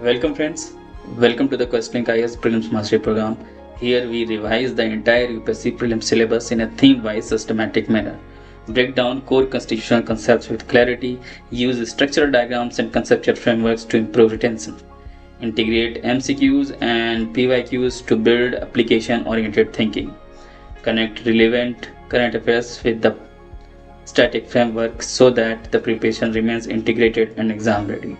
Welcome friends, welcome to the Questlink IAS Prelims Mastery Program. Here we revise the entire UPSC Prelims syllabus in a theme-wise systematic manner. Break down core constitutional concepts with clarity, use structural diagrams and conceptual frameworks to improve retention. Integrate MCQs and PYQs to build application-oriented thinking. Connect relevant current affairs with the static framework so that the preparation remains integrated and exam ready.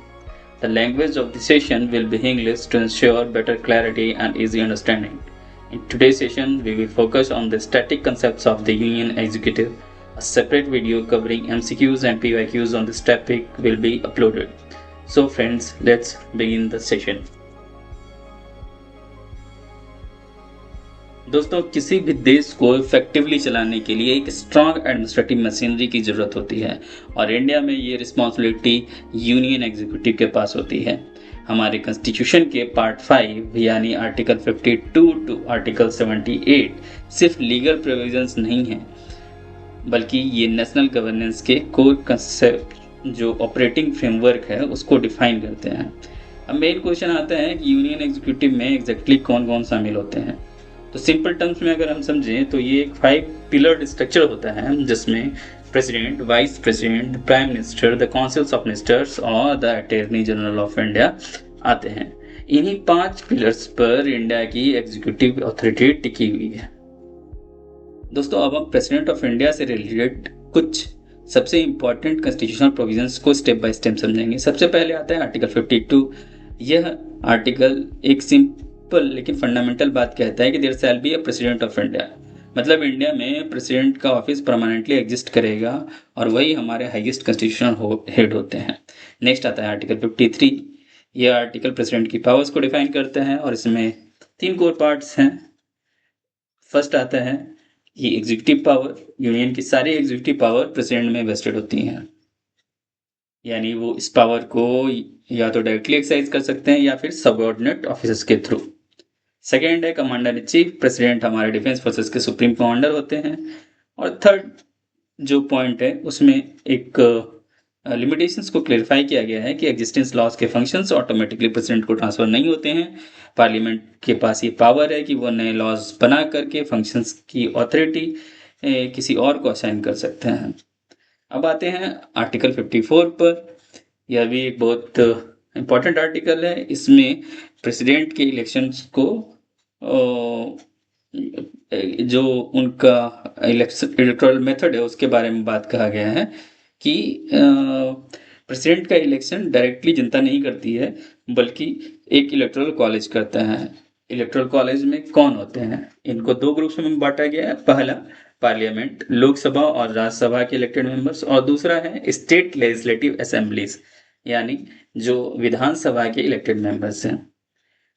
The language of the session will be English to ensure better clarity and easy understanding. In today's session, we will focus on the static concepts of the Union Executive. A separate video covering MCQs and PYQs on this topic will be uploaded. So friends, let's begin the session. दोस्तों, किसी भी देश को effectively चलाने के लिए एक strong administrative machinery की ज़रूरत होती है और इंडिया में ये रिस्पॉन्सिबिलिटी यूनियन एग्जीक्यूटिव के पास होती है। हमारे कॉन्स्टिट्यूशन के पार्ट 5 यानी आर्टिकल 52 टू आर्टिकल 78 सिर्फ लीगल प्रोविजंस नहीं हैं, बल्कि ये नेशनल गवर्नेंस के कोर कंसेप्ट जो ऑपरेटिंग फ्रेमवर्क है उसको डिफाइन करते हैं। अब मेन क्वेश्चन आता है कि यूनियन एग्जीक्यूटिव में एग्जैक्टली कौन कौन शामिल होते हैं। तो सिंपल टर्म्स में अगर हम समझें तो ये एक 5 पिलर स्ट्रक्चर होता है जिसमें president, vice president, prime minister, the councils of ministers और the attorney general of India आते हैं। इन्हीं 5 पिलर्स पर इंडिया की एग्जीक्यूटिव अथॉरिटी टिकी हुई है। दोस्तों, अब हम प्रेसिडेंट ऑफ इंडिया से रिलेटेड कुछ सबसे इंपॉर्टेंट कॉन्स्टिट्यूशनल प्रोविजंस को स्टेप बाय स्टेप समझेंगे। सबसे पहले आता है आर्टिकल 52। यह आर्टिकल एक सिंपल लेकिन फंडामेंटल बात कहता है कि there shall be a president of India, मतलब इंडिया में प्रेसिडेंट का ऑफिस परमानेंटली एग्जिस्ट करेगा और वही हमारे हाईएस्ट कॉन्स्टिट्यूशनल हेड होते हैं। नेक्स्ट आता है आर्टिकल 53। यह आर्टिकल प्रेसिडेंट की पावर्स को डिफाइन करता है और इसमें 3 कोर पार्ट्स हैं। फर्स्ट आता है ये एग्जीक्यूटिव पावर। यूनियन की सारी एग्जीक्यूटिव पावर प्रेसिडेंट में वेस्टेड होती हैं, यानी वो इस पावर को या तो डायरेक्टली एक्सरसाइज कर सकते हैं या फिर सबऑर्डिनेट ऑफिसर्स के थ्रू। सेकेंड है कमांडर इन चीफ। प्रेसिडेंट हमारे डिफेंस फोर्सेस के सुप्रीम कमांडर होते हैं। और थर्ड जो पॉइंट है उसमें एक लिमिटेशंस को क्लेरिफाई किया गया है कि एग्जिस्टेंस लॉज के फंक्शंस ऑटोमेटिकली प्रेसिडेंट को ट्रांसफर नहीं होते हैं। पार्लियामेंट के पास ये पावर है कि वो नए लॉज बना करके फंक्शंस की ऑथोरिटी किसी और को असाइन कर सकते हैं। अब आते हैं आर्टिकल 54 पर। यह भी एक बहुत इम्पॉर्टेंट आर्टिकल है। इसमें प्रेसिडेंट के इलेक्शंस को जो उनका इलेक्टोरल मेथड है उसके बारे में बात कहा गया है कि प्रेसिडेंट का इलेक्शन डायरेक्टली जनता नहीं करती है बल्कि एक इलेक्टोरल कॉलेज करता है। इलेक्टोरल कॉलेज में कौन होते हैं, इनको 2 ग्रुप्स में बांटा गया है। पहला पार्लियामेंट, लोकसभा और राज्यसभा के इलेक्टेड मेंबर्स, और दूसरा है स्टेट लेजिस्लेटिव असेंबलीज यानी जो विधानसभा के इलेक्टेड मेंबर्स हैं।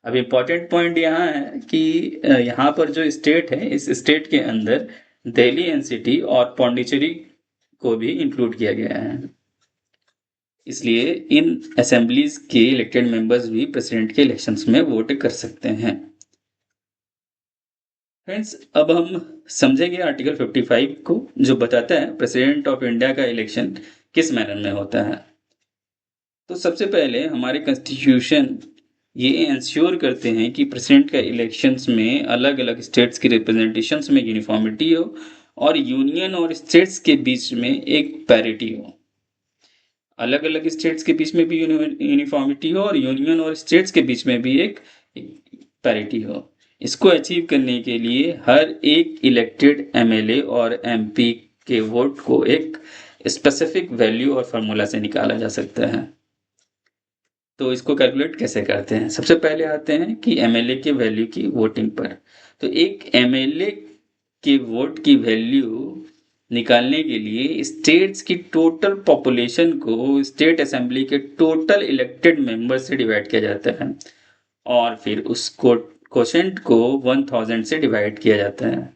अब इम्पॉर्टेंट पॉइंट यहाँ है कि यहाँ पर जो स्टेट है इस स्टेट के अंदर दिल्ली एनसीटी और पौंडीचेरी को भी इंक्लूड किया गया है। इसलिए इन असेंबलीज के इलेक्टेड मेंबर्स भी प्रेसिडेंट के इलेक्शंस में वोट कर सकते हैं। फ्रेंड्स, अब हम समझेंगे आर्टिकल 55 को जो बताता है प्रेसिडेंट ऑफ इंडिया का इलेक्शन किस मैनर में होता है। तो सबसे पहले हमारे कॉन्स्टिट्यूशन ये इंश्योर करते हैं कि प्रेसिडेंट का इलेक्शंस में अलग अलग स्टेट्स की रिप्रेजेंटेशंस में यूनिफॉर्मिटी हो और यूनियन और स्टेट्स के बीच में एक पैरिटी हो। अलग अलग स्टेट्स के बीच में भी यूनिफॉर्मिटी हो और यूनियन और स्टेट्स के बीच में भी एक पैरिटी हो। इसको अचीव करने के लिए हर एक इलेक्टेड एमएलए और एमपी के वोट को एक स्पेसिफिक वैल्यू और फार्मूला से निकाला जा सकता है। तो इसको कैलकुलेट कैसे करते हैं? सबसे पहले आते हैं कि एमएलए के वैल्यू की वोटिंग पर। तो एक एमएलए के वोट की वैल्यू निकालने के लिए स्टेट्स की टोटल पॉपुलेशन को स्टेट असेंबली के टोटल इलेक्टेड मेंबर से डिवाइड किया जाता है और फिर उस कोशेंट को 1000 से डिवाइड किया जाता है।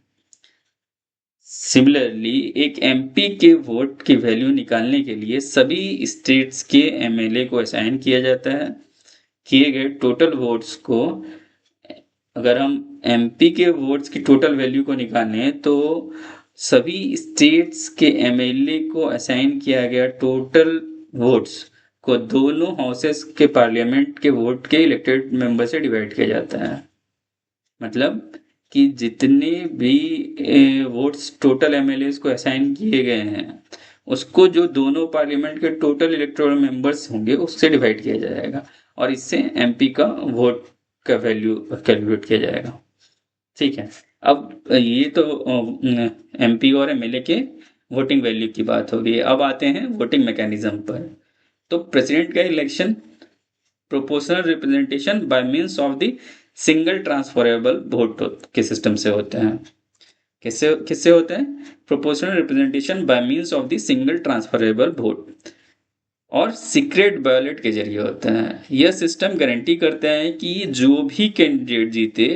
सिमिलरली एक एमपी के वोट की वैल्यू निकालने के लिए सभी स्टेट्स के एमएलए को असाइन किया जाता है। किए गए टोटल वोट्स को अगर हम एमपी के वोट्स की टोटल वैल्यू को निकालें तो सभी स्टेट्स के एमएलए को असाइन किया गया टोटल वोट्स को दोनों हाउसेस के पार्लियामेंट के वोट के इलेक्टेड मेंबर से डिवाइड किया जाता है। मतलब कि जितने भी वोट्स टोटल एमएलए को असाइन किए गए हैं उसको जो दोनों पार्लियामेंट के टोटल इलेक्टोरल मेंबर्स होंगे उससे डिवाइड किया जाएगा और इससे एमपी का वोट का वैल्यू कैलकुलेट किया जाएगा। ठीक है, अब ये तो एमपी और एमएलए के वोटिंग वैल्यू की बात हो गई। अब आते हैं वोटिंग मैकेनिज्म पर। तो प्रेसिडेंट का election proportional representation by means of the single transferable vote के सिस्टम से होते हैं। किससे किससे होते हैं? Proportional representation by means of the single transferable vote और सीक्रेट बैलेट के जरिए होता है। यह सिस्टम गारंटी करता है कि जो भी कैंडिडेट जीते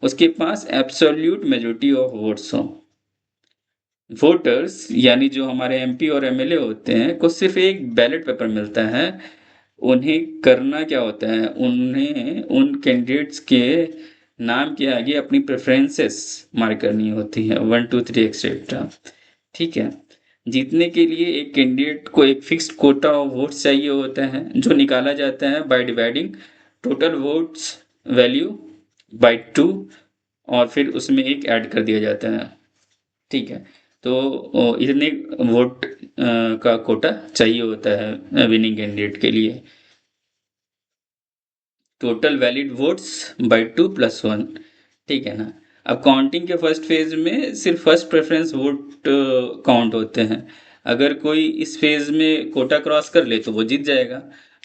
उसके पास एब्सोल्यूट मेजॉरिटी ऑफ वोट्स हो। वोटर्स यानी जो हमारे एमपी और एमएलए होते हैं को सिर्फ एक बैलेट पेपर मिलता है। उन्हें करना क्या होता है, उन्हें उन कैंडिडेट्स के नाम के आगे अपनी प्रेफरेंसेस मार्क करनी होती है, 1 2 3 एक्सेट्रा। ठीक है, जीतने के लिए एक कैंडिडेट को एक फिक्स्ड कोटा ऑफ वोट्स चाहिए होता है जो निकाला जाता है by dividing total votes value by 2 और फिर उसमें एक ऐड कर दिया जाता है। ठीक है, तो इतने वोट का कोटा चाहिए होता है विनिंग कैंडिडेट के लिए। Total valid votes by 2 + 1। ठीक है ना। अब काउंटिंग के फर्स्ट फेज में सिर्फ फर्स्ट प्रेफरेंस वोट काउंट होते हैं। अगर कोई इस फेज में कोटा क्रॉस कर ले तो वो जीत जाएगा,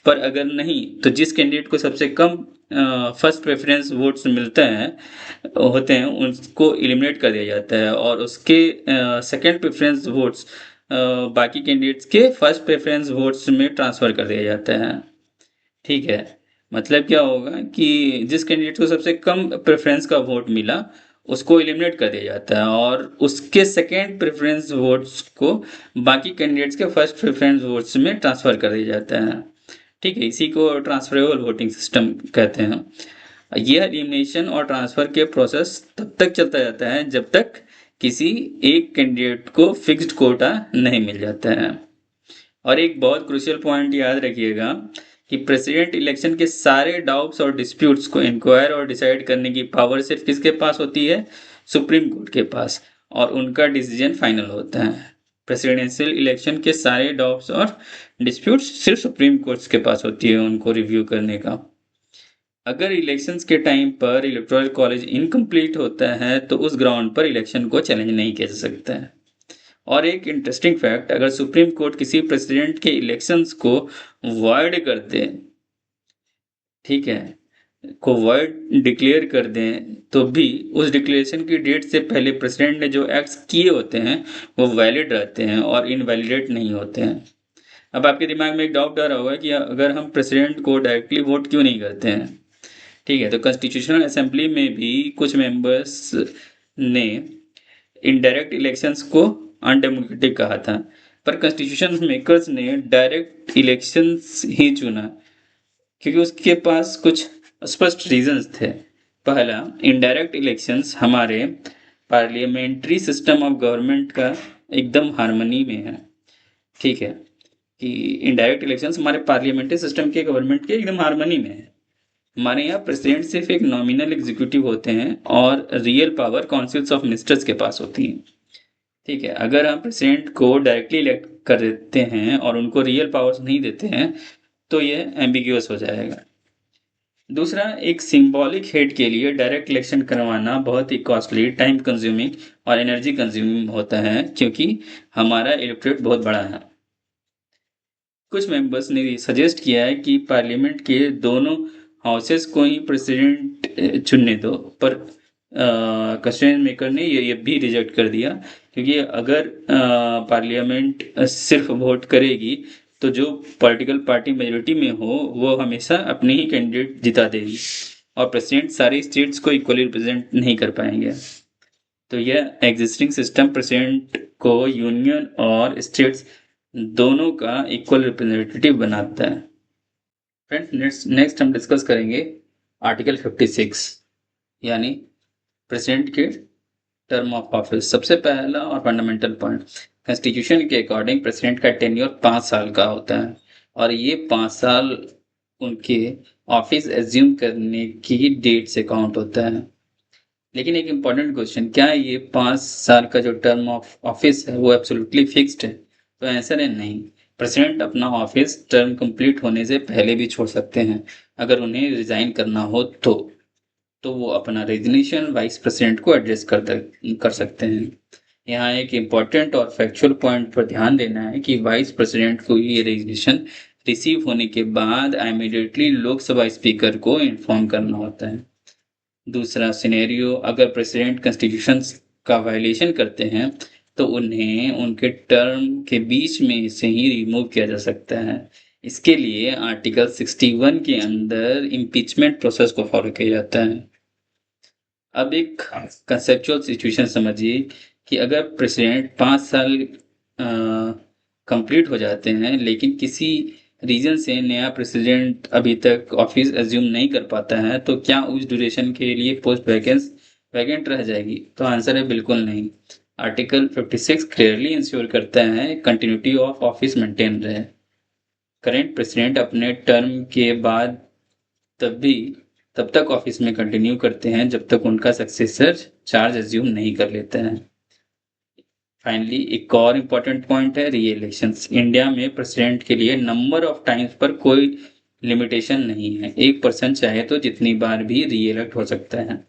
पर अगर नहीं तो जिस कैंडिडेट को सबसे कम फर्स्ट प्रेफरेंस वोट्स मिलते हैं होते हैं उनको एलिमिनेट कर दिया जाता है और उसके सेकंड प्रेफरेंस वोट्स बाकी कैंडिडेट्स के फर्स्ट प्रेफरेंस वोट्स में ट्रांसफ़र कर दिया जाता है। ठीक है, मतलब क्या होगा कि जिस कैंडिडेट को सबसे कम प्रेफरेंस का वोट मिला उसको एलिमिनेट कर दिया जाता है और उसके सेकेंड प्रेफरेंस वोट्स को बाकी कैंडिडेट्स के फर्स्ट प्रेफरेंस वोट्स में ट्रांसफ़र कर दिया जाता है। ठीक है, इसी को ट्रांसफरेबल वोटिंग सिस्टम कहते हैं। यह एलिमिनेशन और ट्रांसफ़र के प्रोसेस तब तक चलता जाता है जब तक किसी एक कैंडिडेट को फिक्स्ड कोटा नहीं मिल जाता है। और एक बहुत क्रूशियल पॉइंट याद रखिएगा कि प्रेसिडेंट इलेक्शन के सारे डाउट्स और डिस्प्यूट्स को इंक्वायर और डिसाइड करने की पावर सिर्फ किसके पास होती है? सुप्रीम कोर्ट के पास, और उनका डिसीजन फाइनल होता है। प्रेसिडेंशियल इलेक्शन के सारे डाउट्स और डिस्प्यूट्स सिर्फ सुप्रीम कोर्ट के पास होती है उनको रिव्यू करने का। अगर इलेक्शंस के टाइम पर इलेक्टोरल कॉलेज इनकम्प्लीट होता है तो उस ग्राउंड पर इलेक्शन को चैलेंज नहीं किया जा सकता है। और एक इंटरेस्टिंग फैक्ट, अगर सुप्रीम कोर्ट किसी प्रेसिडेंट के इलेक्शंस को वॉइड कर दे, ठीक है, को वॉइड डिक्लेयर कर दें तो भी उस डिक्लेरेशन की डेट से पहले प्रेसिडेंट ने जो एक्ट्स किए होते हैं वो वैलिड रहते हैं और इनवैलिडेट नहीं होते हैं। अब आपके दिमाग में एक डाउट आ रहा होगा कि अगर हम प्रेसिडेंट को डायरेक्टली वोट क्यों नहीं करते हैं। ठीक है, तो कॉन्स्टिट्यूशनल असेंबली में भी कुछ मेंबर्स ने इनडायरेक्ट इलेक्शंस को अनडेमोक्रेटिक कहा था, पर कॉन्स्टिट्यूशन मेकर्स ने डायरेक्ट इलेक्शंस ही चुना क्योंकि उसके पास कुछ स्पष्ट रीजंस थे। पहला, इनडायरेक्ट इलेक्शंस हमारे पार्लियामेंट्री सिस्टम ऑफ गवर्नमेंट का एकदम हार्मनी में है। ठीक है, कि इनडायरेक्ट इलेक्शंस हमारे पार्लियामेंट्री सिस्टम के गवर्नमेंट के एकदम हार्मनी में है। हमारे यहाँ प्रेसिडेंट सिर्फ एक नॉमिनल एग्जीक्यूटिव होते हैं और real power councils of ministers के पास होती है। ठीक है, अगर हम प्रेसिडेंट को डायरेक्टली इलेक्ट कर देते हैं और उनको रियल पावर्स नहीं देते हैं तो यह एम्बिग्यूअस हो जाएगा। दूसरा, एक सिंबॉलिक हेड के लिए डायरेक्ट इलेक्शन करवाना बहुत ही कॉस्टली, टाइम कंज्यूमिंग और एनर्जी कंज्यूमिंग होता है क्योंकि हमारा इलेक्टोरेट बहुत बड़ा है। कुछ मेंबर्स ने सजेस्ट किया है कि पार्लियामेंट के दोनों हाउसेस को ही प्रेसिडेंट चुनने दो, पर कॉन्स्टिट्यूशन मेकर ने ये भी रिजेक्ट कर दिया क्योंकि अगर पार्लियामेंट सिर्फ वोट करेगी तो जो पॉलिटिकल पार्टी मेजोरिटी में हो वो हमेशा अपने ही कैंडिडेट जिता देगी और प्रेसिडेंट सारी स्टेट्स को इक्वली रिप्रेजेंट नहीं कर पाएंगे। तो यह एग्जिस्टिंग सिस्टम प्रेसिडेंट को यूनियन और स्टेट्स दोनों का इक्वल रिप्रेजेंटेटिव बनाता है। फ्रेंड्स, नेक्स्ट हम डिस्कस करेंगे आर्टिकल 56 यानी प्रेसिडेंट के टर्म ऑफ ऑफिस। सबसे पहला और फंडामेंटल पॉइंट, कॉन्स्टिट्यूशन के अकॉर्डिंग प्रेसिडेंट का टेन्योर 5 साल का होता है और ये 5 साल उनके ऑफिस एज्यूम करने की डेट से काउंट होता है। लेकिन एक इम्पॉर्टेंट क्वेश्चन, क्या ये 5 साल का जो टर्म ऑफ ऑफिस है वो एब्सोल्युटली फिक्स्ड है? तो आंसर है नहीं। प्रेसिडेंट अपना ऑफिस टर्म कंप्लीट होने से पहले भी छोड़ सकते हैं अगर उन्हें रिजाइन करना हो तो वो अपना रेजिग्नेशन वाइस प्रेसिडेंट को एड्रेस कर सकते हैं। यहाँ एक इम्पॉर्टेंट और फैक्चुअल पॉइंट पर ध्यान देना है कि वाइस प्रेसिडेंट को ये रेजिग्नेशन रिसीव होने के बाद इमीडिएटली लोकसभा स्पीकर को इन्फॉर्म करना होता है। दूसरा सिनेरियो, अगर प्रेसिडेंट कॉन्स्टिट्यूशन का वायलेशन करते हैं तो उन्हें उनके टर्म के बीच में से ही रिमूव किया जा सकता है। इसके लिए आर्टिकल 61 के अंदर इम्पीचमेंट प्रोसेस को फॉलो किया जाता है। अब एक कंसेप्चुअल सिचुएशन समझिए कि अगर प्रेसिडेंट 5 साल कंप्लीट हो जाते हैं लेकिन किसी रीजन से नया प्रेसिडेंट अभी तक ऑफिस एज्यूम नहीं कर पाता है, तो क्या उस ड्यूरेशन के लिए पोस्ट वैकेंट रह जाएगी? तो आंसर है बिल्कुल नहीं। आर्टिकल 56 क्लियरली इंश्योर करता है कंटिन्यूटी ऑफ ऑफिस मेंटेन रहे। करेंट प्रेसिडेंट अपने टर्म के बाद तब तक ऑफिस में कंटिन्यू करते हैं जब तक उनका सक्सेसर चार्ज एज्यूम नहीं कर लेता है। फाइनली एक और इम्पॉर्टेंट पॉइंट है, री इलेक्शंस। इंडिया में प्रेसिडेंट के लिए नंबर ऑफ टाइम्स पर कोई लिमिटेशन नहीं है। एक पर्सन चाहे तो जितनी बार भी री इलेक्ट हो सकता है।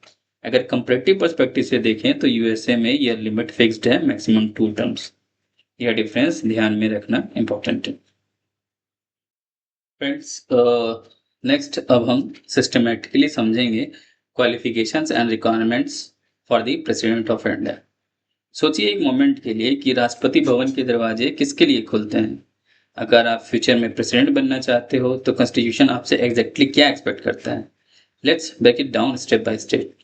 अगर कंपैरेटिव पर्सपेक्टिव से देखें तो यूएसए में यह लिमिट फिक्स्ड है, मैक्सिमम 2 टर्म्स। यह डिफरेंस ध्यान में रखना इम्पोर्टेंट है। फ्रेंड्स, नेक्स्ट अब हम सिस्टमेटिकली समझेंगे qualifications and requirements for the president of India. सोचिए एक मोमेंट के लिए कि राष्ट्रपति भवन के दरवाजे किसके लिए खुलते हैं। अगर आप फ्यूचर में प्रेसिडेंट बनना चाहते हो तो कॉन्स्टिट्यूशन आपसे एग्जैक्टली क्या एक्सपेक्ट करता है। Let's break it down step by step.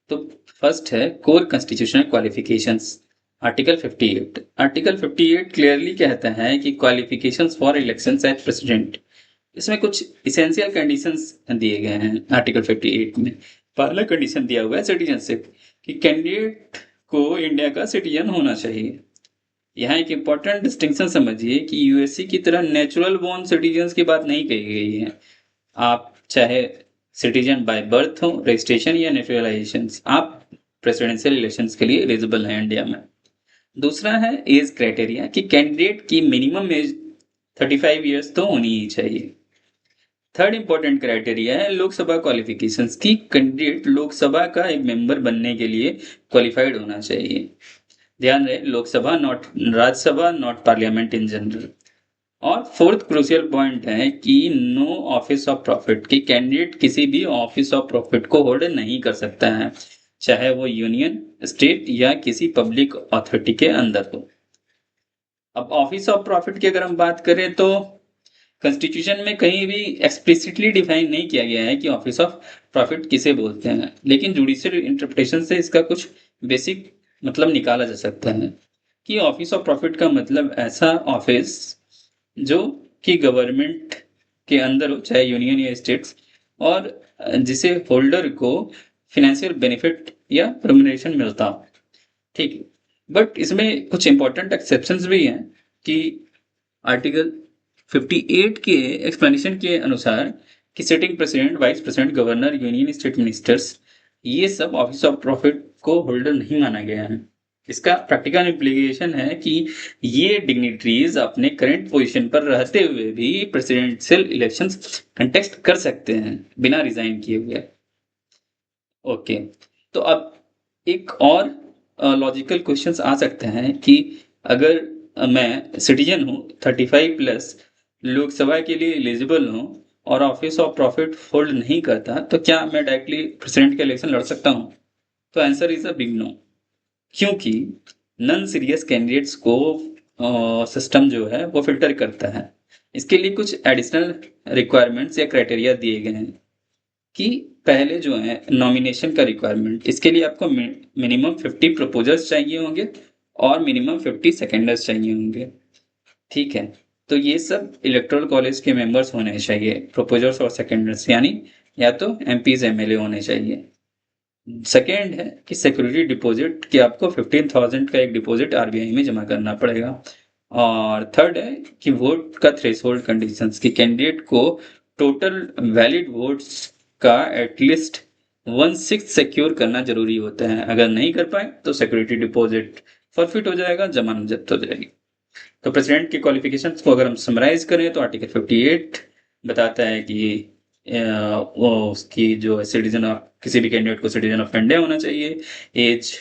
तो फर्स्ट है core constitutional qualifications. Article 58 clearly कहता है कि qualifications for elections as president. इसमें कुछ इसेंशियल कंडीशंस दिए गए हैं। आर्टिकल 58 में पहला कंडीशन दिया हुआ है सिटीजनशिप, कि कैंडिडेट को इंडिया का सिटीजन होना चाहिए। यहाँ एक इम्पॉर्टेंट डिस्टिंक्शन समझिए कि यूएसए की तरह नेचुरल बोर्न सिटीजन्स की बात नहीं कही गई है। आप चाहे सिटीजन बाय बर्थ हो, रजिस्ट्रेशन या नेचुरलाइजेशन, आप प्रेसिडेंशियल इलेक्शंस के लिए एलिजिबल हैं इंडिया में। दूसरा है एज क्राइटेरिया, कि कैंडिडेट की मिनिमम एज 35 ईयर्स तो होनी ही चाहिए। थर्ड इंपॉर्टेंट क्राइटेरिया है लोकसभा क्वालिफिकेशंस, की कैंडिडेट लोकसभा का एक मेंबर बनने के लिए क्वालिफाइड होना चाहिए। ध्यान रहे, Lok Sabha not Rajya Sabha, not parliament in general. और फोर्थ क्रूशियल पॉइंट है कि नो ऑफिस ऑफ प्रॉफिट, की कैंडिडेट किसी भी ऑफिस ऑफ प्रॉफिट को होल्ड नहीं कर सकता है, चाहे वो यूनियन, स्टेट या किसी पब्लिक अथॉरिटी के अंदर हो। अब ऑफिस ऑफ प्रॉफिट की अगर हम बात करें तो कॉन्स्टिट्यूशन में कहीं भी एक्सप्लिसिटली डिफाइन नहीं किया गया है कि ऑफिस ऑफ प्रॉफिट किसे बोलते हैं, लेकिन जुडिशियल इंटरप्रिटेशन से इसका कुछ बेसिक मतलब निकाला जा सकता है कि ऑफिस ऑफ प्रॉफिट का मतलब ऐसा ऑफिस जो कि गवर्नमेंट के अंदर हो, चाहे यूनियन या स्टेट्स, और जिसे होल्डर को फाइनेंशियल बेनिफिट या रेम्युनरेशन मिलता हो। ठीक है, बट इसमें कुछ इंपॉर्टेंट एक्सेप्शंस भी हैं कि आर्टिकल 58 के एक्सप्लेनेशन के अनुसार कि sitting president, vice president, governor, union state ministers, ये सब ऑफिस ऑफ प्रॉफिट को होल्डर नहीं माना गया है। इसका प्रैक्टिकल इम्प्लीकेशन है कि ये डिग्निटरीज अपने करंट पोजीशन पर रहते हुए भी प्रेसिडेंशियल इलेक्शंस कंटेस्ट कर सकते हैं बिना रिजाइन किए हुए। ओके, तो अब एक और लॉजिकल क्वेश्चंस आ सकते हैं कि अगर मैं सिटीजन हूँ 35 प्लस, लोकसभा के लिए एलिजिबल हूँ और ऑफिस ऑफ प्रॉफिट होल्ड नहीं करता, तो क्या मैं डायरेक्टली प्रेसिडेंट का इलेक्शन लड़ सकता हूँ? तो answer is a big no, क्योंकि नॉन सीरियस कैंडिडेट्स को सिस्टम जो है वो फिल्टर करता है। इसके लिए कुछ एडिशनल रिक्वायरमेंट्स या क्राइटेरिया दिए गए हैं कि पहले जो है नॉमिनेशन का रिक्वायरमेंट, इसके लिए आपको मिनिमम 50 प्रपोजर्स चाहिए होंगे और मिनिमम 50 सेकेंडर्स चाहिए होंगे। ठीक है, तो ये सब इलेक्टोरल कॉलेज के मेंबर्स होने चाहिए, प्रपोजर्स और सेकेंडर्स, यानी या तो एमपीज एमएलए होने चाहिए। सेकेंड है कि सिक्योरिटी डिपॉजिट, कि आपको 15,000 का एक डिपॉजिट आरबीआई में जमा करना पड़ेगा। और थर्ड है कि वोट का थ्रेशोल्ड कंडीशंस, कि कैंडिडेट को टोटल वैलिड वोट्स का एटलीस्ट 1/6 सिक्योर करना जरूरी होता है। अगर नहीं कर पाए तो सिक्योरिटी डिपॉजिट फॉरफिट हो जाएगा, जमानत जब्त हो जाएगी। तो प्रेसिडेंट की क्वालिफिकेशंस को अगर हम समराइज करें तो आर्टिकल 58 बताता है कि वो उसकी जो सिटीजन ऑफ, किसी भी कैंडिडेट को सिटीजन ऑफ इंडिया होना चाहिए, age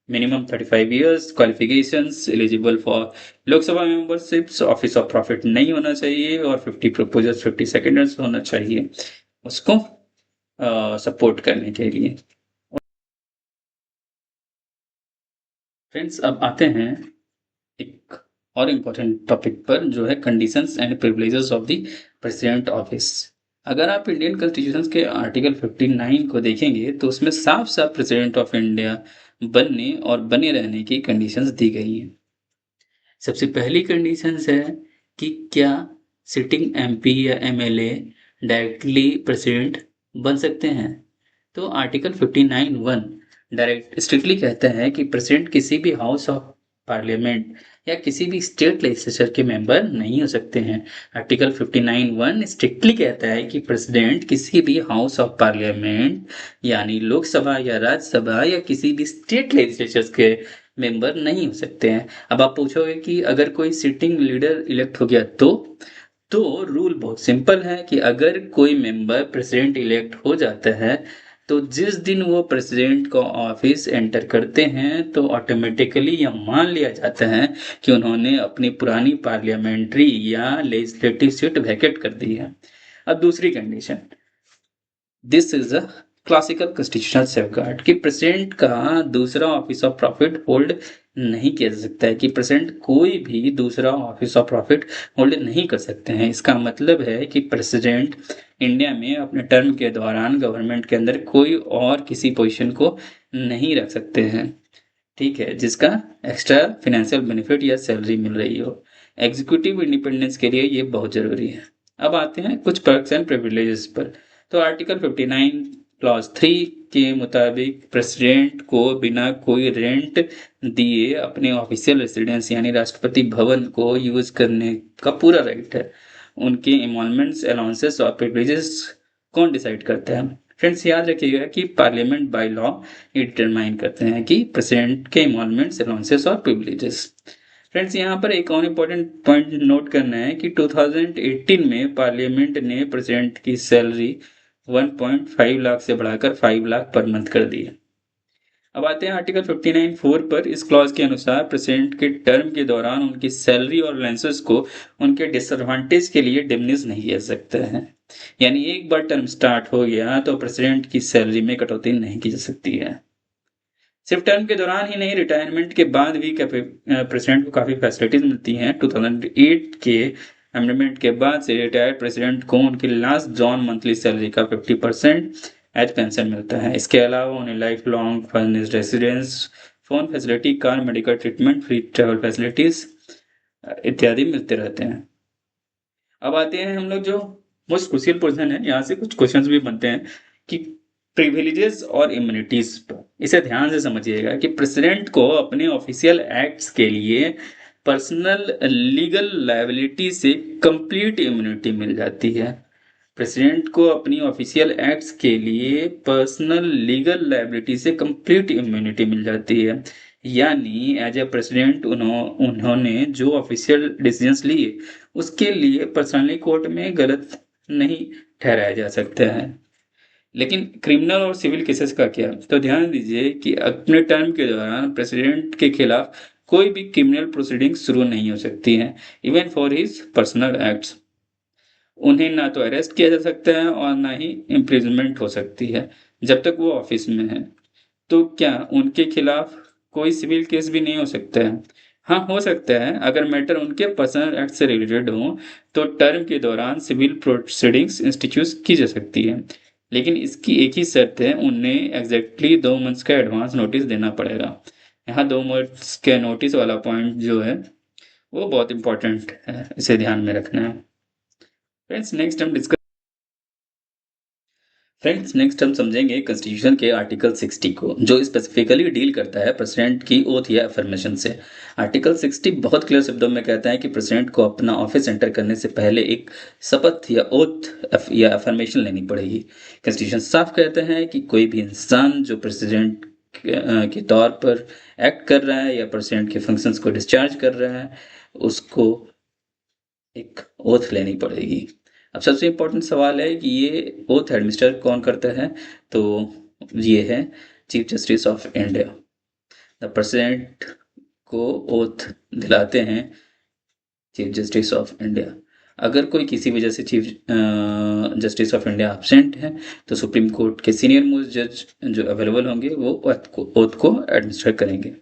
minimum 35 years, qualifications eligible for Lok Sabha memberships, office of profit नहीं होना चाहिए और 50 प्रपोजल्स 50 सेकेंडर्स होना चाहिए उसको सपोर्ट करने के लिए। फ्रेंड्स अब आते हैं एक और इम्पोर्टेंट टॉपिक पर, जो है conditions and privileges of the president office. अगर आप इंडियन कॉन्स्टिट्यूशन के आर्टिकल 59 को देखेंगे तो उसमें साफ साफ प्रेसिडेंट ऑफ इंडिया बनने और बने रहने की कंडीशंस दी गई हैं। सबसे पहली कंडीशंस है कि क्या सिटिंग एमपी या एमएलए डायरेक्टली प्रेसिडेंट बन सकते हैं। तो आर्टिकल 59(1) डायरेक्ट स्ट्रिक्टली कहता है कि प्रेसिडेंट किसी भी हाउस ऑफ पार्लियामेंट या किसी भी स्टेट लेजिस्लेचर के मेंबर नहीं हो सकते हैं। आर्टिकल 59(1) स्ट्रिक्टली कहता है कि प्रेसिडेंट किसी भी हाउस ऑफ पार्लियामेंट यानी लोकसभा या राज्यसभा या किसी भी स्टेट लेजिस्लेचर के मेंबर नहीं हो सकते हैं। अब आप पूछोगे कि अगर कोई सिटिंग लीडर इलेक्ट हो गया तो रूल बहुत सिंपल है कि अगर कोई मेंबर प्रेसिडेंट इलेक्ट हो जाता है तो जिस दिन वो प्रेसिडेंट का ऑफिस एंटर करते हैं तो ऑटोमेटिकली यह मान लिया जाता है कि उन्होंने अपनी पुरानी पार्लियामेंट्री या लेजिस्लेटिव सीट वैकेट कर दी है। अब दूसरी condition, this is a classical constitutional safeguard, कि प्रेसिडेंट का दूसरा ऑफिस ऑफ प्रॉफिट होल्ड नहीं किया जा सकता है, कि प्रेसिडेंट कोई भी दूसरा ऑफिस ऑफ प्रॉफिट होल्ड नहीं कर सकते हैं। इसका मतलब है कि प्रेसिडेंट इंडिया में अपने टर्म के दौरान गवर्नमेंट के अंदर कोई और किसी पोजीशन को नहीं रख सकते हैं, ठीक है, जिसका एक्स्ट्रा फाइनेंशियल बेनिफिट या सैलरी मिल रही हो। एग्जीक्यूटिव इंडिपेंडेंस के लिए ये बहुत जरूरी है। अब आते हैं कुछ पर्क्स एंड प्रिविलेजेस पर। तो आर्टिकल 59 क्लॉज 3 के मुताबिक प्रेसिडेंट को बिना कोई रेंट दिए अपने ऑफिशियल रेसिडेंस यानी राष्ट्रपति भवन को यूज करने का पूरा राइट है। उनके इमॉलमेंट्स, अलाउंसेस और प्रिविलेजेस कौन डिसाइड करता है? फ्रेंड्स याद रखिएगा कि पार्लियामेंट बाय लॉ ये डिटरमाइन करते हैं कि प्रेसिडेंट के इमॉलमेंट्स, अलाउंसेस और प्रिविलेजेस। फ्रेंड्स यहाँ पर एक और इम्पोर्टेंट पॉइंट नोट करना है कि 2018 में पार्लियामेंट ने प्रेसिडेंट की सैलरी 1.5 लाख से बढ़ाकर 5 लाख पर मंथ कर दी है। अब आते हैं आर्टिकल 59(4) पर। इस क्लॉज के अनुसार प्रेसिडेंट के टर्म के दौरान उनकी सैलरी और अलाउंसेस को उनके डिसएडवांटेज के लिए डिमिनिश नहीं किया सकता है। यानी एक बार टर्म स्टार्ट हो गया तो प्रेसिडेंट की सैलरी में कटौती नहीं की जा सकती है। सिर्फ टर्म के दौरान ही नहीं, रिटायरमेंट के बाद भी प्रेसिडेंट को काफ़ी फैसिलिटीज मिलती हैं। 2008 के अमेंडमेंट के बाद से रिटायर्ड प्रेसिडेंट को उनकी लास्ट जॉन मंथली सैलरी का 50% एज पेंशन मिलता है। इसके अलावा उन्हें life long furnished residence, phone facility, car medical treatment, free travel facilities इत्यादि मिलते रहते हैं। अब आते हैं हम लोग जो मोस्ट क्रूशियल पोर्शन है, यहाँ से कुछ क्वेश्चंस भी बनते हैं कि प्रिविलेजेस और इम्यूनिटीज पर। इसे ध्यान से समझिएगा कि प्रेसिडेंट को अपने ऑफिशियल एक्ट्स के लिए पर्सनल लीगल लायबिलिटी से कंप्लीट इम्यूनिटी मिल जाती है। प्रेसिडेंट को अपनी ऑफिशियल एक्ट्स के लिए पर्सनल लीगल लायबिलिटी से कंप्लीट इम्यूनिटी मिल जाती है। यानी एज ए प्रेसिडेंट उन्होंने जो ऑफिशियल डिसीजंस लिए उसके लिए पर्सनली कोर्ट में गलत नहीं ठहराया जा सकता है। लेकिन क्रिमिनल और सिविल केसेस का क्या? तो ध्यान दीजिए कि अपने टर्म के दौरान प्रेसिडेंट के खिलाफ कोई भी क्रिमिनल प्रोसीडिंग शुरू नहीं हो सकती है, even for his personal acts. उन्हें ना तो अरेस्ट किया जा सकता है और ना ही इम्प्रिजनमेंट हो सकती है जब तक वो ऑफिस में है। तो क्या उनके खिलाफ कोई सिविल केस भी नहीं हो सकता है? हाँ, हो सकता है। अगर मैटर उनके पर्सनल एक्ट से रिलेटेड हो तो टर्म के दौरान सिविल प्रोसीडिंग्स इंस्टीट्यूट की जा सकती है, लेकिन इसकी एक ही शर्त है, उन्हें एग्जैक्टली 2 मंथ्स का एडवांस नोटिस देना पड़ेगा। यहाँ 2 मंथ्स के नोटिस वाला पॉइंट जो है वो बहुत इंपॉर्टेंट है, इसे ध्यान में रखना है। फ्रेंड्स नेक्स्ट हम डिस्कस फ्रेंड्स, नेक्स्ट हम समझेंगे कॉन्स्टिट्यूशन के आर्टिकल 60 को, जो स्पेसिफिकली डील करता है प्रेसिडेंट की ओथ या अफर्मेशन से। आर्टिकल 60 बहुत क्लियर शब्दों में कहता है कि प्रेसिडेंट को अपना ऑफिस एंटर करने से पहले एक शपथ या ओथ या अफर्मेशन लेनी पड़ेगी। कॉन्स्टिट्यूशन साफ कहता है कि कोई भी इंसान जो प्रेसिडेंट के तौर पर एक्ट कर रहा है या प्रेसिडेंट के फंक्शंस को डिस्चार्ज कर रहा है, उसको एक ओथ लेनी पड़ेगी। अब सबसे इम्पोर्टेंट सवाल है कि ये ओथ एडमिनिस्टर कौन करता है, तो ये है chief justice of India. The president को ओथ दिलाते हैं चीफ जस्टिस ऑफ इंडिया। अगर कोई किसी वजह से chief justice of India absent है तो सुप्रीम कोर्ट के सीनियर मोस्ट जज जो अवेलेबल होंगे वो ओथ को एडमिनिस्टर करेंगे।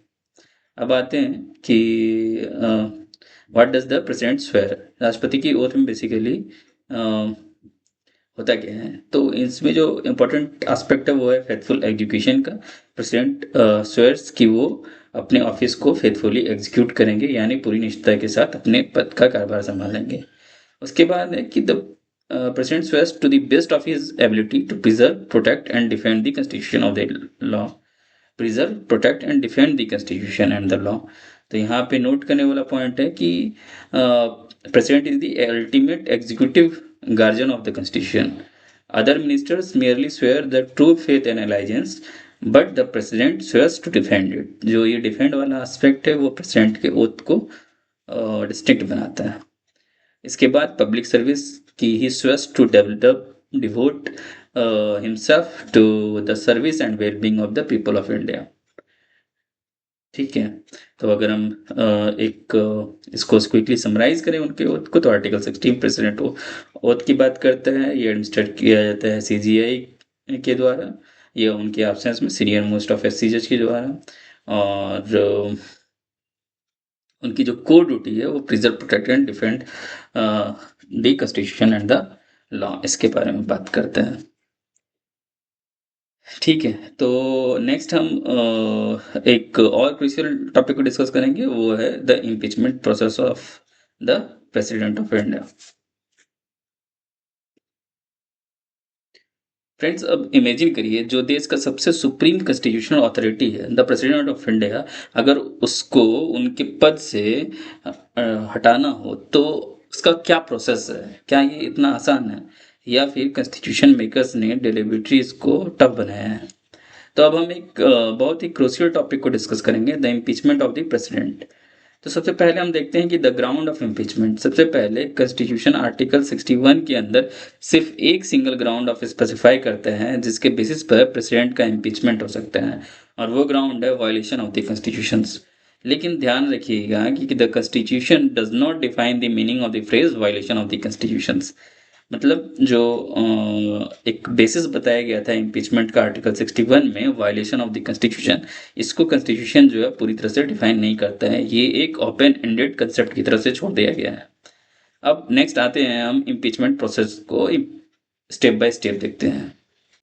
अब आते हैं कि what does the president swear. राष्ट्रपति की ओथ में बेसिकली होता क्या है, तो इसमें जो इम्पोर्टेंट एस्पेक्ट है वो है फेथफुल एग्जीक्यूशन का। प्रेसिडेंट स्वेयर्स कि वो अपने ऑफिस को फेथफुली एग्जीक्यूट करेंगे, यानी पूरी निष्ठा के साथ अपने पद का कार्यभार संभालेंगे। उसके बाद है कि the president swears to the best of his ability to preserve, protect and defend the constitution of the law. Preserve, protect and defend the constitution and the law. तो यहाँ पे नोट करने वाला पॉइंट है कि president is the ultimate executive guardian of the constitution. Other ministers merely swear the true faith and allegiance, but the president swears to defend it. जो ये defend वाला एस्पेक्ट है वो प्रेसिडेंट के ओथ को डिस्टिंक्ट बनाता है। इसके बाद पब्लिक सर्विस की ही swears to devote himself to the service and well-being of the people of India. ठीक है, तो अगर हम इसको क्विकली समराइज करें उनके ओथ को, तो आर्टिकल 16 प्रेसिडेंट ओथ की बात करता है। ये एडमिनिस्ट्रेट किया जाता है सीजीआई के द्वारा या उनके एब्सेंस में सीनियर मोस्ट ऑफ एससी जज के द्वारा, और उनकी जो कोर ड्यूटी है वो preserve, protect and defend the constitution and the law, इसके बारे में बात करते हैं। ठीक है, तो नेक्स्ट हम एक और क्रूशियल टॉपिक को डिस्कस करेंगे, वो है the impeachment process of the president of India. Friends, अब इमेजिन करिए जो देश का सबसे सुप्रीम कॉन्स्टिट्यूशनल अथॉरिटी है, द प्रेसिडेंट ऑफ इंडिया, अगर उसको उनके पद से हटाना हो तो उसका क्या प्रोसेस है। क्या ये इतना आसान है या फिर कॉन्स्टिट्यूशन मेकर्स ने डेलिबरेटली इसको टफ बनाया है। तो अब हम एक बहुत ही क्रूशियल टॉपिक को डिस्कस करेंगे, the impeachment of the president. तो सबसे पहले हम देखते हैं कि द ग्राउंड ऑफ इम्पीचमेंट। सबसे पहले कॉन्स्टिट्यूशन आर्टिकल 61 के अंदर सिर्फ एक सिंगल ग्राउंड ऑफ स्पेसिफाई करते हैं जिसके बेसिस पर प्रेसिडेंट का इम्पीचमेंट हो सकता है, और वो ग्राउंड है वायलेशन ऑफ द कॉन्स्टिट्यूशन। लेकिन ध्यान रखिएगा कि the constitution does not define the meaning of the phrase violation of the constitution. मतलब जो एक बेसिस बताया गया था इम्पीचमेंट का आर्टिकल 61 में, वायलेशन ऑफ द कॉन्स्टिट्यूशन, इसको कॉन्स्टिट्यूशन जो है पूरी तरह से डिफाइन नहीं करता है। ये एक ओपन एंडेड कंसेप्ट की तरह से छोड़ दिया गया है। अब नेक्स्ट आते हैं हम इम्पीचमेंट प्रोसेस को स्टेप बाय स्टेप देखते हैं।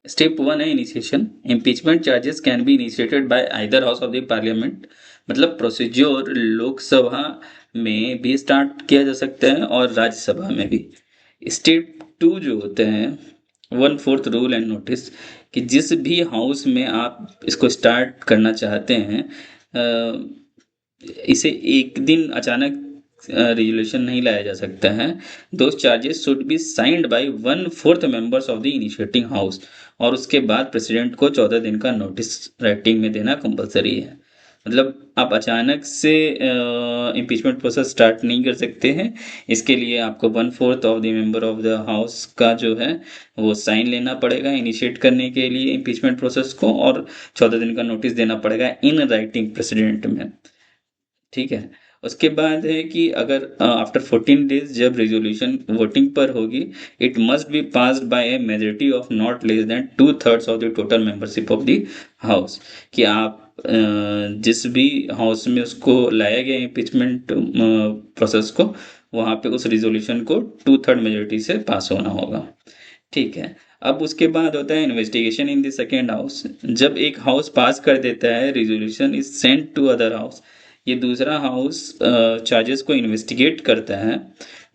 स्टेप 1 है initiation. Impeachment charges can be initiated by either house of the parliament. मतलब प्रोसीजर लोकसभा में भी स्टार्ट किया जा सकता है और राज्यसभा में भी। स्टेप 2 जो होते हैं 1/4 रूल एंड नोटिस, कि जिस भी हाउस में आप इसको स्टार्ट करना चाहते हैं इसे एक दिन अचानक रेजुलेशन नहीं लाया जा सकता है। दो charges should be signed by 1/4 members of the initiating house, और उसके बाद प्रेसिडेंट को 14 दिन का नोटिस राइटिंग में देना कंपलसरी है। मतलब आप अचानक से इम्पीचमेंट प्रोसेस स्टार्ट नहीं कर सकते हैं। इसके लिए आपको 1/4 of the member of the house का जो है वो साइन लेना पड़ेगा इनिशिएट करने के लिए इम्पीचमेंट प्रोसेस को, और 14 दिन का नोटिस देना पड़ेगा इन राइटिंग प्रेसिडेंट में। ठीक है, उसके बाद है कि अगर आफ्टर 14 डेज जब रेजोल्यूशन वोटिंग पर होगी, it must be passed by A majority of not less than 2/3 of the total membership of the house. कि आप जिस भी हाउस में उसको लाया गया इम्पीचमेंट प्रोसेस को, वहाँ पे उस रिजोल्यूशन को 2/3 मेजोरिटी से पास होना होगा। ठीक है, अब उसके बाद होता है investigation in the second house. जब एक हाउस पास कर देता है resolution is sent to other house, ये दूसरा हाउस चार्जेस को इन्वेस्टिगेट करता है।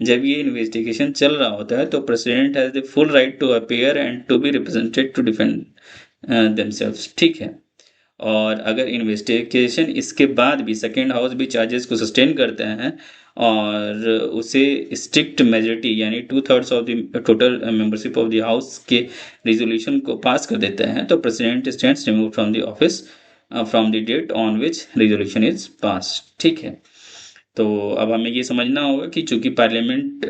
जब ये इन्वेस्टिगेशन चल रहा होता है तो president has the full right to appear and to be represented to defend themselves, ठीक है। और अगर इन्वेस्टिगेशन इसके बाद भी सेकेंड हाउस भी चार्जेस को सस्टेन करते हैं और उसे स्ट्रिक्ट मेजोरिटी यानी 2/3 of the total membership of the house के रिजोल्यूशन को पास कर देते हैं तो president stands remove from the office from the date on which resolution is pass, ठीक है। तो अब हमें ये समझना होगा कि चूंकि पार्लियामेंट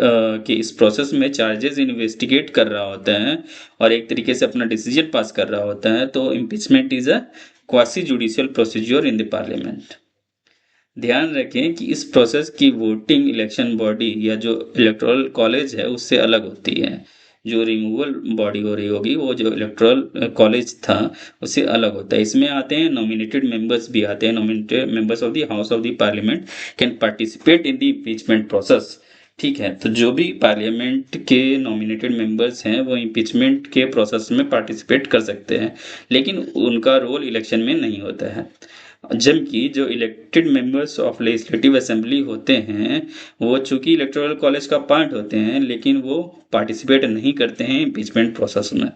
के इस प्रोसेस में चार्जेस इन्वेस्टिगेट कर रहा होता है और एक तरीके से अपना डिसीजन पास कर रहा होता है तो impeachment is a quasi judicial procedure in the parliament. ध्यान रखें कि इस प्रोसेस की वोटिंग इलेक्शन बॉडी या जो इलेक्टोरल कॉलेज है उससे अलग होती है। जो रिमूवल बॉडी हो रही होगी वो जो इलेक्टोरल कॉलेज था उससे अलग होता है। इसमें आते हैं नॉमिनेटेड मेंबर्स भी आते हैं। Nominated members of the house of the parliament can participate in the impeachment process, ठीक है। तो जो भी पार्लियामेंट के नॉमिनेटेड मेंबर्स हैं वो इम्पीचमेंट के प्रोसेस में पार्टिसिपेट कर सकते हैं लेकिन उनका रोल इलेक्शन में नहीं होता है। जबकि जो elected members of legislative assembly होते हैं वो चूंकि इलेक्टोरल कॉलेज का पार्ट होते हैं लेकिन वो पार्टिसिपेट नहीं करते हैं इम्पीचमेंट प्रोसेस में,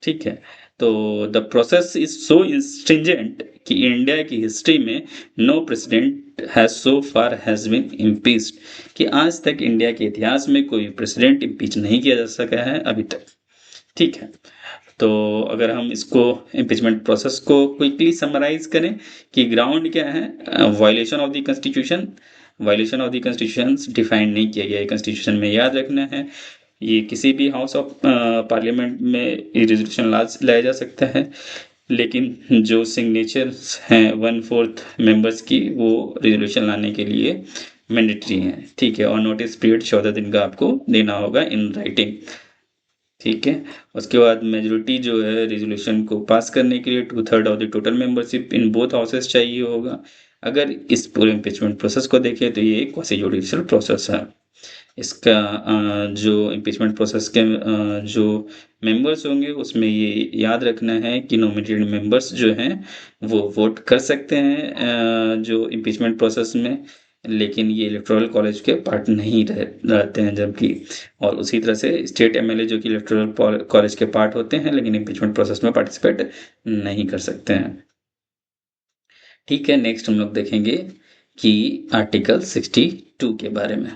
ठीक है। तो the process is so stringent कि इंडिया की हिस्ट्री में no president has so far has been impeached, कि आज तक इंडिया के इतिहास में कोई प्रेसिडेंट इम्पीच नहीं किया जा सका है अभी तक, ठीक है। तो अगर हम इसको इम्पीचमेंट प्रोसेस को क्विकली समराइज करें कि ग्राउंड क्या है, violation of the constitution. Violation of the constitution define नहीं किया गया है कॉन्स्टिट्यूशन में, याद रखना है। ये किसी भी हाउस ऑफ पार्लियामेंट में रेजोल्यूशन लाया जा सकता है लेकिन जो सिग्नेचर्स हैं 1/4 मेंबर्स की वो रेजोल्यूशन लाने के लिए मैंडेटरी हैं, ठीक है। और नोटिस पीरियड 14 दिन का आपको देना होगा इन राइटिंग, ठीक है। उसके बाद मेजोरिटी जो है रेजोल्यूशन को पास करने के लिए 2/3 of the total membership in both houses चाहिए होगा। अगर इस पूरे इम्पीचमेंट प्रोसेस को देखें तो ये एक क्वासी जुडिशियल प्रोसेस है। इसका जो इम्पीचमेंट प्रोसेस के जो मेंबर्स होंगे उसमें ये याद रखना है कि नॉमिनेटेड मेंबर्स जो हैं वो वोट कर सकते हैं जो इम्पीचमेंट प्रोसेस में, लेकिन ये इलेक्टोरल कॉलेज के पार्ट नहीं रहते हैं। जबकि और उसी तरह से स्टेट एमएलए जो कि इलेक्टोरल कॉलेज के पार्ट होते हैं लेकिन इम्पीचमेंट प्रोसेस में पार्टिसिपेट नहीं कर सकते हैं, ठीक है। नेक्स्ट हम लोग देखेंगे कि आर्टिकल 62 के बारे में।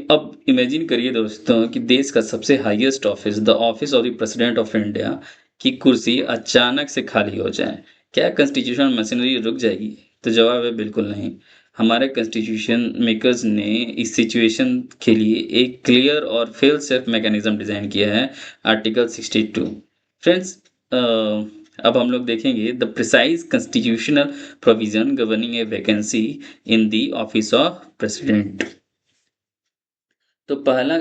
अब इमेजिन करिए दोस्तों कि देश का सबसे highest office, the office of the president of India की कुर्सी अचानक से खाली हो जाए, क्या कॉन्स्टिट्यूशन मशीनरी रुक जाएगी? तो जवाब है बिल्कुल नहीं। हमारे कॉन्स्टिट्यूशन मेकर्स ने इस सिचुएशन के लिए एक क्लियर और फेल सेफ मैकेनिज्म डिजाइन किया है, आर्टिकल 62। फ्रेंड्स, अब हम लोग देखेंगे the precise constitutional provision governing a vacancy in the office of president. तो पहला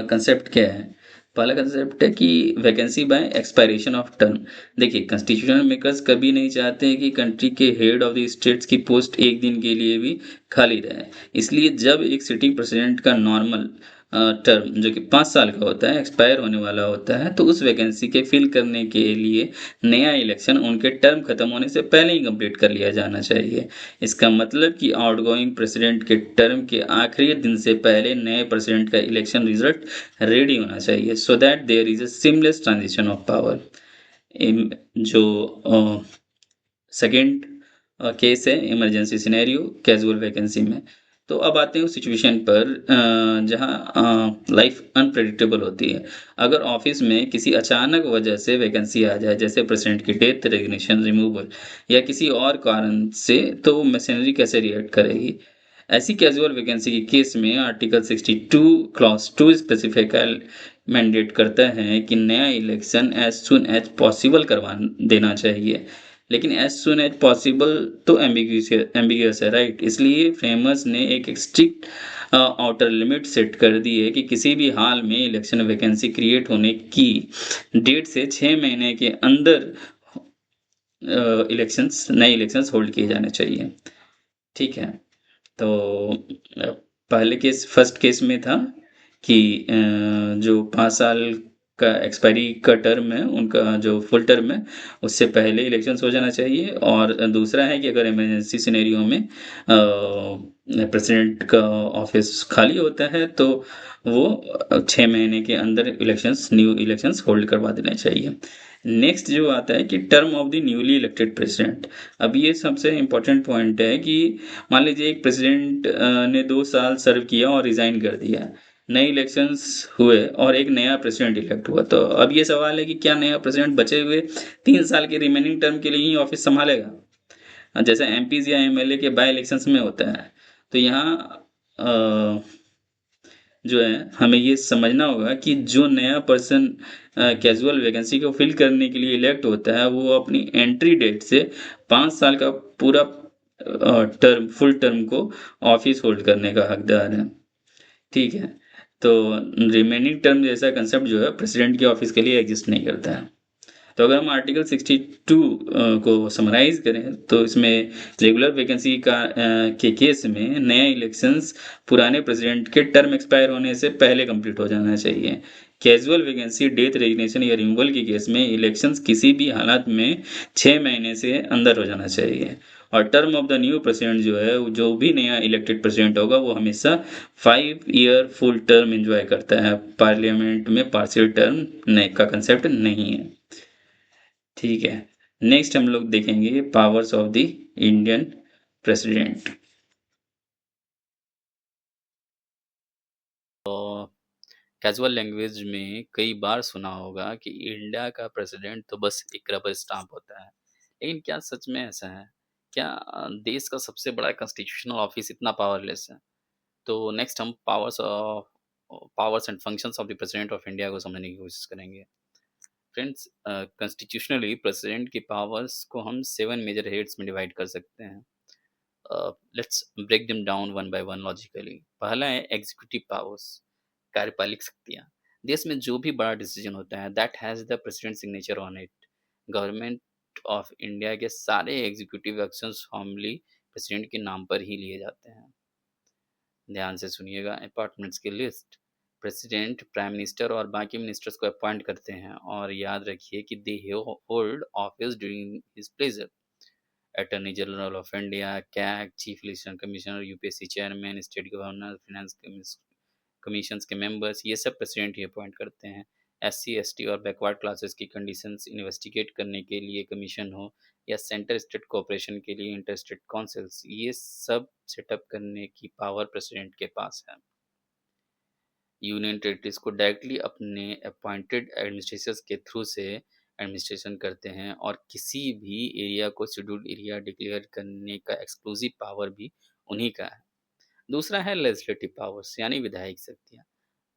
कंसेप्ट क्या है? पहला कंसेप्ट है कि vacancy by expiration of term. देखिए, कॉन्स्टिट्यूशनल मेकर्स कभी नहीं चाहते हैं कि कंट्री के हेड ऑफ द स्टेट्स की पोस्ट एक दिन के लिए भी खाली रहे। इसलिए जब एक सिटिंग प्रेसिडेंट का नॉर्मल टर्म जो कि 5 साल का होता है एक्सपायर होने वाला होता है तो उस वैकेंसी के फिल करने के लिए नया इलेक्शन उनके टर्म खत्म होने से पहले ही कंप्लीट कर लिया जाना चाहिए। इसका मतलब कि आउटगोइंग प्रेसिडेंट के टर्म के आखिरी दिन से पहले नए प्रेसिडेंट का इलेक्शन रिजल्ट रेडी होना चाहिए so that there is a seamless transition of power. जो सेकेंड केस है इमरजेंसी सिनेरियो कैजुअल वैकेंसी में। तो अब आते हैं उस सिचुएशन पर जहां लाइफ अनप्रेडिक्टेबल होती है। अगर ऑफिस में किसी अचानक वजह से वैकेंसी आ जाए जैसे प्रेसिडेंट की डेथ, रेजिग्नेशन, रिमूवल या किसी और कारण से, तो मशीनरी कैसे रिएक्ट करेगी? ऐसी कैजुअल वैकेंसी के केस में आर्टिकल 62 क्लॉज 2 स्पेसिफिक मैंडेट करता है कि नया election as soon as possible करवा देना चाहिए। लेकिन एज सुन एज पॉसिबल तो एम्बिगियस है, राइट? इसलिए फ्रेमर्स ने एक स्ट्रिक्ट आउटर लिमिट सेट कर दी है कि किसी भी हाल में इलेक्शन वैकेंसी क्रिएट होने की डेट से 6 महीने के अंदर नए इलेक्शंस होल्ड किए जाने चाहिए, ठीक है। तो पहले केस फर्स्ट केस में था कि जो 5 साल का एक्सपायरी का टर्म है, उनका जो फुल टर्म है, उससे पहले इलेक्शंस हो जाना चाहिए। और दूसरा है कि अगर इमरजेंसी सिनेरियो में प्रेसिडेंट का ऑफिस खाली होता है तो वो 6 महीने के अंदर न्यू इलेक्शंस होल्ड करवा देने चाहिए। नेक्स्ट जो आता है कि term of the newly elected president. अब ये सबसे इम्पोर्टेंट पॉइंट है कि मान लीजिए एक प्रेसिडेंट ने 2 साल सर्व किया और रिजाइन कर दिया, नए इलेक्शंस हुए और एक नया प्रेसिडेंट इलेक्ट हुआ, तो अब ये सवाल है कि क्या नया प्रेसिडेंट बचे हुए 3 साल के रिमेनिंग टर्म के लिए ही ऑफिस संभालेगा, जैसे एमपीज या एमएलए के बाय इलेक्शंस में होता है। तो यहाँ जो है हमें ये समझना होगा कि जो नया पर्सन कैजुअल वैकेंसी को फिल करने के लिए इलेक्ट होता है, वो अपनी एंट्री डेट से 5 साल का पूरा टर्म फुल टर्म को ऑफिस होल्ड करने का हकदार है। ठीक है, तो रिमेनिंग टर्म जैसा कंसेप्ट जो है प्रेसिडेंट के ऑफिस के लिए एग्जिस्ट नहीं करता है। तो अगर हम आर्टिकल 62 को समराइज करें तो इसमें रेगुलर वैकेंसी के केस में नए इलेक्शंस पुराने प्रेसिडेंट के टर्म एक्सपायर होने से पहले कंप्लीट हो जाना चाहिए। कैजुअल वैकेंसी, डेथ, रेजिग्नेशन या रिमूवल के केस में इलेक्शंस किसी भी हालत में 6 महीने से अंदर हो जाना चाहिए। और term of the new president जो है, जो भी नया इलेक्टेड प्रेसिडेंट होगा, वो हमेशा 5 ईयर फुल टर्म एंजॉय करता है। पार्लियामेंट में पार्शियल टर्म का कंसेप्ट नहीं है। ठीक है, नेक्स्ट हम लोग देखेंगे powers of the Indian president. Casual language में कई बार सुना होगा कि इंडिया का प्रेसिडेंट तो बस एक रबर स्टाम्प होता है, लेकिन क्या सच में ऐसा है? क्या देश का सबसे बड़ा कॉन्स्टिट्यूशनल ऑफिस इतना पावरलेस है? तो नेक्स्ट हम powers and functions of the president of India को समझने की कोशिश करेंगे। फ्रेंड्स, कॉन्स्टिट्यूशनली प्रेसिडेंट की पावर्स को हम 7 मेजर हेड्स में डिवाइड कर सकते हैं। Let's break them down one by one logically. पहला है एग्जीक्यूटिव पावर्स, कार्यपालिक शक्तियां। देश में जो भी बड़ा डिसीजन होता है that has the president signature on it. Government of India के सारे एग्जीक्यूटिव एक्शंस फॉर्मली प्रेसिडेंट के नाम पर ही लिए जाते हैं। ध्यान से सुनिएगा, अपार्टमेंट्स की लिस्ट। प्रेसिडेंट प्राइम मिनिस्टर और बाकी मिनिस्टर्स को अपॉइंट करते हैं, और याद रखिए कि they hold office during his pleasure. Attorney general of India, CAG, chief election commissioner, UPSC chairman, state governor, finance commissions के मेंबर्स, ये सब प्रेसिडेंट ही अपॉइंट करते हैं। एससी, एसटी और बैकवर्ड क्लासेस की कंडीशंस इन्वेस्टिगेट करने के लिए कमीशन हो, या सेंटर स्टेट कोऑपरेशन के लिए इंटर स्टेट काउंसिल्स, ये सब सेटअप करने की पावर प्रेसिडेंट के पास है। यूनियन टेरिटरीज को डायरेक्टली अपने अपॉइंटेड एडमिनिस्ट्रेटर्स के थ्रू से एडमिनिस्ट्रेशन करते हैं, और किसी भी एरिया को शेड्यूल्ड एरिया डिक्लेयर करने का एक्सक्लूसिव पावर भी उन्हीं का है। दूसरा है लेजिस्लेटिव पावर्स, यानी विधायक शक्तियाँ।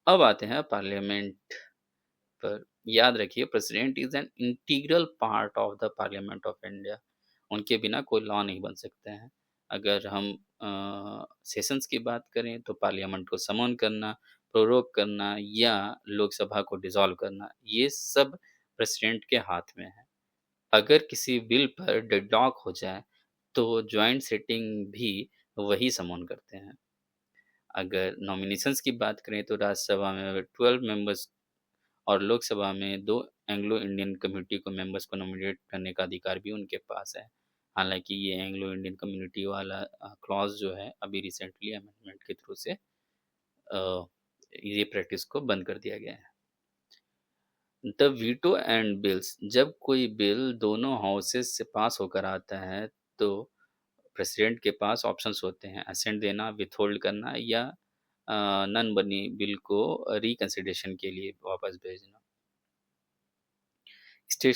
अब आते हैं पार्लियामेंट पर। याद रखिए, president is an integral part of the parliament of India. उनके बिना कोई लॉ नहीं बन सकते हैं। अगर हम सेशंस की बात करें तो पार्लियामेंट को समन करना, प्रोरोग करना या लोकसभा को डिसॉल्व करना, ये सब प्रेसिडेंट के हाथ में है। अगर किसी बिल पर डेडलॉक हो जाए तो ज्वाइंट सेटिंग भी वही समन करते हैं। अगर नॉमिनेशंस की बात करें तो राज्यसभा में 12 मेंबर्स और लोकसभा में 2 एंग्लो इंडियन कम्युनिटी को मेंबर्स को नॉमिनेट करने का अधिकार भी उनके पास है। हालांकि ये एंग्लो इंडियन कम्युनिटी वाला क्लॉज जो है अभी रिसेंटली अमेंडमेंट के थ्रू से ये प्रैक्टिस को बंद कर दिया गया है। द वीटो एंड बिल्स, जब कोई बिल दोनों हाउसेस से पास होकर आता है तो प्रेसिडेंट के पास ऑप्शंस होते हैं, असेंट देना, विथहोल्ड करना, या नन बनी बिल को रिकंसिडरेशन के लिए वापस भेजना। स्टेट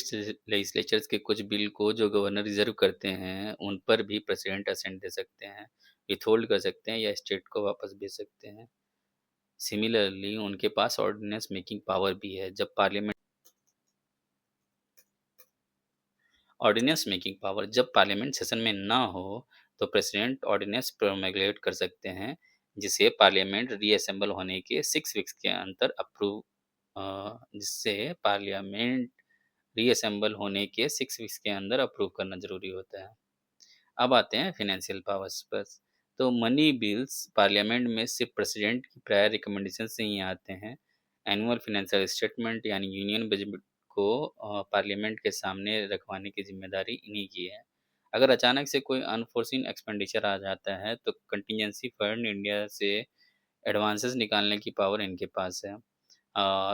लेजिस्लेचर्स के कुछ बिल को जो गवर्नर रिजर्व करते हैं उन पर भी प्रेसिडेंट असेंट दे सकते हैं, विथहोल्ड कर सकते हैं, या स्टेट को वापस भेज सकते हैं। सिमिलरली उनके पास ऑर्डिनेंस मेकिंग पावर भी है। जब पार्लियामेंट सेशन में ना हो तो प्रेसिडेंट ऑर्डिनेंस प्रोमulgate कर सकते हैं, जिसे पार्लियामेंट रीअसेंबल होने के 6 वीक्स के अंदर अप्रूव जिससे पार्लियामेंट रीअसेंबल होने के 6 वीक्स के अंदर अप्रूव करना जरूरी होता है। अब आते हैं फाइनेंशियल पावर्स पर। तो मनी बिल्स पार्लियामेंट में सिर्फ प्रेसिडेंट की प्रायर रिकमेंडेशन से ही आते हैं। एनुअल फाइनेंशियल स्टेटमेंट यानी यूनियन बजट को पार्लियामेंट के सामने रखवाने की जिम्मेदारी इन्हीं की है। अगर अचानक से कोई अनफोर्सीन एक्सपेंडिचर आ जाता है तो कंटिजेंसी फंड इंडिया से एडवांसेस निकालने की पावर इनके पास है।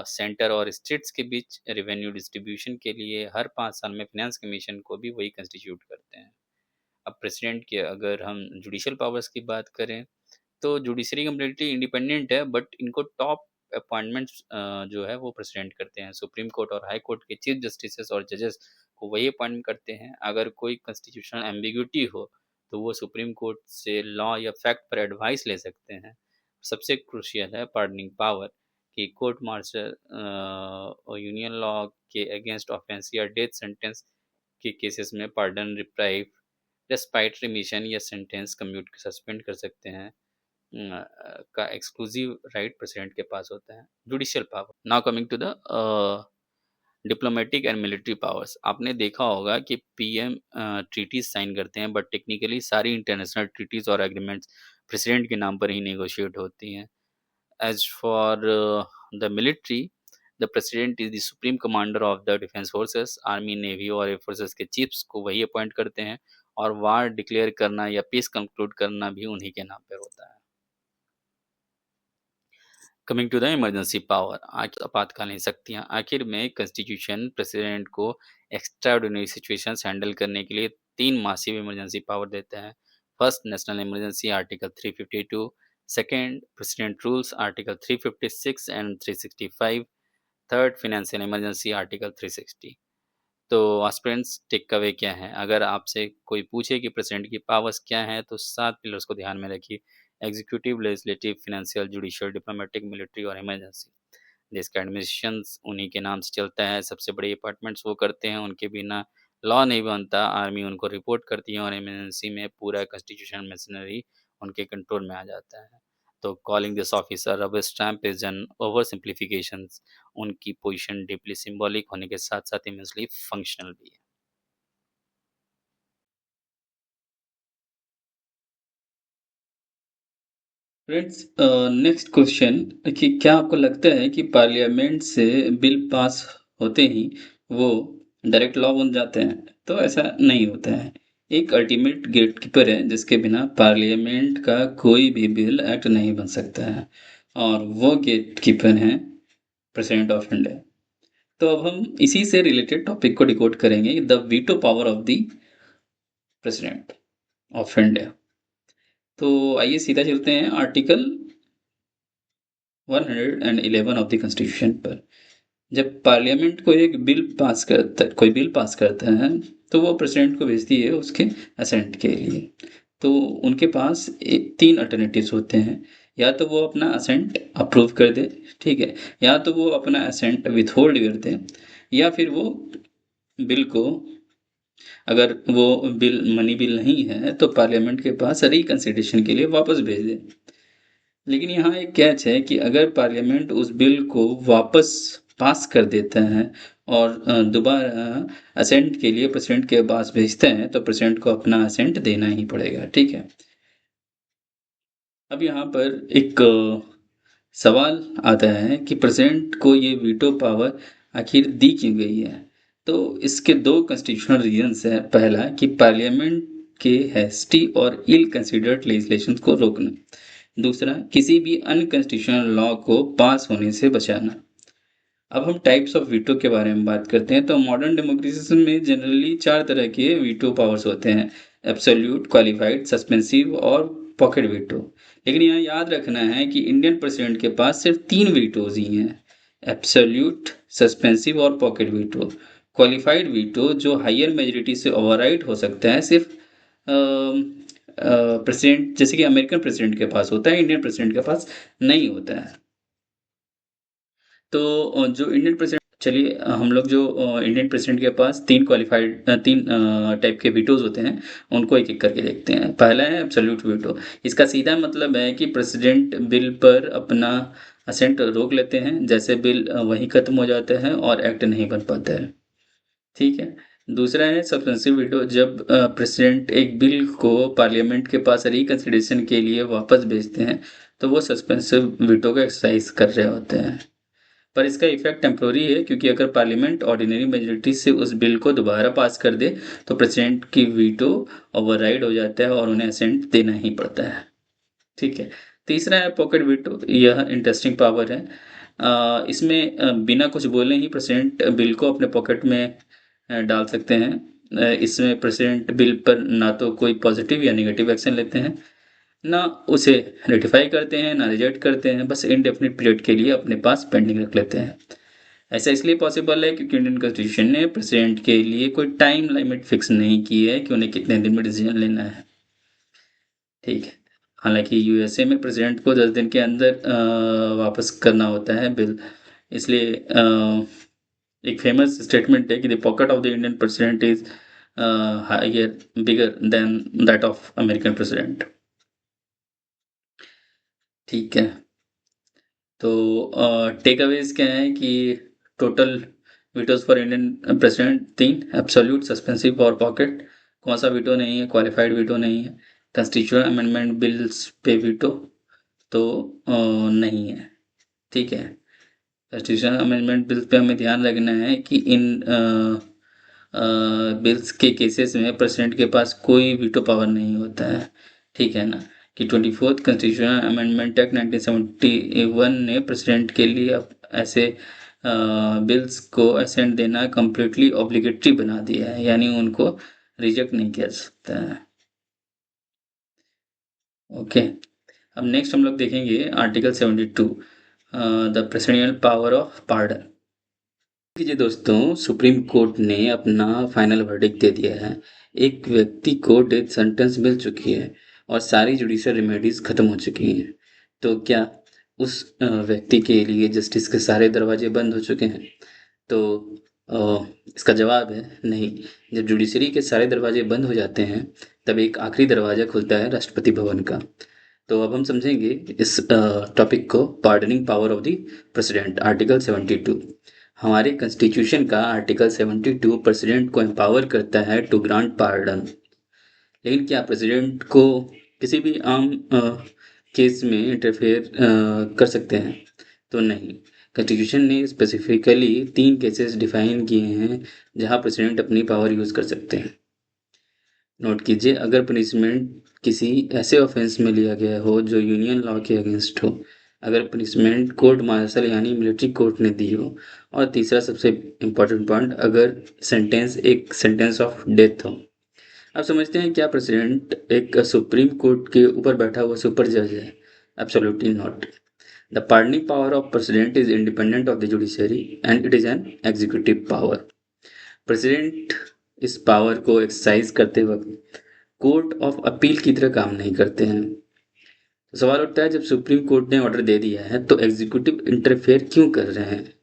सेंटर और स्टेट्स के बीच रेवेन्यू डिस्ट्रीब्यूशन के लिए हर 5 साल में फाइनेंस कमीशन को भी वही कंस्टिट्यूट करते हैं। अब प्रेसिडेंट की अगर हम जुडिशियल पावर्स की बात करें तो जुडिशरी कम्प्लीटली इंडिपेंडेंट है, बट इनको टॉप अपॉइंटमेंट्स जो है वो प्रेसिडेंट करते हैं। सुप्रीम कोर्ट और हाई कोर्ट के चीफ जस्टिस और जजेस को वही अपॉइंट करते हैं। अगर कोई कॉन्स्टिट्यूशनल एम्बिग्यूटी हो तो वो सुप्रीम कोर्ट से लॉ या फैक्ट पर एडवाइस ले सकते हैं। सबसे क्रूशियल है पार्डनिंग पावर कि कोर्ट मार्शल और यूनियन लॉ के अगेंस्ट ऑफेंस या डेथ सेंटेंस के केसेस में पार्डन रिप्राइव डिस्पाइट रिमिशन या सेंटेंस कम्यूट सस्पेंड कर सकते हैं। का एक्सक्लूसिव राइट प्रेसिडेंट के पास होता है। Judicial power. Now coming to the diplomatic and military powers. आपने देखा होगा कि पीएम ट्रीटीज साइन करते हैं, बट टेक्निकली सारी इंटरनेशनल ट्रीटीज और एग्रीमेंट्स प्रेसिडेंट के नाम पर ही नेगोशिएट होती हैं। As for the military, the president is the supreme commander of the defence forces. Army, navy और एयर फोर्सेस के चीफ्स को वही अपॉइंट करते हैं और वार डिक्लेयर करना या पीस कंक्लूड करना भी उन्हीं के नाम पर होता है। Coming to the emergency power, आपातकालीन शक्तियां। आखिर में कॉन्स्टिट्यूशन प्रेसिडेंट को एक्स्ट्रा ऑर्डिनरी सिचुएशंस हैंडल करने के लिए 3 मासिव इमरजेंसी पावर देता है। First, national emergency article 352। Second, president rules article 356 and 365। Third, financial emergency article 360। तो एस्पिरेंट्स टेक अवे क्या है? अगर आपसे कोई पूछे कि प्रेसिडेंट की पावर्स क्या हैं तो 7 पिलर्स को ध्यान में रखिए। Executive, legislative, financial, judicial, diplomatic, military और इमरजेंसी। देश का एडमिनिस्ट्रेशन उन्हीं के नाम से चलता है। सबसे बड़े डिपार्टमेंट्स वो करते हैं, उनके बिना लॉ नहीं बनता। आर्मी उनको रिपोर्ट करती है और इमरजेंसी में पूरा कॉन्स्टिट्यूशन मशीनरी उनके कंट्रोल में आ जाता है। तो calling this officer rubber stamp is an over simplification. उनकी पोजीशन डीपली सिंबॉलिक होने के साथ साथ इमेंसली फंक्शनल भी है। फ्रेंड्स, नेक्स्ट क्वेश्चन कि क्या आपको लगता है कि पार्लियामेंट से बिल पास होते ही वो डायरेक्ट लॉ बन जाते हैं? तो ऐसा नहीं होता है। एक अल्टीमेट गेटकीपर है जिसके बिना पार्लियामेंट का कोई भी बिल एक्ट नहीं बन सकता है, और वो गेटकीपर हैं प्रेसिडेंट ऑफ इंडिया। तो अब हम इसी से रिलेटेड टॉपिक को डिकोड करेंगे, the veto power of the president of India. तो आइए सीधा चलते हैं आर्टिकल 111 ऑफ द कॉन्स्टिट्यूशन पर। जब पार्लियामेंट कोई बिल पास करता है तो वो प्रेसिडेंट को भेजती है उसके असेंट के लिए। तो उनके पास 3 अल्टरनेटिव्स होते हैं। या तो वो अपना असेंट अप्रूव कर दे, ठीक है, या तो वो अपना असेंट विथहोल्ड कर दे, या फिर वो बिल को, अगर वो बिल मनी बिल नहीं है तो पार्लियामेंट के पास रिकंसिडरेशन के लिए वापस भेज दे। लेकिन यहाँ एक कैच है कि अगर पार्लियामेंट उस बिल को वापस पास कर देता है और दोबारा असेंट के लिए प्रेसिडेंट के पास भेजते हैं तो प्रेसिडेंट को अपना असेंट देना ही पड़ेगा, ठीक है। अब यहाँ पर एक सवाल आता है कि प्रेसिडेंट को ये वीटो पावर आखिर दी क्यों गई है? तो इसके 2 कॉन्स्टिट्यूशनल रीजंस है। पहला कि पार्लियामेंट के हैस्टी और इल कंसिडर्ड लेजिस्लेशन को रोकना। दूसरा, किसी भी अनकॉन्स्टिट्यूशनल लॉ को पास होने से बचाना। अब हम टाइप्स ऑफ वीटो के बारे में बात करते हैं। तो मॉडर्न डेमोक्रेसी में जनरली 4 तरह के वीटो पावर्स होते हैं: एब्सोल्यूट, क्वालिफाइड, सस्पेंसिव और पॉकेट वीटो। लेकिन यहाँ याद रखना है कि इंडियन प्रेसिडेंट के पास सिर्फ 3 वीटोज ही हैं: एब्सोल्यूट, सस्पेंसिव और पॉकेट वीटो। क्वालिफाइड वीटो जो हायर मेजोरिटी से ओवरराइड हो सकता है सिर्फ प्रेसिडेंट, जैसे कि अमेरिकन प्रेसिडेंट के पास होता है, इंडियन प्रेसिडेंट के पास नहीं होता है। तो जो इंडियन प्रेसिडेंट, चलिए हम लोग जो इंडियन प्रेसिडेंट के पास 3 टाइप के वीटोज होते हैं उनको एक एक करके देखते हैं। पहला है एब्सोल्यूट वीटो। इसका सीधा मतलब है कि प्रेसिडेंट बिल पर अपना असेंट रोक लेते हैं, जैसे बिल वहीं खत्म हो जाता है और एक्ट नहीं बन पाता है, ठीक है। दूसरा है सस्पेंसिव वीटो। जब प्रेसिडेंट एक बिल को पार्लियामेंट के पास रिकंसिडरेशन के लिए वापस भेजते हैं तो वो सस्पेंसिव वीटो का एक्सरसाइज कर रहे होते हैं। पर इसका इफेक्ट टेम्प्रोरी है, क्योंकि अगर पार्लियामेंट ऑर्डिनरी मेजोरिटी से उस बिल को दोबारा पास कर दे तो प्रेसिडेंट की वीटो ओवरराइड हो जाता है और उन्हें असेंट देना ही पड़ता है। ठीक है। तीसरा है पॉकेट वीटो। यह इंटरेस्टिंग पावर है। इसमें बिना कुछ बोले ही प्रेसिडेंट बिल को अपने पॉकेट में डाल सकते हैं। इसमें प्रेसिडेंट बिल पर ना तो कोई पॉजिटिव या नेगेटिव एक्शन लेते हैं, ना उसे रेटिफाई करते हैं, ना रिजेक्ट करते हैं, बस इंडेफिनिट पीरियड के लिए अपने पास पेंडिंग रख लेते हैं। ऐसा इसलिए पॉसिबल है क्योंकि इंडियन कॉन्स्टिट्यूशन ने प्रेसिडेंट के लिए कोई टाइम लिमिट फिक्स नहीं की है कि उन्हें कितने दिन में डिसीजन लेना है। ठीक है। हालांकि यूएसए में प्रेसिडेंट को 10 दिन के अंदर वापस करना होता है बिल। इसलिए एक फेमस स्टेटमेंट है कि the pocket of the Indian president is higher bigger than that of American president. ठीक है। तो टेक अवेज क्या है कि total vetoes for Indian president 3, absolute, suspensive और पॉकेट। कौन सा वीटो नहीं है? क्वालिफाइड वीटो नहीं है। कॉन्स्टिट्यूशन अमेंडमेंट बिल्स पे वीटो तो नहीं है। ठीक है। कॉन्स्टिट्यूशन अमेंडमेंट बिल्स पे हमें ध्यान रखना है कि इन बिल्स के केसेस में प्रेसिडेंट के पास कोई वीटो पावर नहीं होता है। ठीक है ना, कि 24th कॉन्स्टिट्यूशनल अमेंडमेंट एक्ट 1971 ने प्रेसिडेंट के लिए ऐसे बिल्स को असेंट देना कम्प्लीटली ऑब्लिगेटरी बना दिया है, यानी उनको रिजेक्ट नहीं किया सकता है। ओके। अब नेक्स्ट हम लोग देखेंगे article 72, the presidential power of pardon. कीजिए दोस्तों, सुप्रीम कोर्ट ने अपना फाइनल वर्डिक्ट दे दिया है। एक व्यक्ति को डेथ सेंटेंस मिल चुकी है और सारी जुडिशियल रेमेडीज खत्म हो चुकी हैं। तो क्या उस व्यक्ति के लिए जस्टिस के सारे दरवाजे बंद हो चुके हैं? तो इसका जवाब है नहीं। जब जुडिशरी के सारे दरवाजे बंद हो जाते हैं तब एक आखिरी दरवाजा खुलता है राष्ट्रपति भवन का। तो अब हम समझेंगे इस टॉपिक को, pardoning power of the president, article 72। हमारे कॉन्स्टिट्यूशन का आर्टिकल 72 प्रेसिडेंट को एम्पावर करता है टू ग्रांट पार्डन। लेकिन क्या प्रेसिडेंट को किसी भी आम केस में इंटरफेयर कर सकते हैं? तो नहीं। कॉन्स्टिट्यूशन ने स्पेसिफिकली 3 केसेस डिफाइन किए हैं जहां प्रेसिडेंट अपनी पावर यूज कर सकते हैं। नोट कीजिए, अगर पनिशमेंट किसी ऐसे ऑफेंस में लिया गया हो जो यूनियन लॉ के अगेंस्ट हो, अगर पनिशमेंट कोर्ट मार्शल यानी मिलिट्री कोर्ट ने दी हो, और तीसरा सबसे इम्पोर्टेंट पॉइंट, अगर सेंटेंस एक सेंटेंस ऑफ डेथ हो। अब समझते हैं क्या प्रेसिडेंट एक सुप्रीम कोर्ट के ऊपर बैठा हुआ सुपर जज है? Absolutely not. The pardoning power of president is independent of the judiciary and it is an executive power. President इस पावर को एक्सरसाइज करते वक्त कोर्ट ऑफ अपील की तरह काम नहीं करते हैं। तो सवाल उठता है, जब सुप्रीम कोर्ट ने ऑर्डर दे दिया है तो एग्जीक्यूटिव इंटरफेयर क्यों कर रहे हैं?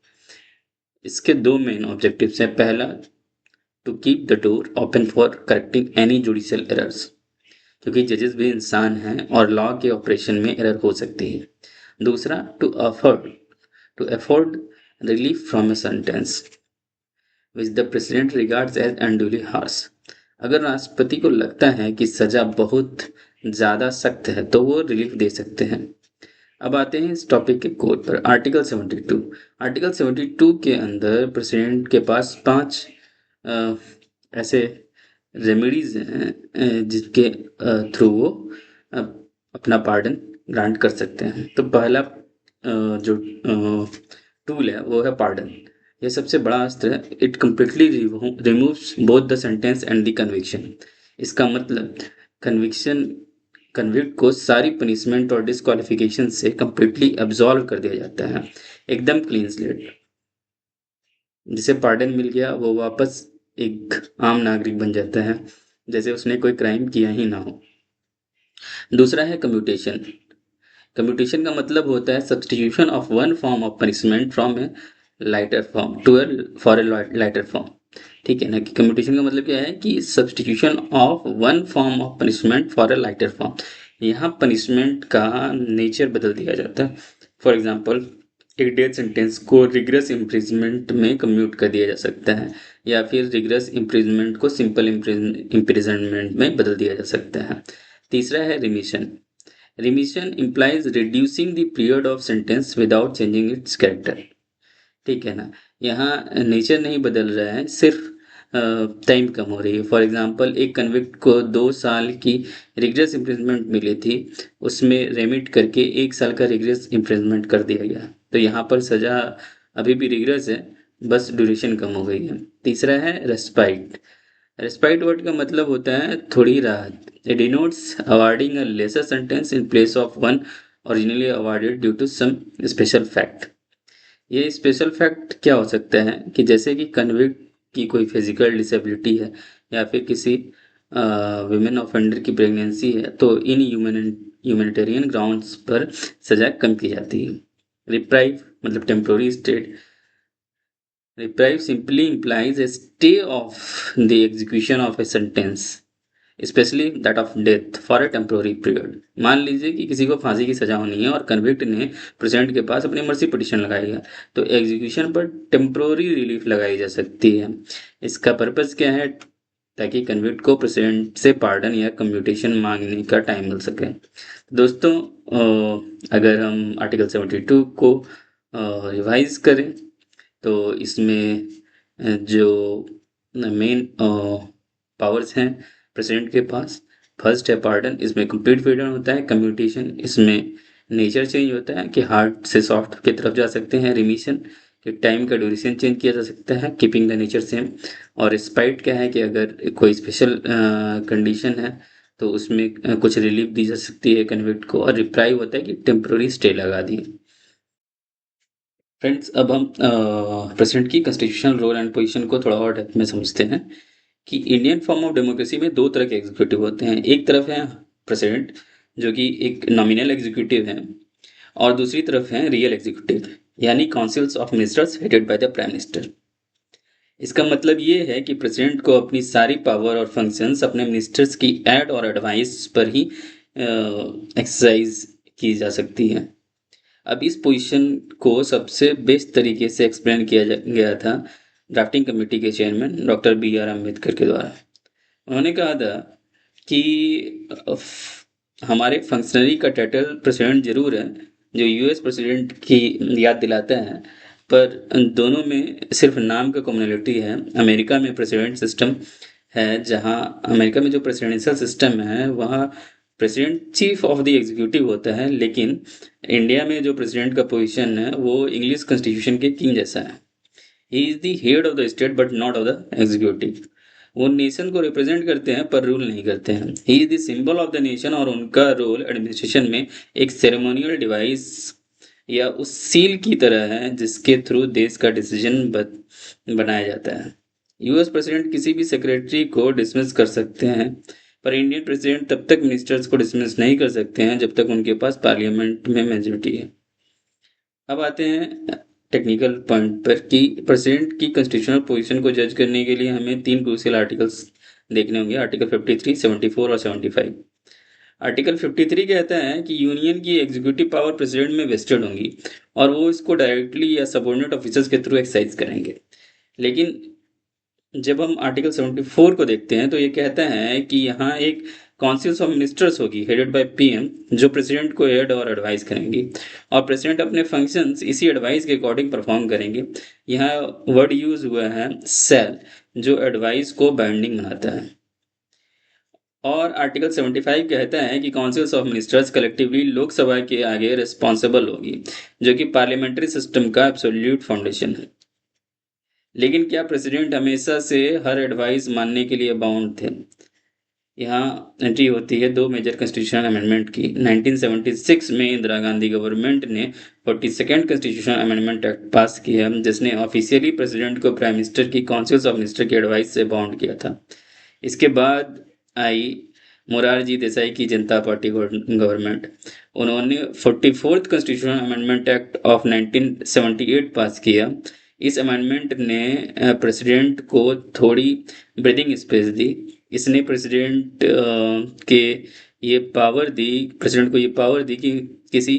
इसके 2 मेन ऑब्जेक्टिव्स हैं। पहला, to keep the door open for correcting any judicial errors, क्योंकि जजेस भी इंसान हैं और लॉ के ऑपरेशन में एरर हो सकती है। दूसरा, to afford relief from a sentence which the president regards as unduly harsh। अगर राष्ट्रपति को लगता है कि सजा बहुत ज़्यादा सख्त है तो वो रिलीफ दे सकते हैं। अब आते हैं इस टॉपिक के कोर पर, आर्टिकल 72। आर्टिकल 72 के अंदर प्रेसिडेंट के पास 5 ऐसे रेमेडीज हैं जिसके थ्रू वो अपना पार्डन ग्रांट कर सकते हैं। तो पहला जो टूल है वो है पार्डन। यह सबसे बड़ा अस्त्र है। It completely removes both the sentence and the conviction. इसका मतलब कन्विक्ट को सारी पनिशमेंट और डिस्क्वालिफिकेशन से कम्प्लीटली अब्जॉल्व कर दिया जाता है, एकदम क्लीन स्लेट। जिसे पार्डन मिल गया वो वापस एक आम नागरिक बन जाता है, जैसे उसने कोई क्राइम किया ही ना हो। दूसरा है कम्यूटेशन। कम्यूटेशन का मतलब होता है substitution of one form of punishment from a lighter form to for a lighter form. ठीक है ना, कि कम्यूटेशन का मतलब क्या है कि substitution of one form of punishment for a lighter form. यहाँ पनिशमेंट का नेचर बदल दिया जाता है। फॉर एग्जाम्पल, एक डेथ सेंटेंस को रिग्रेस इम्प्रिजमेंट में कम्यूट कर दिया जा सकता है, या फिर रिग्रेस इम्प्रिजमेंट को सिंपल इम्प्रिजनमेंट में बदल दिया जा सकता है। तीसरा है remission. Remission implies reducing the period of sentence without changing its character। ठीक है ना। यहाँ नेचर नहीं बदल रहा है, सिर्फ टाइम कम हो रही है। फॉर एग्जांपल, एक कन्विक्ट को 2 साल की रिग्रेस इम्प्रिजमेंट मिली थी, उसमें रेमिट करके 1 साल का रिग्रेस इम्प्रिजमेंट कर दिया गया। तो यहाँ पर सजा अभी भी रिग्रेस है, बस ड्यूरेशन कम हो गई है। तीसरा है रेस्पाइट। रेस्पाइट वर्ड का मतलब होता है थोड़ी राहत। It denotes awarding a lesser sentence in place of one originally awarded due to some special fact. ये स्पेशल फैक्ट क्या हो सकता है कि जैसे कि कन्विक्ट की कोई फिजिकल डिसेबिलिटी है, या फिर किसी विमेन ऑफेंडर की प्रेगनेंसी है, तो इन ह्यूमैनिटेरियन ग्राउंड्स पर सजा कम की जाती है। रिप्राइव मतलब temporary state. Reprieve simply implies a stay of the execution of a sentence, specially that of death, for a temporary period. मान लीजिए कि किसी को फांसी की सजा होनी है और कन्विक्ट ने प्रेसिडेंट के पास अपनी मर्सी पिटिशन लगाई है, तो एग्जीक्यूशन पर टेम्पोररी रिलीफ लगाई जा सकती है। इसका पर्पस क्या है? ताकि कन्विक्ट को प्रेसिडेंट से पार्डन या कम्यूटेशन मांगने का टाइम मिल सके। दोस्तों, अगर हम आर्टिकल 72 को रिवाइज करें, तो इसमें जो मेन पावर्स हैं प्रेसिडेंट के पास, फर्स्ट है पार्डन, इसमें कंप्लीट फ्रीडम होता है। कम्यूटेशन, इसमें नेचर चेंज होता है कि हार्ड से सॉफ्ट की तरफ जा सकते हैं। रिमिशन, कि टाइम का ड्यूरेशन चेंज किया जा सकता है, कीपिंग द नेचर सेम। और रिस्पाइट क्या है कि अगर कोई स्पेशल कंडीशन है तो उसमें कुछ रिलीफ दी जा सकती है कन्विक्ट को। और रिप्राइव होता है कि टेम्प्रोरी स्टे लगा दी। फ्रेंड्स, अब हम प्रेसिडेंट की कॉन्स्टिट्यूशनल रोल एंड पोजीशन को थोड़ा और डेप्थ में समझते हैं कि इंडियन फॉर्म ऑफ डेमोक्रेसी में 2 तरह के एग्जीक्यूटिव होते हैं। एक तरफ है प्रेसिडेंट, जो कि एक नॉमिनल एग्जीक्यूटिव है, और दूसरी तरफ है रियल एग्जीक्यूटिव, यानी councils of ministers headed by the prime minister. इसका मतलब ये है कि प्रेसिडेंट को अपनी सारी पावर और फंक्शंस अपने मिनिस्टर्स की एड और एडवाइस पर ही एक्सरसाइज की जा सकती है। अब इस पोजीशन को सबसे बेस्ट तरीके से एक्सप्लेन किया गया था ड्राफ्टिंग कमेटी के चेयरमैन डॉक्टर B.R. अम्बेडकर के द्वारा। उन्होंने कहा था कि हमारे फंक्शनरी का टाइटल प्रेसिडेंट जरूर है, जो यूएस प्रेसिडेंट की याद दिलाता है, पर दोनों में सिर्फ नाम का कॉमनैलिटी है। अमेरिका में प्रेसिडेंट सिस्टम है, जहां अमेरिका में जो प्रेसिडेंशियल सिस्टम है वहाँ president chief of the executive होता है, लेकिन इंडिया में जो प्रेसिडेंट का पोजीशन है वो इंग्लिश कॉन्स्टिट्यूशन के किंग जैसा है। He is the head of the state but not of the executive. वो नेशन को रिप्रेजेंट करते हैं पर रूल नहीं करते हैं। ही is the symbol of the nation, और उनका रोल एडमिनिस्ट्रेशन में एक सेरेमोनियल डिवाइस या उस सील की तरह है जिसके थ्रू देश का डिसीजन बनाया जाता है। यूएस प्रेसिडेंट किसी भी सेक्रेटरी को डिसमिस कर सकते हैं, पर इंडियन प्रेसिडेंट तब तक मिनिस्टर्स को डिसमिस नहीं कर सकते हैं जब तक उनके पास पार्लियामेंट में मेजोरिटी है। अब आते हैं टेक्निकल पॉइंट पर कि प्रेसिडेंट की कॉन्स्टिट्यूशनल पोजीशन को जज करने के लिए हमें 3 क्रूशियल आर्टिकल्स देखने होंगे, आर्टिकल 53, 74 और 75। आर्टिकल 53 कहता है कि यूनियन की एग्जीक्यूटिव पावर प्रेसिडेंट में वेस्टेड होंगी और वो इसको डायरेक्टली या सबऑर्डिनेट ऑफिसर्स के थ्रू एक्सरसाइज करेंगे। लेकिन जब हम आर्टिकल 74 को देखते हैं तो ये कहता है कि यहाँ एक काउंसिल्स ऑफ मिनिस्टर्स होगी हेडेड बाय पीएम, जो प्रेसिडेंट को हेड और एडवाइस करेंगी, और प्रेसिडेंट अपने फंक्शंस इसी एडवाइस के अकॉर्डिंग परफॉर्म करेंगे। यहाँ वर्ड यूज हुआ है सेल, जो एडवाइस को बाइंडिंग बनाता है। और आर्टिकल 75 कहता है कि councils of ministers collectively Lok Sabha के आगे रिस्पॉन्सिबल होगी, जो कि पार्लियामेंट्री सिस्टम का एब्सोल्यूट फाउंडेशन है। लेकिन क्या प्रेसिडेंट हमेशा से हर एडवाइस मानने के लिए बाउंड थे? यहाँ एंट्री होती है 2 मेजर कॉन्स्टिट्यूशनल अमेंडमेंट की। 1976 में इंदिरा गांधी गवर्नमेंट ने 42nd कॉन्स्टिट्यूशनल अमेंडमेंट एक्ट पास किया, जिसने ऑफिशियली प्रेसिडेंट को प्राइम मिनिस्टर की काउंसिल्स ऑफ मिनिस्टर की एडवाइस से बाउंड किया था। इसके बाद आई मोरारजी देसाई की जनता पार्टी गवर्नमेंट। उन्होंने 44th constitutional amendment act of 1978 पास किया। इस अमेंडमेंट ने प्रेसिडेंट को थोड़ी ब्रीदिंग स्पेस दी। इसने प्रेसिडेंट के ये पावर दी प्रेसिडेंट को ये पावर दी कि किसी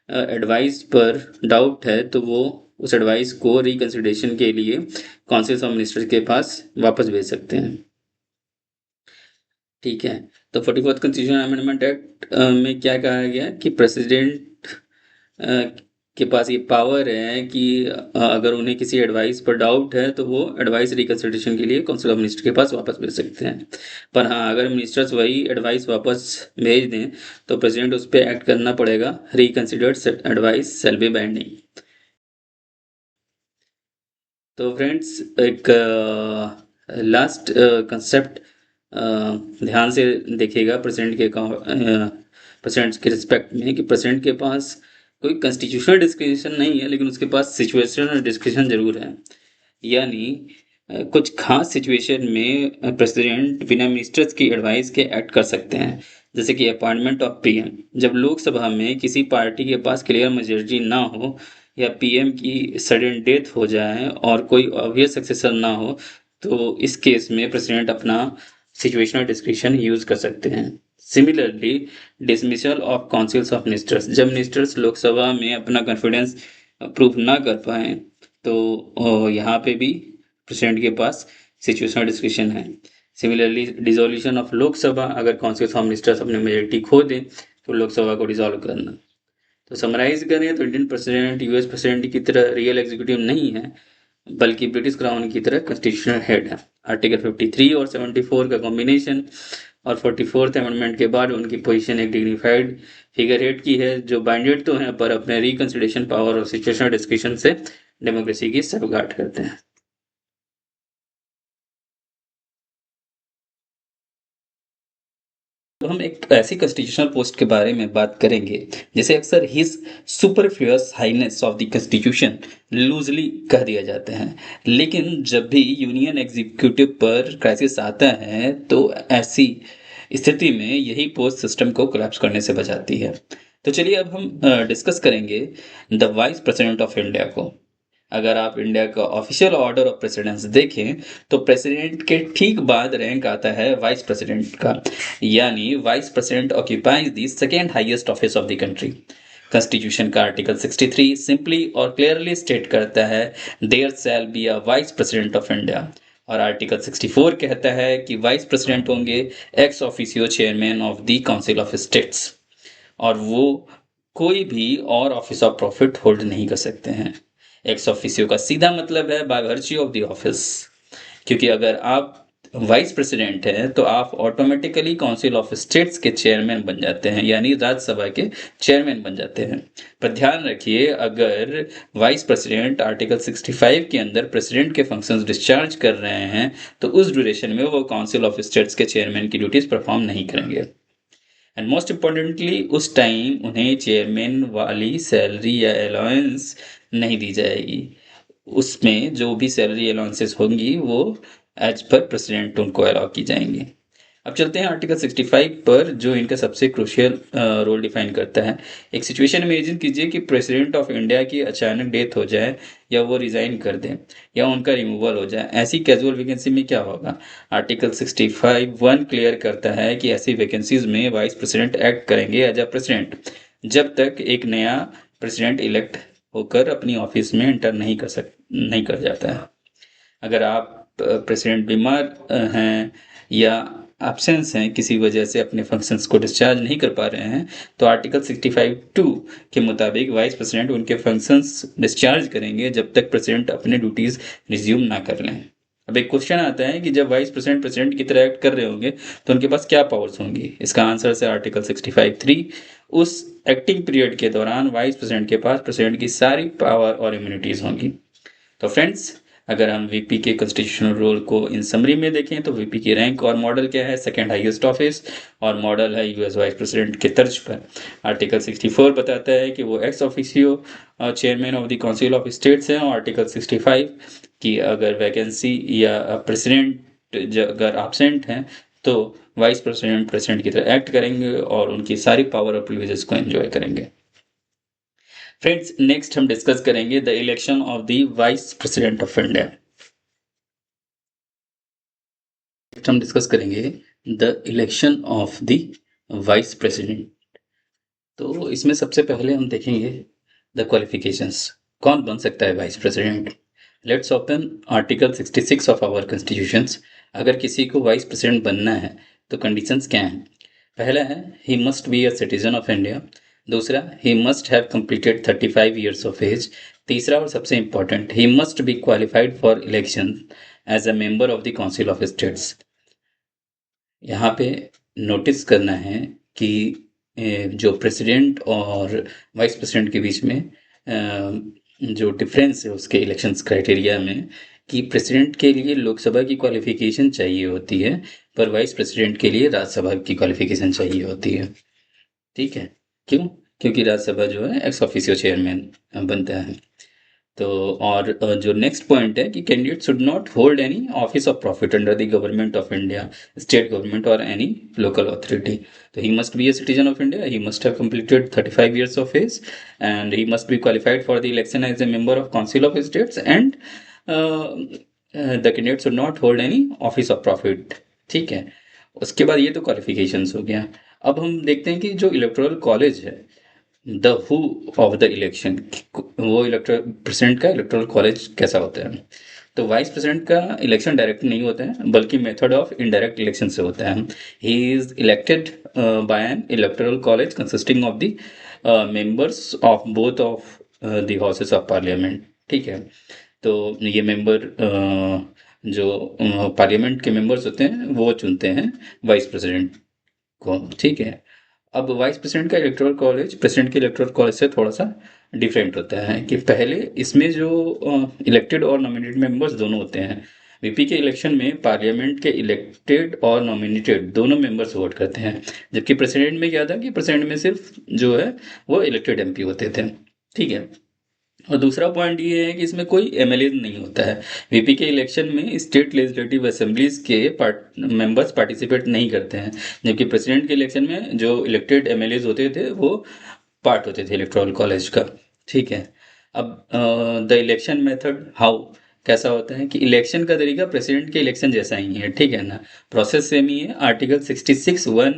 एडवाइस पर डाउट है तो वो उस एडवाइस को रिकंसिडरेशन के लिए काउंसिल ऑफ मिनिस्टर्स के पास वापस भेज सकते हैं। ठीक है, तो 44th कॉन्स्टिट्यूशनल अमेंडमेंट एक्ट में क्या कहा गया कि प्रेसिडेंट के पास ये पावर है कि अगर उन्हें किसी एडवाइस पर डाउट है तो वो एडवाइस रिकंसिडरेशन के लिए काउंसिल ऑफ मिनिस्टर के पास वापस भेज सकते हैं। पर हाँ, अगर मिनिस्टर्स वही एडवाइस वापस भेज दें तो प्रेसिडेंट उस पर एक्ट करना पड़ेगा। Reconsidered advice shall be binding. तो फ्रेंड्स, एक लास्ट कंसेप्ट ध्यान से देखिएगा प्रेसिडेंट के रिस्पेक्ट में, कि प्रेसिडेंट के पास कोई कॉन्स्टिट्यूशनल डिस्क्रिप्शन नहीं है, लेकिन उसके पास सिचुएशनल डिस्क्रिप्शन जरूर है। यानी कुछ खास सिचुएशन में प्रेसिडेंट बिना मिनिस्टर्स की एडवाइस के एक्ट कर सकते हैं, जैसे कि अपॉइंटमेंट ऑफ पीएम। जब लोकसभा में किसी पार्टी के पास क्लियर मेजोरिटी ना हो या पीएम की सडन डेथ हो जाए और कोई ऑब्वियस सक्सेसर ना हो, तो इस केस में प्रेसिडेंट अपना सिचुएशनल डिस्क्रिप्शन यूज कर सकते हैं। Similarly, dismissal of councils of ministers, जब मिनिस्टर्स लोकसभा में अपना कॉन्फिडेंस प्रूव ना कर पाए तो यहाँ पे भी प्रेसिडेंट के पास सिचुएशनल डिस्क्रिप्शन है। सिमिलरली, डिसोल्यूशन ऑफ लोकसभा, अगर काउंसिल ऑफ मिनिस्टर्स अपनी मेजोरिटी खो दें तो लोकसभा को डिसॉल्व करना। तो समराइज करें तो इंडियन प्रेसिडेंट यूएस प्रेसिडेंट की तरह रियल एग्जीक्यूटिव नहीं है, बल्कि ब्रिटिश क्राउन की तरह कॉन्स्टिट्यूशनल हेड है। आर्टिकल 53 और 74 का कॉम्बिनेशन और 44th अमेंडमेंट के बाद उनकी पोजीशन एक डिग्निफाइड फिगर हेड की है, जो बाइंडेड तो हैं पर अपने रिकंसिडरेशन पावर और सिचुएशनल डिस्क्रिप्शन से डेमोक्रेसी की सेफगार्ड करते हैं। तो हम एक ऐसी कॉन्स्टिट्यूशनल पोस्ट के बारे में बात करेंगे जिसे अक्सर his superfluous highness of the constitution loosely कह दिया जाता है, लेकिन जब भी यूनियन एग्जीक्यूटिव पर क्राइसिस आता है तो ऐसी स्थिति में यही पोस्ट सिस्टम को कोलैप्स करने से बचाती है। तो चलिए अब हम डिस्कस करेंगे the vice president of India को। अगर आप इंडिया का ऑफिशियल ऑर्डर ऑफ प्रेसिडेंस देखें तो प्रेसिडेंट के ठीक बाद रैंक आता है वाइस प्रेसिडेंट का, यानी vice president occupies the second highest office of the country. Constitution का आर्टिकल 63 सिंपली और क्लियरली स्टेट करता है there shall be a vice president of India, और आर्टिकल 64 कहता है कि वाइस प्रेसिडेंट होंगे ex officio chairman of the council of states, और वो कोई भी और ऑफिस ऑफ प्रॉफिट होल्ड नहीं कर सकते हैं। एक्स ऑफिसियो का सीधा मतलब है by virtue of the office, क्योंकि अगर आप वाइस प्रेसिडेंट हैं तो आप ऑटोमेटिकली काउंसिल ऑफ स्टेट्स के चेयरमैन बन जाते हैं, यानी राज्यसभा के चेयरमैन बन जाते हैं। पर ध्यान रखिए, अगर वाइस प्रेसिडेंट आर्टिकल 65 के अंदर प्रेसिडेंट के फंक्शंस डिस्चार्ज कर रहे हैं तो उस ड्यूरेशन में वो काउंसिल ऑफ स्टेट्स के चेयरमैन की ड्यूटीज परफॉर्म नहीं करेंगे। एंड मोस्ट इम्पॉर्टेंटली, उस टाइम उन्हें चेयरमैन वाली सैलरी या अलाउंस नहीं दी जाएगी। उसमें जो भी सैलरी अलाउंसेस होंगी वो एज पर प्रेसिडेंट उनको अलाउ की जाएंगी। अब चलते हैं आर्टिकल 65 पर, जो इनका सबसे क्रूशियल रोल डिफाइन करता है। एक सिचुएशन इमेजिन कीजिए कि प्रेसिडेंट ऑफ इंडिया की अचानक डेथ हो जाए या वो रिजाइन कर दें या उनका रिमूवल हो जाए। ऐसी कैजुअल वैकेंसी में क्या होगा? आर्टिकल 65(1) क्लियर करता है कि ऐसी वैकेंसीज में वाइस प्रेसिडेंट एक्ट करेंगे एज अ प्रेसिडेंट जब तक एक नया प्रेसिडेंट इलेक्ट होकर अपनी ऑफिस में एंटर नहीं कर जाता है। अगर आप प्रेसिडेंट बीमार हैं या एब्सेंस हैं, किसी वजह से अपने फंक्शंस को डिस्चार्ज नहीं कर पा रहे हैं, तो आर्टिकल 65(2) के मुताबिक वाइस प्रेसिडेंट उनके फंक्शंस डिस्चार्ज करेंगे जब तक प्रेसिडेंट अपने ड्यूटीज रिज्यूम ना कर लें। अब एक क्वेश्चन आता है कि जब वाइस प्रेसिडेंट की तरह एक्ट कर रहे होंगे तो उनके पास क्या पावर्स होंगी? इसका आंसर है आर्टिकल 65(3). उस एक्टिंग पीरियड के दौरान वाइस प्रेसिडेंट के पास प्रेसिडेंट की सारी पावर और इम्यूनिटीज होंगी। तो फ्रेंड्स, अगर हम वीपी के कॉन्स्टिट्यूशनल रोल को इन समरी में देखें तो वीपी की रैंक और मॉडल क्या है? सेकेंड हाईएस्ट ऑफिस, और मॉडल है यूएस वाइस प्रेसिडेंट के तर्ज पर। आर्टिकल 64 बताता है कि वो x officio chairman of the council of states हैं, और आर्टिकल 65 की अगर वैकेंसी या प्रेसिडेंट अगर एब्सेंट हैं तो वाइस प्रेसिडेंट की तरह एक्ट करेंगे और उनकी सारी पावर और प्रिविलेजेस को एंजॉय करेंगे। फ्रेंड्स, नेक्स्ट हम डिस्कस करेंगे the election of the vice president of India. हम डिस्कस करेंगे the election of the vice president. तो इसमें सबसे पहले हम देखेंगे द क्वालिफिकेशंस, कौन बन सकता है vice president. Let's open article 66 of our constitutions. अगर किसी को वाइस प्रेसिडेंट बनना है तो कंडीशंस क्या हैं? पहला है he must be a citizen of India, दूसरा, he must have completed 35 years of age. तीसरा और सबसे important, he must be qualified for election as a member of the council of states. यहाँ पे नोटिस करना है कि जो प्रेसिडेंट और वाइस प्रेसिडेंट के बीच में जो डिफरेंस है उसके इलेक्शंस क्राइटेरिया में, कि प्रेसिडेंट के लिए लोकसभा की क्वालिफिकेशन चाहिए होती है, पर वाइस प्रेसिडेंट के लिए राज्यसभा की क्वालिफिकेशन चाहिए होती है। ठीक है, क्यों? क्योंकि राज्यसभा जो है एक्स ऑफिशियो चेयरमैन बनता है। तो और जो नेक्स्ट पॉइंट है कि candidate should not hold any office of profit under the government of India, state government और एनी लोकल अथॉरिटी। तो ही must be a citizen of India, he must have completed 35 years of age, and he must be qualified for the election as a member of council of states, and the candidate should not hold any office of profit। ठीक है, उसके बाद ये तो qualifications हो गया। अब हम देखते हैं कि जो इलेक्टोरल कॉलेज है, the who of the election, वो इलेक्टोरल प्रेसिडेंट का इलेक्टोरल कॉलेज कैसा होता है। तो वाइस प्रेसिडेंट का इलेक्शन डायरेक्ट नहीं होता है, बल्कि मेथड ऑफ इनडायरेक्ट इलेक्शन से होता है। He is elected by N electoral college consisting of the members of both of the houses of parliament. ठीक है, तो ये मेंबर जो पार्लियामेंट के मेंबर्स होते हैं वो चुनते हैं वाइस प्रेसिडेंट को। ठीक है, अब वाइस प्रेसिडेंट का इलेक्टोरल कॉलेज प्रेसिडेंट के इलेक्टोरल कॉलेज से थोड़ा सा डिफरेंट होता है कि पहले इसमें जो इलेक्टेड और नॉमिनेटेड मेंबर्स दोनों होते हैं। वीपी के इलेक्शन में पार्लियामेंट के इलेक्टेड और नॉमिनेटेड दोनों मेंबर्स वोट करते हैं, जबकि प्रेसिडेंट में क्या था कि प्रेसिडेंट में सिर्फ जो है वो इलेक्टेड एमपी होते थे। ठीक है, और दूसरा पॉइंट ये है कि इसमें कोई एमएलए नहीं होता है। वीपी के इलेक्शन में स्टेट लेजिस्लेटिव असेंबलीज के मेंबर्स पार्टिसिपेट नहीं करते हैं, जबकि प्रेसिडेंट के इलेक्शन में जो इलेक्टेड एमएलए होते थे वो पार्ट होते थे इलेक्टोरल कॉलेज का। ठीक है, अब द इलेक्शन मेथड हाउ कैसा होता है कि इलेक्शन का तरीका प्रेसिडेंट के इलेक्शन जैसा ही है। ठीक है ना, प्रोसेस सेम ही है। आर्टिकल 66(1)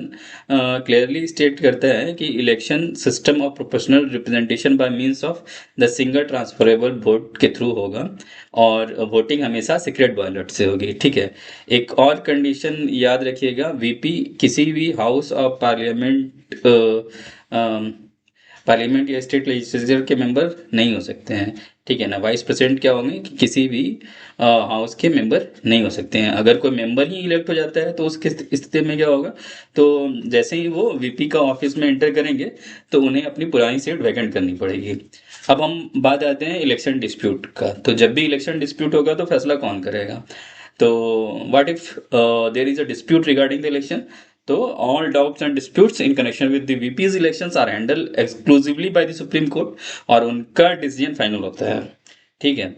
क्लियरली स्टेट करता है कि election system of proportional representation by means of the single transferable vote के थ्रू होगा, और वोटिंग हमेशा सीक्रेट बैलेट से होगी। ठीक है, एक और कंडीशन याद रखिएगा, वीपी किसी भी हाउस ऑफ पार्लियामेंट या स्टेट लेजिस्लेचर के मेंबर नहीं हो सकते हैं। ठीक है ना, वाइस प्रेसिडेंट क्या होंगे कि किसी भी हाउस के मेंबर नहीं हो सकते हैं। अगर कोई मेंबर ही इलेक्ट हो जाता है तो उसकी स्थिति में क्या होगा, तो जैसे ही वो वीपी का ऑफिस में एंटर करेंगे तो उन्हें अपनी पुरानी सीट वैकेंट करनी पड़ेगी। अब हम बात आते हैं इलेक्शन डिस्प्यूट का। तो जब भी इलेक्शन डिस्प्यूट होगा तो फैसला कौन करेगा। तो what if there is a dispute regarding the election, तो all doubts and disputes in connection with the VPs elections are handle exclusively by the supreme court, और उनका डिसीजन फाइनल होता है। ठीक है,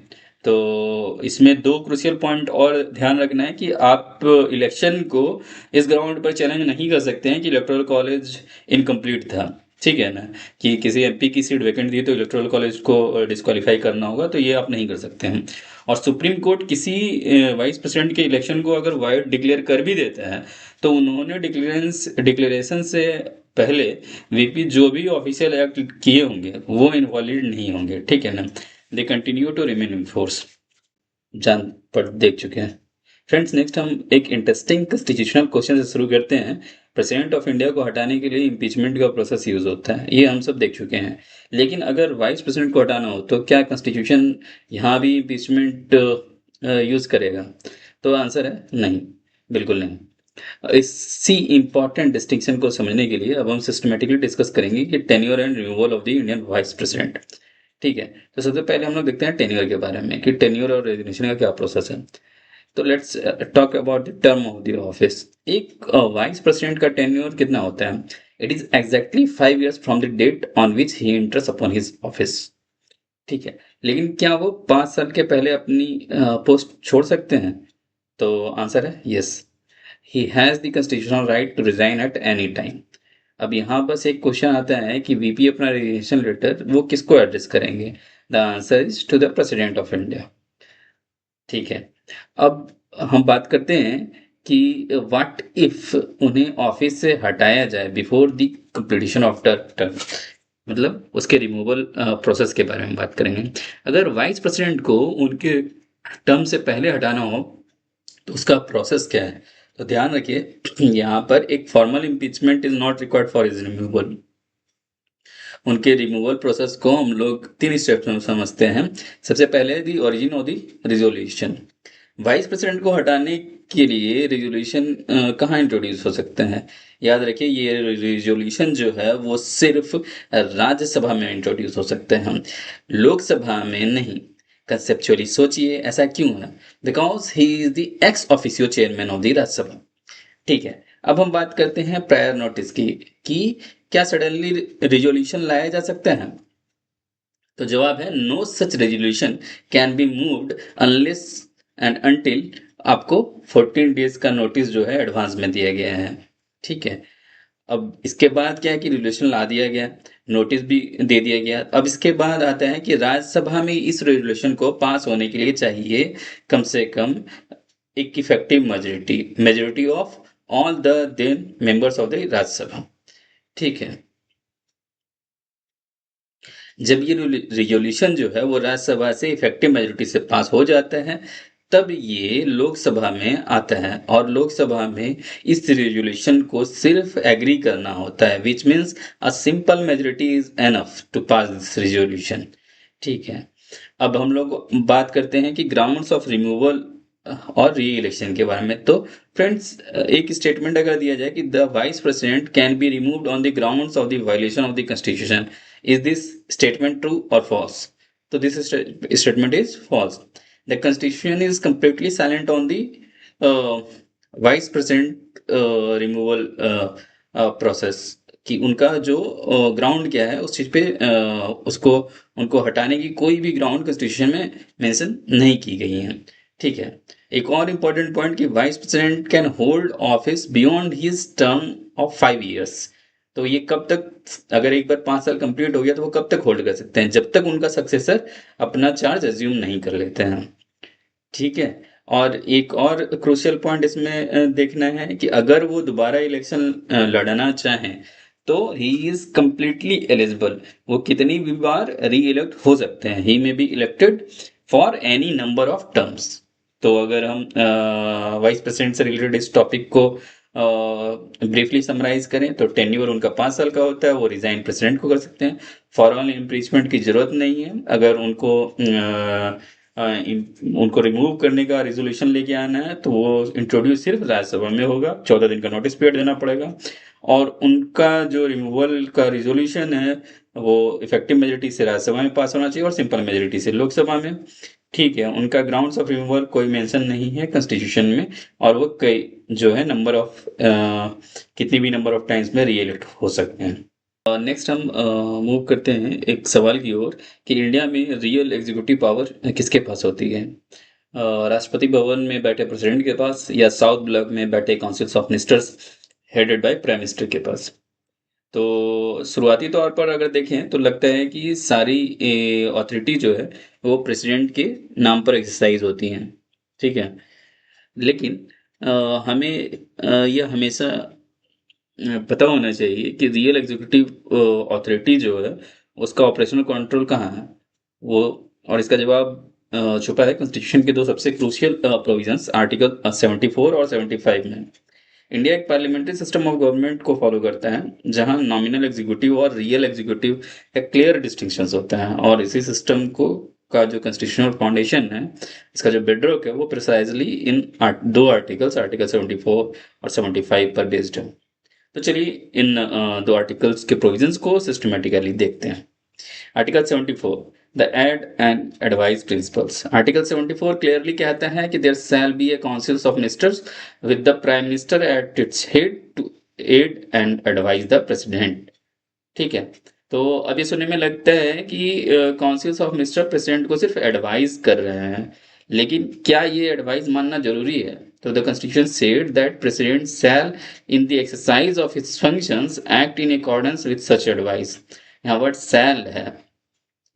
तो इसमें दो क्रूशियल पॉइंट और ध्यान रखना है कि आप इलेक्शन को इस ग्राउंड पर चैलेंज नहीं कर सकते हैं कि इलेक्टोरल कॉलेज इनकम्प्लीट था। ठीक है ना, कि किसी एमपी की सीट वैकेंट दी तो इलेक्टोरल कॉलेज को डिस्क्वालीफाई करना होगा, तो ये आप नहीं कर सकते हैं। और सुप्रीम कोर्ट किसी वाइस प्रेसिडेंट के इलेक्शन को अगर वाइड डिक्लेयर कर भी देता है तो उन्होंने डिक्लेरेशन से पहले वीपी जो भी ऑफिशियल एक्ट किए होंगे वो इनवैलिड नहीं होंगे। ठीक है ना, they continue to remain in force. जान पर देख चुके हैं। फ्रेंड्स, नेक्स्ट हम एक इंटरेस्टिंग कॉन्स्टिट्यूशनल क्वेश्चन से शुरू करते हैं। प्रेसिडेंट ऑफ इंडिया को हटाने के लिए इम्पीचमेंट का प्रोसेस यूज होता है, ये हम सब देख चुके हैं। लेकिन अगर वाइस प्रेसिडेंट को हटाना हो तो क्या कॉन्स्टिट्यूशन यहाँ भी इम्पीचमेंट यूज करेगा? तो आंसर है नहीं, बिल्कुल नहीं। इसी इंपॉर्टेंट डिस्टिंक्शन को समझने के लिए अब हम सिस्टमेटिकली डिस्कस करेंगे कि tenure and removal of the Indian vice president. ठीक है, तो सबसे पहले हम लोग देखते हैं टेन्योर के बारे में कि टेन्योर और रेजिग्नेशन का क्या प्रोसेस है। तो let's talk about the term of the office. एक वाइस प्रेसिडेंट का टेन्योर कितना होता है? It is exactly 5 years from the date on which he enters upon his office. ठीक है, लेकिन क्या वो 5 साल के पहले अपनी पोस्ट छोड़ सकते हैं? तो आंसर है yes, he has the constitutional right to resign at any time. अब यहाँ बस एक क्वेश्चन आता है कि वीपी अपना रेजिग्नेशन लेटर वो किसको एड्रेस करेंगे? The answer is to the president of India. ठीक है, अब हम बात करते हैं कि व्हाट इफ उन्हें ऑफिस से हटाया जाए before the completion of term, मतलब उसके रिमूवल प्रोसेस के बारे में बात करेंगे। अगर वाइस प्रेसिडेंट को उनके टर्म से पहले हटाना हो तो उसका प्रोसेस क्या है? तो ध्यान रखिए, यहाँ पर एक formal impeachment is not required for his removal. उनके रिमूवल प्रोसेस को हम लोग 3 स्टेप्स में समझते हैं। सबसे पहले the origin of the resolution. Vice president को हटाने के लिए रिजोल्यूशन कहाँ इंट्रोड्यूस हो सकते हैं? याद रखिए, ये रिजोल्यूशन जो है वो सिर्फ राज्यसभा में इंट्रोड्यूस हो सकते हैं, लोकसभा में नहीं। कंसेप्चुअली सोचिए, ऐसा क्यों है? Because he is the ex officio chairman of the Rajya Sabha. ठीक है, अब हम बात करते हैं प्रायर नोटिस की कि क्या सडनली रिजोल्यूशन लाया जा सकता है? तो जवाब है no such resolution can be moved unless and until आपको 14 डेज का नोटिस जो है एडवांस में दिया गया है। ठीक है, अब इसके बाद क्या है कि रेजोल्यूशन ला दिया गया, नोटिस भी दे दिया गया। अब इसके बाद आता है कि राज्यसभा में इस रेजोल्यूशन को पास होने के लिए चाहिए कम से कम एक effective majority of all the then members of the Rajya Sabha. ठीक है, जब ये रिजोल्यूशन जो है वो राज्यसभा से इफेक्टिव मेजोरिटी से पास हो जाता है, तब ये लोकसभा में आता है और लोकसभा में इस रिजोल्यूशन को सिर्फ एग्री करना होता है, which means a simple majority is enough to pass this resolution. ठीक है, अब हम लोग बात करते हैं कि ग्राउंड्स ऑफ रिमूवल और री इलेक्शन के बारे में। तो फ्रेंड्स, एक स्टेटमेंट अगर दिया जाए कि the vice president can be removed on the grounds of the violation of the constitution, is this statement true और फॉल्स? तो this statement is false. The constitution is completely silent on the vice president removal process, कि उनका जो ground क्या है उस चीज पे उसको उनको हटाने की कोई भी ग्राउंड कॉन्स्टिट्यूशन में मेंशन नहीं की गई है। ठीक है, एक और इम्पोर्टेंट पॉइंट कि vice president can hold office beyond his term of 5 years। तो ये कब तक, अगर एक बार 5 साल कंप्लीट हो गया तो वो कब तक होल्ड कर सकते हैं? जब तक उनका सक्सेसर अपना चार्ज अज्यूम नहीं कर लेते हैं। ठीक है, और एक और क्रूशियल पॉइंट इसमें देखना है कि अगर वो दोबारा इलेक्शन लड़ना चाहें तो ही इज कंप्लीटली एलिजिबल, वो कितनी भी बार री इलेक्ट हो सकते हैं। He may be elected for any number of terms. तो अगर हम वाइस प्रेसिडेंट से रिलेटेड इस टॉपिक को ब्रीफली समराइज करें तो टेन्योर उनका 5 साल का होता है, वो रिजाइन प्रेसिडेंट को कर सकते हैं। फॉरन इम्पीचमेंट की जरूरत नहीं है। अगर उनको रिमूव करने का रिजोल्यूशन लेके आना है तो वो इंट्रोड्यूस सिर्फ राज्यसभा में होगा, 14 दिन का नोटिस पीरियड देना पड़ेगा, और उनका जो रिमूवल का रिजोल्यूशन है वो इफेक्टिव मेजोरिटी से राज्यसभा में पास होना चाहिए और सिंपल मेजोरिटी से लोकसभा में। ठीक है, उनका ग्राउंड्स ऑफ रिमूवल कोई मेंशन नहीं है कॉन्स्टिट्यूशन में, और वो कई जो है नंबर ऑफ कितनी भी नंबर ऑफ टाइम्स में रीइलेक्ट हो सकते हैं। नेक्स्ट हम मूव करते हैं एक सवाल की ओर कि इंडिया में रियल एग्जीक्यूटिव पावर किसके पास होती है? राष्ट्रपति भवन में बैठे प्रेसिडेंट के पास, या साउथ ब्लॉक में बैठे councils of ministers headed by prime minister के पास? तो शुरुआती तौर पर अगर देखें तो लगता है कि सारी अथॉरिटी जो है वो प्रेसिडेंट के नाम पर एक्सरसाइज होती हैं। ठीक है, लेकिन हमें यह हमेशा पता होना चाहिए कि रियल एग्जीक्यूटिव अथॉरिटी जो है उसका ऑपरेशनल कंट्रोल कहाँ है वो, और इसका जवाब छुपा है कॉन्स्टिट्यूशन के दो सबसे क्रूशियल प्रोविजंस, आर्टिकल 74 और 75 में। इंडिया एक पार्लियामेंट्री सिस्टम ऑफ गवर्नमेंट को फॉलो करता है जहां नॉमिनल एग्जीक्यूटिव और रियल एग्जीक्यूटिव का क्लियर डिस्टिंक्शंस होता है, और इसी सिस्टम को का जो कॉन्स्टिट्यूशनल फाउंडेशन है, इसका जो बेडरॉक है वो प्रिसाइजली इन दो आर्टिकल्स, आर्टिकल 74 और 75 पर बेस्ड है। तो चलिए इन दो आर्टिकल्स के प्रोविजंस को सिस्टमेटिकली देखते हैं। Article 74, the aid and advice principles. Article 74 clearly कहता है कि there shall be a councils of ministers with the prime minister at its head to aid and advice the president. ठीक है, तो अब ये सुनने में लगता है कि काउंसिल्स ऑफ मिनिस्टर प्रेसिडेंट को सिर्फ एडवाइस कर रहे हैं, लेकिन क्या ये एडवाइस मानना जरूरी है? तो the constitution said that president shell in the exercise of his functions act in accordance with such advice. यहाँ वर्ड शैल है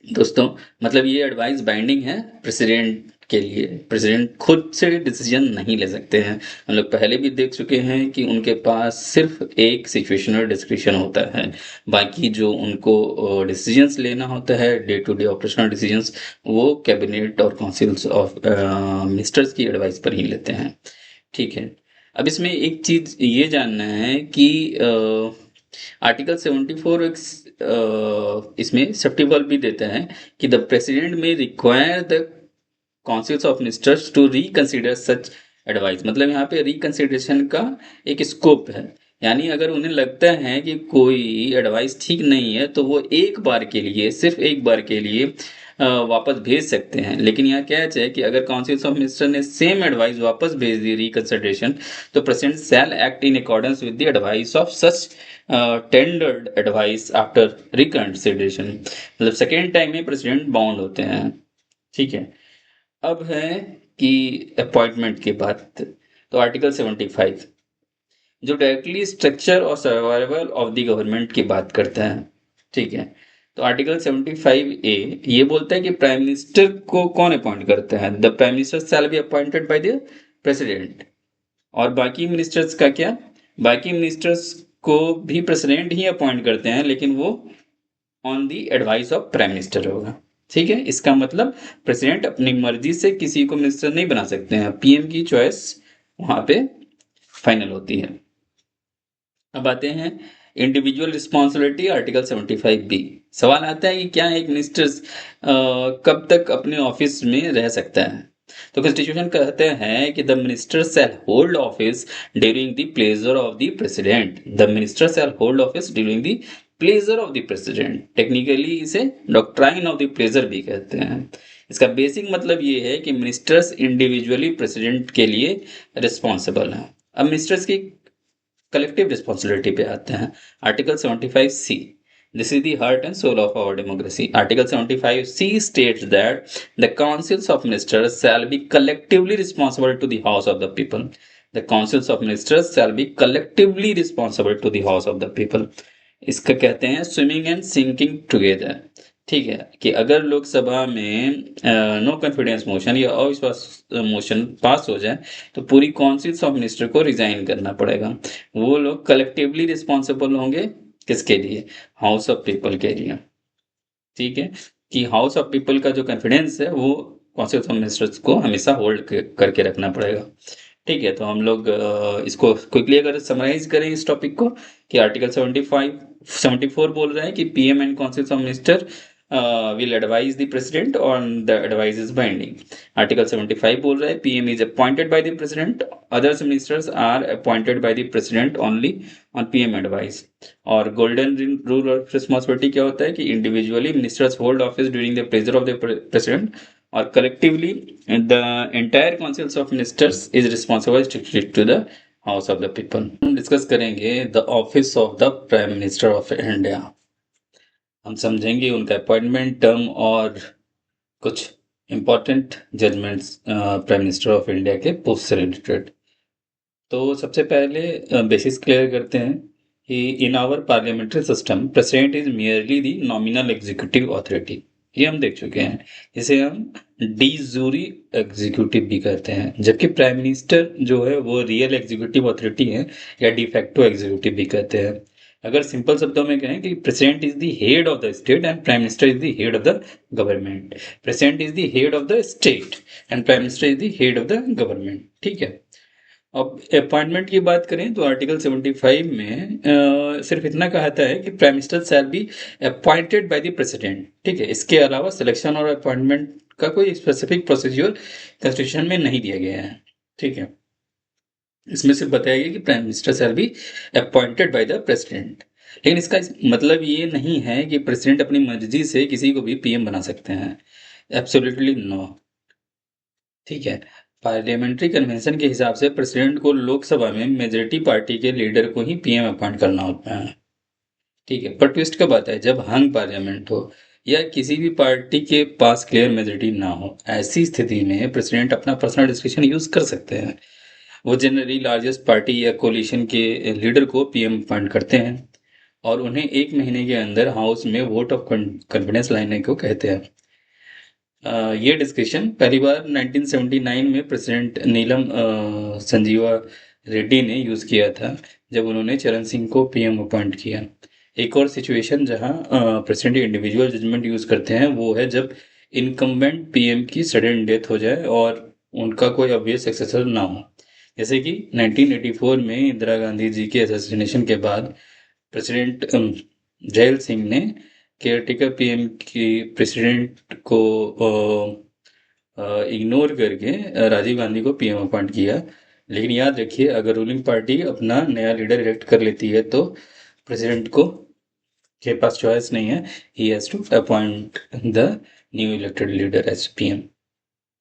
दोस्तों, मतलब ये एडवाइस बाइंडिंग है प्रेसिडेंट के लिए। प्रेसिडेंट खुद से डिसीजन नहीं ले सकते हैं। हम लोग पहले भी देख चुके हैं कि उनके पास सिर्फ एक सिचुएशनल डिस्क्रिप्शन होता है, बाकी जो उनको डिसीजंस लेना होता है day to day operational decisions, वो कैबिनेट और काउंसिल्स ऑफ मिनिस्टर्स की एडवाइस पर ही लेते हैं। ठीक है, अब इसमें एक चीज ये जानना है कि आर्टिकल 74 इसमें सेफ्टी वर्ब भी देते हैं कि the president may require the councils of ministers to reconsider such advice. मतलब यहाँ पे रिकंसिडरेशन का एक स्कोप है, यानी अगर उन्हें लगता है कि कोई एडवाइस ठीक नहीं है तो वो एक बार के लिए, सिर्फ एक बार के लिए वापस भेज सकते हैं। लेकिन यहाँ क्या है कि अगर काउंसिल्स ऑफ मिनिस्टर ने सेम एडवाइस वापस भेज दी रिकंसिडरेशन, तो president shell act in accordance with the advice of such tendered advice after reconsideration. मतलब सेकेंड टाइम में प्रेसिडेंट बाउंड होते हैं। ठीक है, अब है कि अपॉइंटमेंट की बात। तो आर्टिकल 75 जो डायरेक्टली स्ट्रक्चर और सर्वाइवल ऑफ द गवर्नमेंट की बात करता है। ठीक है, तो आर्टिकल 75A ये बोलता है कि प्राइम मिनिस्टर को कौन अपॉइंट करता है। The prime minister shall be appointed by the president. और बाकी मिनिस्टर्स का क्या, बाकी मिनिस्टर्स को भी प्रेसिडेंट ही अपॉइंट करते हैं, लेकिन वो on the advice of prime minister होगा। ठीक है, इसका मतलब प्रेसिडेंट अपनी मर्जी से किसी को मिनिस्टर नहीं बना सकते हैं, पीएम की चॉइस वहां पे फाइनल होती है। अब आते हैं इंडिविजुअल रिस्पॉन्सिबिलिटी, आर्टिकल 75B। सवाल आता है कि क्या एक मिनिस्टर कब तक अपने ऑफिस में रह सकता है। तो कॉन्स्टिट्यूशन कहते हैं कि the minister shall hold office during the pleasure of the president. The minister shall hold office during the pleasure of the president. Technically इसे डॉक्ट्राइन ऑफ द प्लेजर भी कहते हैं। इसका बेसिक मतलब ये है कि मिनिस्टर्स इंडिविजुअली प्रेसिडेंट के लिए रिस्पॉन्सिबल हैं। अब मिनिस्टर्स की कलेक्टिव रिस्पॉन्सिबिलिटी पे आते हैं। Article 75C, this is the heart and soul of our democracy. Article 75C states that the councils of ministers shall be collectively responsible to the house of the people. The councils of ministers shall be collectively responsible to the house of the people. इसका कहते हैं swimming and sinking together. ठीक है, कि अगर लोकसभा में no confidence motion या अविश्वास मोशन पास हो जाए तो पूरी काउंसिल्स ऑफ मिनिस्टर को रिजाइन करना पड़ेगा। वो लोग कलेक्टिवली रिस्पॉन्सिबल होंगे, किसके लिए, हाउस ऑफ पीपल के लिए। ठीक है, कि हाउस ऑफ पीपल का जो कॉन्फिडेंस है वो काउंसिल्स ऑफ मिनिस्टर्स को हमेशा होल्ड करके रखना पड़ेगा। ठीक है, तो हम लोग इसको क्विकली अगर समराइज करें इस टॉपिक को, कि आर्टिकल 74 बोल रहा है कि PM and councils of minister will advise the president on the advice is binding. Article 75 बोल रहा है PM is appointed by the president, others ministers are appointed by the president only on PM advice. और golden rule of responsibility क्या होता है कि individually ministers hold office during the pleasure of the president, और collectively the entire councils of ministers is responsible to the house of the people. हम discuss करेंगे the office of the prime minister of India। हम समझेंगे उनका appointment term और कुछ important judgments prime minister of India के post से related. तो सबसे पहले बेसिस क्लियर करते हैं कि in our parliamentary system president is merely the nominal executive authority. ये हम देख चुके हैं, इसे हम डी जूरी एग्जीक्यूटिव भी कहते हैं, जबकि प्राइम मिनिस्टर जो है वो रियल एग्जीक्यूटिव अथॉरिटी है या डिफैक्टो एग्जीक्यूटिव भी कहते हैं। अगर सिंपल शब्दों में कहें कि president is the head of the state and prime minister is the head of the government. President is the head of the state and prime minister is the head of the government. ठीक है, अब appointment की बात करें तो article 75 में सिर्फ इतना कहता है कि prime minister shall be appointed by the president. ठीक है, इसके अलावा सिलेक्शन और अपॉइंटमेंट का कोई स्पेसिफिक प्रोसीजर कॉन्स्टिट्यूशन में नहीं दिया गया है। ठीक है, इसमें सिर्फ बताया गया कि prime minister shall be appointed by the president. लेकिन इसका मतलब ये नहीं है कि प्रेसिडेंट अपनी मर्जी से किसी को भी पीएम बना सकते हैं, एब्सोल्युटली नो। ठीक है, पार्लियामेंट्री कन्वेंशन के हिसाब से प्रेसिडेंट को लोकसभा में मेजोरिटी पार्टी के लीडर को ही पीएम अपॉइंट करना होता है। ठीक है, पर ट्विस्ट कब आता है, जब हंग पार्लियामेंट हो या किसी भी पार्टी के पास क्लियर मेजोरिटी ना हो। ऐसी स्थिति में प्रेसिडेंट अपना पर्सनल डिस्क्रिप्शन यूज कर सकते हैं। वो जनरली लार्जेस्ट पार्टी या कोलिशन के लीडर को पीएम अपॉइंट करते हैं और उन्हें 1 महीने के अंदर हाउस में वोट ऑफ कॉन्फिडेंस लाने को कहते हैं। ये डिस्कशन पहली बार 1979 में प्रेसिडेंट नीलम संजीवा रेड्डी ने यूज़ किया था, जब उन्होंने चरण सिंह को पीएम अपॉइंट किया। एक और सिचुएशन जहां प्रेसिडेंट इंडिविजुअल जजमेंट यूज़ करते हैं वो है जब इनकम्बेंट पीएम की सडन डेथ हो जाए और उनका कोई ऑब्वियस सक्सेसर ना हो। जैसे कि 1984 में इंदिरा गांधी जी के असैसिनेशन के बाद प्रेसिडेंट जैल सिंह ने केयरटेकर पीएम की प्रेसिडेंट को इग्नोर करके राजीव गांधी को पीएम अपॉइंट किया। लेकिन याद रखिए, अगर रूलिंग पार्टी अपना नया लीडर इलेक्ट कर लेती है तो प्रेसिडेंट को के पास चॉइस नहीं है, he has to appoint the new elected leader as PM.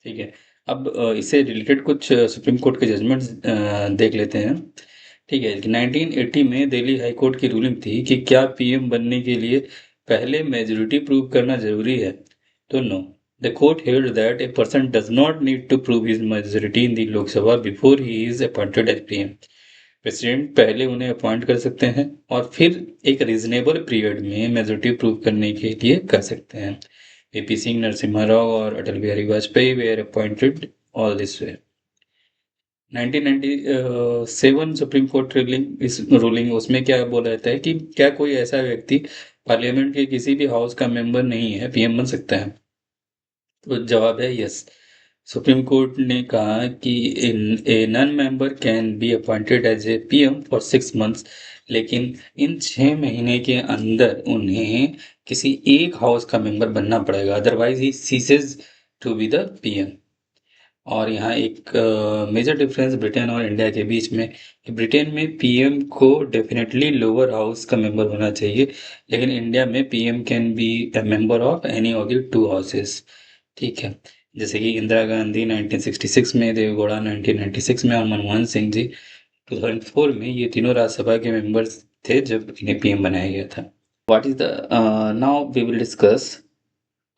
ठीक है, अब इससे रिलेटेड कुछ सुप्रीम कोर्ट के जजमेंट्स देख लेते हैं। ठीक है, 1980 में दिल्ली हाई कोर्ट की रूलिंग थी कि क्या पीएम बनने के लिए पहले मेजोरिटी प्रूव करना जरूरी है, तो no. The court held that a person does not need to prove his majority in the Lok Sabha before he is appointed as PM. President पहले उन्हें अपॉइंट कर सकते हैं और फिर एक रीजनेबल पीरियड में मेजोरिटी प्रूव करने के लिए कर सकते हैं। वीपी सिंह, नरसिम्हा राव और Atal Bihari Vajpayee were appointed all this way. 1997 supreme court ruling, इस रूलिंग उसमें क्या बोला जाता है कि क्या कोई ऐसा व्यक्ति पार्लियामेंट के किसी भी हाउस का मेंबर नहीं है पीएम बन सकता है, तो जवाब है यस। सुप्रीम कोर्ट ने कहा कि a non member can be appointed as a PM for 6 months, लेकिन इन 6 महीने के अंदर उन्हें किसी एक हाउस का मेंबर बनना पड़ेगा, otherwise he ceases to be the PM. और यहाँ एक मेजर डिफरेंस ब्रिटेन और इंडिया के बीच में, कि ब्रिटेन में पीएम को डेफिनेटली लोअर हाउस का मेंबर होना चाहिए, लेकिन इंडिया में PM can be a member of any of the 2 houses. ठीक है, जैसे कि इंदिरा गांधी 1966 में, देवेगौड़ा 1996 में और मनमोहन सिंह जी 2004 में, ये तीनों राज्यसभा के मेंबर्स थे जब इन्हें पीएम बनाया गया था। What is the now we will discuss.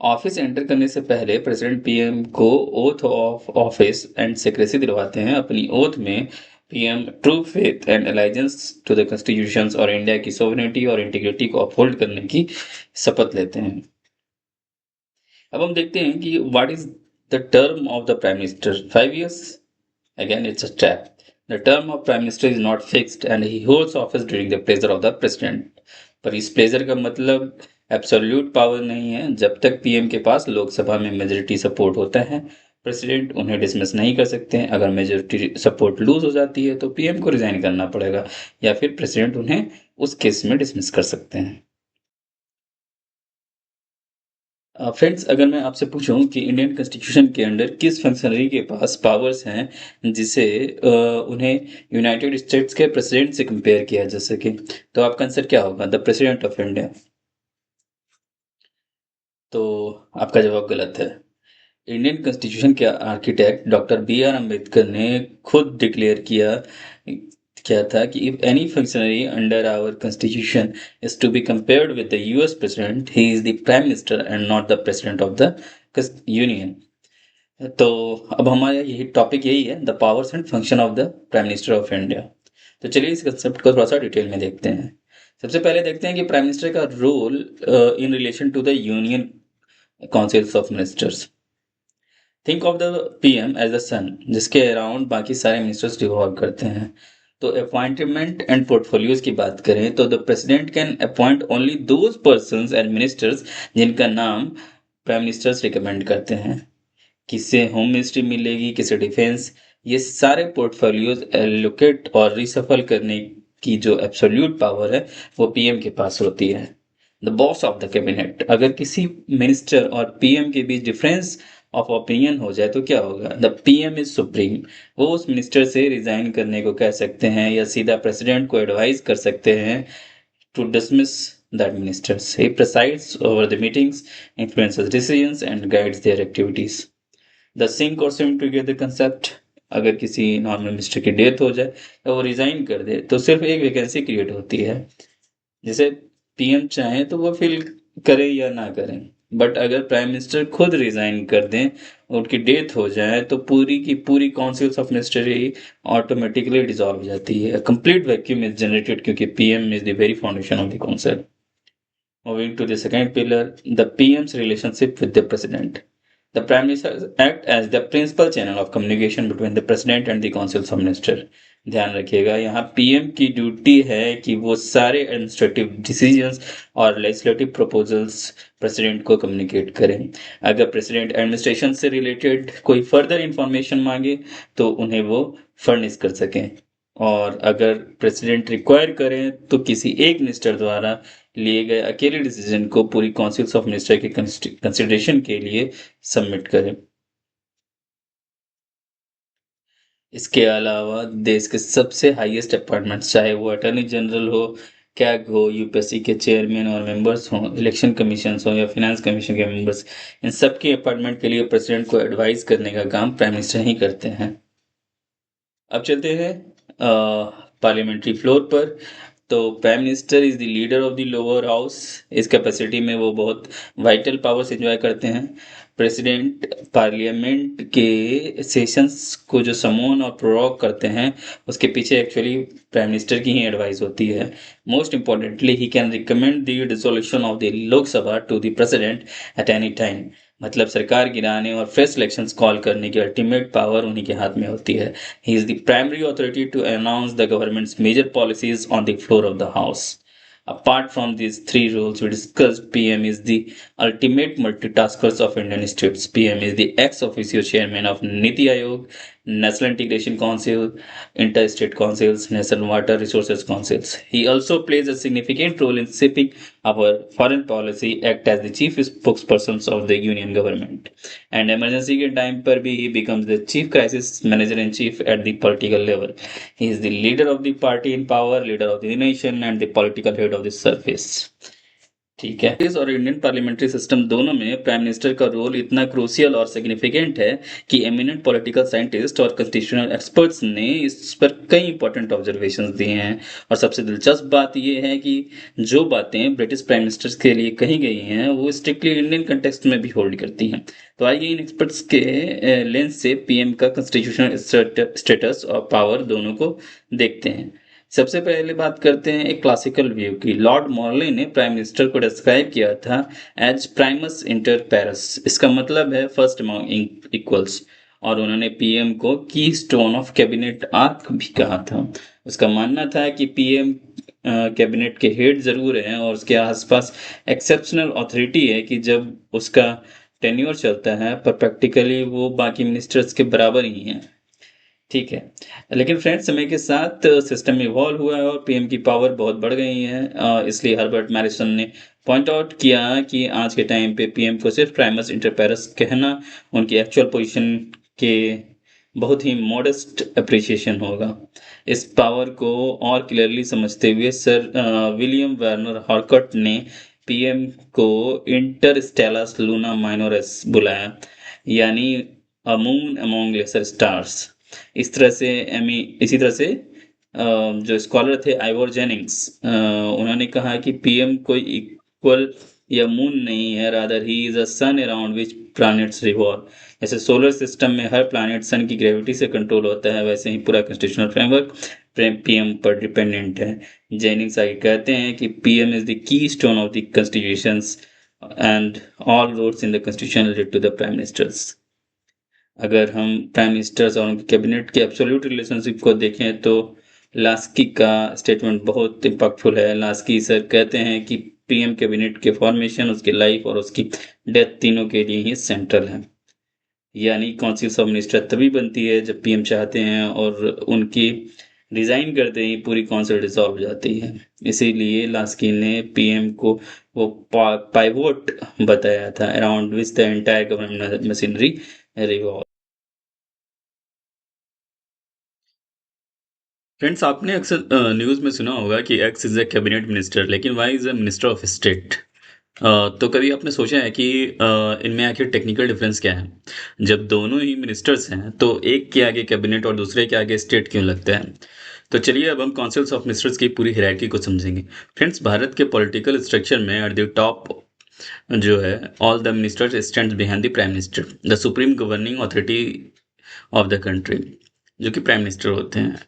Office enter करने से पहले प्रेसिडेंट पीएम को oath of office and secrecy दिलवाते हैं। अपनी ओथ में PM true faith and allegiance to the constitution और इंडिया की सोवरेनिटी और इंटीग्रिटी को अपहोल्ड करने की शपथ लेते हैं। अब हम देखते हैं कि what is the term of the prime minister. 5 years, again it's a trap. The term of prime minister is not fixed and he holds office during the pleasure of the president. पर इस pleasure का मतलब absolute power नहीं है। जब तक PM के पास लोकसभा में मेजोरिटी सपोर्ट होता है, प्रेसिडेंट उन्हें डिसमिस नहीं कर सकते हैं। अगर मेजोरिटी सपोर्ट लूज हो जाती है तो पीएम को रिजाइन करना पड़ेगा, या फिर प्रेसिडेंट उन्हें उस केस में डिसमिस कर सकते हैं। फ्रेंड्स, अगर मैं आपसे पूछूं कि इंडियन कॉन्स्टिट्यूशन के अंडर किस फंक्शनरी के पास पावर्स हैं जिसे उन्हें यूनाइटेड स्टेट्स के प्रेसिडेंट से कंपेयर किया जा सके, तो आपका आंसर क्या होगा? The president of India. तो आपका जवाब गलत है। इंडियन कॉन्स्टिट्यूशन के architect doctor B R Ambedkar ने खुद डिक्लेयर किया था कि if any functionary under our constitution is to be compared with the US president, he is the prime minister and not the president of the union. तो अब हमारा यही topic यही है, the powers and function of the prime minister of India. तो चलिए इस concept को थोड़ा सा डिटेल में देखते हैं। सबसे पहले देखते हैं कि प्राइम मिनिस्टर का role in relation to the union councils of ministers. Think of the PM as the sun, जिसके अराउंड बाकी सारे मिनिस्टर्स रिवॉल्व करते हैं। तो अपॉइंटमेंट एंड पोर्टफोलियोज की बात करें तो the president can appoint only those persons and ministers जिनका नाम प्राइम मिनिस्टर्स रिकमेंड करते हैं। किसे होम मिनिस्ट्री मिलेगी, किसे डिफेंस, ये सारे पोर्टफोलियोज एलोकेट और रिसफल करने की जो एब्सोल्यूट पावर है वो पीएम के पास होती है। The boss of the cabinet, अगर किसी मिनिस्टर और पीएम के बीच डिफरेंस ऑफ ओपिनियन हो जाए तो क्या होगा? The PM is supreme. वो उस मिनिस्टर से रिजाइन करने को कह सकते हैं या सीधा प्रेसिडेंट को एडवाइज कर सकते हैं to dismiss that ministers. He presides over the meetings, influences decisions and guides their activities. The sink और स्विम टुगेदर कंसेप्ट, अगर किसी नॉर्मल मिनिस्टर की डेथ हो जाए या वो रिजाइन कर दे तो सिर्फ एक वैकेंसी क्रिएट होती है, जैसे पीएम चाहे तो वो फिल करें या ना करें। बट अगर प्राइम मिनिस्टर खुद रिजाइन कर दें, उनकी डेथ हो जाए, तो पूरी की पूरी काउंसिल्स ऑफ मिनिस्टर ही ऑटोमेटिकली डिसॉल्व हो जाती है। कंप्लीट वैक्यूम इज जनरेटेड क्योंकि PM is the very foundation of the council. Moving to the second pillar, the PM's relationship with the president. The Prime Minister act as the principal channel of communication between the President and the Council of Ministers. ध्यान रखिएगा, यहाँ PM की duty है कि वो सारे administrative decisions और legislative proposals president को कम्युनिकेट करें। अगर प्रेसिडेंट एडमिनिस्ट्रेशन से रिलेटेड कोई फर्दर इंफॉर्मेशन मांगे तो उन्हें वो फर्निश कर सकें। और अगर प्रेसिडेंट रिक्वायर करें तो किसी एक मिनिस्टर द्वारा लिए गए अकेले डिसीजन को पूरी काउंसिल्स ऑफ मिनिस्टर के कंसिडरेशन के लिए सबमिट करें। इसके अलावा देश के सबसे हाईएस्ट अपॉइंटमेंट्स, चाहे वो अटॉर्नी जनरल हो, कैग हो, यूपीएससी के चेयरमैन और मेंबर्स हों, इलेक्शन कमीशन हो या फाइनेंस कमीशन के मेंबर्स, इन सब की अपॉइंटमेंट के लिए प्रेसिडेंट को एडवाइस करने का काम प्राइम मिनिस्टर ही करते हैं। अब चलते हैं पार्लियामेंट्री फ्लोर पर। तो prime minister is the leader of the lower house. इस कैपेसिटी में वो बहुत वाइटल पावर्स एंजॉय करते हैं। प्रेसिडेंट पार्लियामेंट के सेशंस को जो समोन और प्रोरोग करते हैं, उसके पीछे एक्चुअली प्राइम मिनिस्टर की ही एडवाइस होती है। Most importantly he can recommend the dissolution of the Lok Sabha to the president at any time. मतलब सरकार गिराने और फ्रेश इलेक्शंस कॉल करने की अल्टीमेट पावर उन्हीं के हाथ में होती है। He is the primary authority to announce the government's major policies on the floor of the House. Apart from these three roles we discussed, PM is the ultimate multitaskers of Indian states. PM is the ex officio chairman of Niti Aayog, National Integration Council, Interstate Councils, National Water Resources Councils. He also plays a significant role in shaping our foreign policy, act as the chief spokespersons of the union government. And emergency के time पर भी he becomes the chief crisis manager in chief at the political level. He is the leader of the party in power, leader of the nation and the political head of the service. ठीक है। इस और Indian parliamentary system दोनों में prime minister का role इतना crucial और significant है कि एमिनेंट पॉलिटिकल साइंटिस्ट और कॉन्स्टिट्यूशनल एक्सपर्ट्स ने इस पर कई इंपॉर्टेंट ऑब्जर्वेशंस दिए हैं। और सबसे दिलचस्प बात यह है कि जो बातें ब्रिटिश प्राइम मिनिस्टर्स के लिए कही गई हैं वो स्ट्रिक्टली इंडियन कंटेक्स्ट में भी होल्ड करती हैं। तो आइए इन एक्सपर्ट्स के लेंस से पीएम का कॉन्स्टिट्यूशनल स्टेटस और पावर दोनों को देखते हैं। सबसे पहले बात करते हैं एक क्लासिकल व्यू की। लॉर्ड मॉर्ले ने प्राइम मिनिस्टर को डिस्क्राइब किया था एज प्राइमस इंटर पैरस। इसका मतलब है फर्स्ट अमंग इक्वल्स। और उन्होंने पीएम को की स्टोन ऑफ कैबिनेट आर्क भी कहा था। उसका मानना था कि पीएम कैबिनेट के हेड जरूर हैं और उसके आसपास एक्सेप्शनल अथॉरिटी है कि जब उसका टेन्योर चलता है, पर प्रैक्टिकली वो बाकी मिनिस्टर्स के बराबर ही हैं। ठीक है, लेकिन फ्रेंड्स समय के साथ सिस्टम इवॉल्व हुआ है और पीएम की पावर बहुत बढ़ गई है। इसलिए हर्बर्ट मैरिसन ने पॉइंट आउट किया कि आज के टाइम पे पीएम को सिर्फ प्राइमस इंटर पैरस कहना उनकी एक्चुअल पोजीशन के बहुत ही मॉडेस्ट अप्रिसिएशन होगा। इस पावर को और क्लियरली समझते हुए सर विलियम वर्नर हॉर्कट ने पीएम को इंटरस्टेलस लूना माइनोरस बुलाया, यानी a moon among lesser stars. इसी तरह से जो स्कॉलर थे आइवर जेनिंग्स, उन्होंने कहा कि पीएम कोई इक्वल या मून नहीं है, rather he is a sun around which planets revolve. जैसे सोलर सिस्टम में हर प्लैनेट सन की ग्रेविटी से कंट्रोल होता है, वैसे ही पूरा कॉन्स्टिट्यूशनल फ्रेमवर्क पीएम पर डिपेंडेंट है। जेनिंग्स आगे कहते हैं कि PM is the keystone of the constitutions and all roads in the constitution lead to the prime ministers. अगर हम प्राइम मिनिस्टर्स और उनके कैबिनेट के एब्सोल्यूट रिलेशनशिप को देखें तो लास्की का स्टेटमेंट बहुत इम्पैक्टफुल है। लास्की सर कहते हैं कि पीएम कैबिनेट के फॉर्मेशन, उसकी लाइफ और उसकी डेथ तीनों के लिए ही सेंट्रल है। यानी काउंसिल ऑफ मिनिस्टर तभी बनती है जब पीएम चाहते हैं और उनकी रिजाइन करते ही पूरी काउंसिल डिसॉल्व हो जाती है। इसीलिए लास्की ने पीएम को वो पाइवोट बताया था around which the entire government machinery revolve. Friends, आपने अक्सर न्यूज़ में सुना होगा कि X is a cabinet minister, लेकिन Y is a minister of state. तो कभी आपने सोचा है कि इनमें आखिर टेक्निकल डिफरेंस क्या है? जब दोनों ही मिनिस्टर्स हैं तो एक के आगे कैबिनेट और दूसरे के आगे स्टेट क्यों लगता है? तो चलिए अब हम काउंसिल्स ऑफ मिनिस्टर्स की पूरी हायरार्की को समझेंगे। फ्रेंड्स, भारत के पॉलिटिकल स्ट्रक्चर में एट द टॉप जो है all the ministers stands behind the prime minister, the supreme governing authority of the country, जो कि प्राइम मिनिस्टर होते हैं।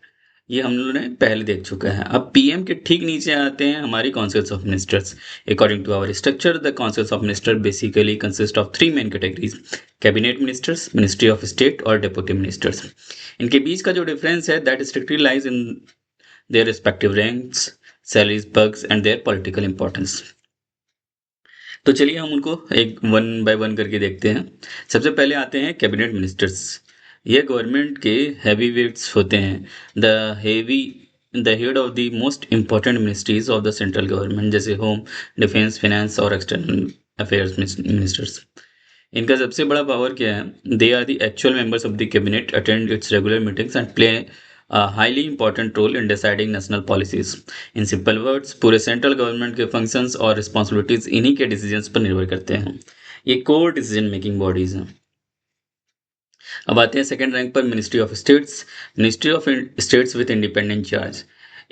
ये हम लोगों ने पहले देख चुका है। अब पीएम के ठीक नीचे आते हैं हमारी councils of ministers. According to our structure, the councils of minister basically consist of three main categories: cabinet ministers, ministry of state और डेप्यूटी मिनिस्टर्स। इनके बीच का जो डिफरेंस है that strictly lies in their respective ranks, salaries, perks and their political importance. तो चलिए हम उनको एक वन बाय वन करके देखते हैं। सबसे पहले आते हैं कैबिनेट मिनिस्टर्स। ये गवर्नमेंट के हैवी वेट्स होते हैं, the heavy the head of the most important ministries of the central government, जैसे होम, डिफेंस, फाइनेंस और एक्सटर्नल अफेयर्स मिनिस्टर्स। इनका सबसे बड़ा पावर क्या है? They are the actual members of the cabinet, attend its regular meetings and play highly important role in deciding national policies. In simple words, पूरे central government के functions और responsibilities इन्हीं के डिसीजंस पर निर्भर करते हैं। ये कोर डिसीजन मेकिंग बॉडीज हैं। अब आते हैं सेकंड रैंक पर, ministry of states. Ministry of states with independent charge.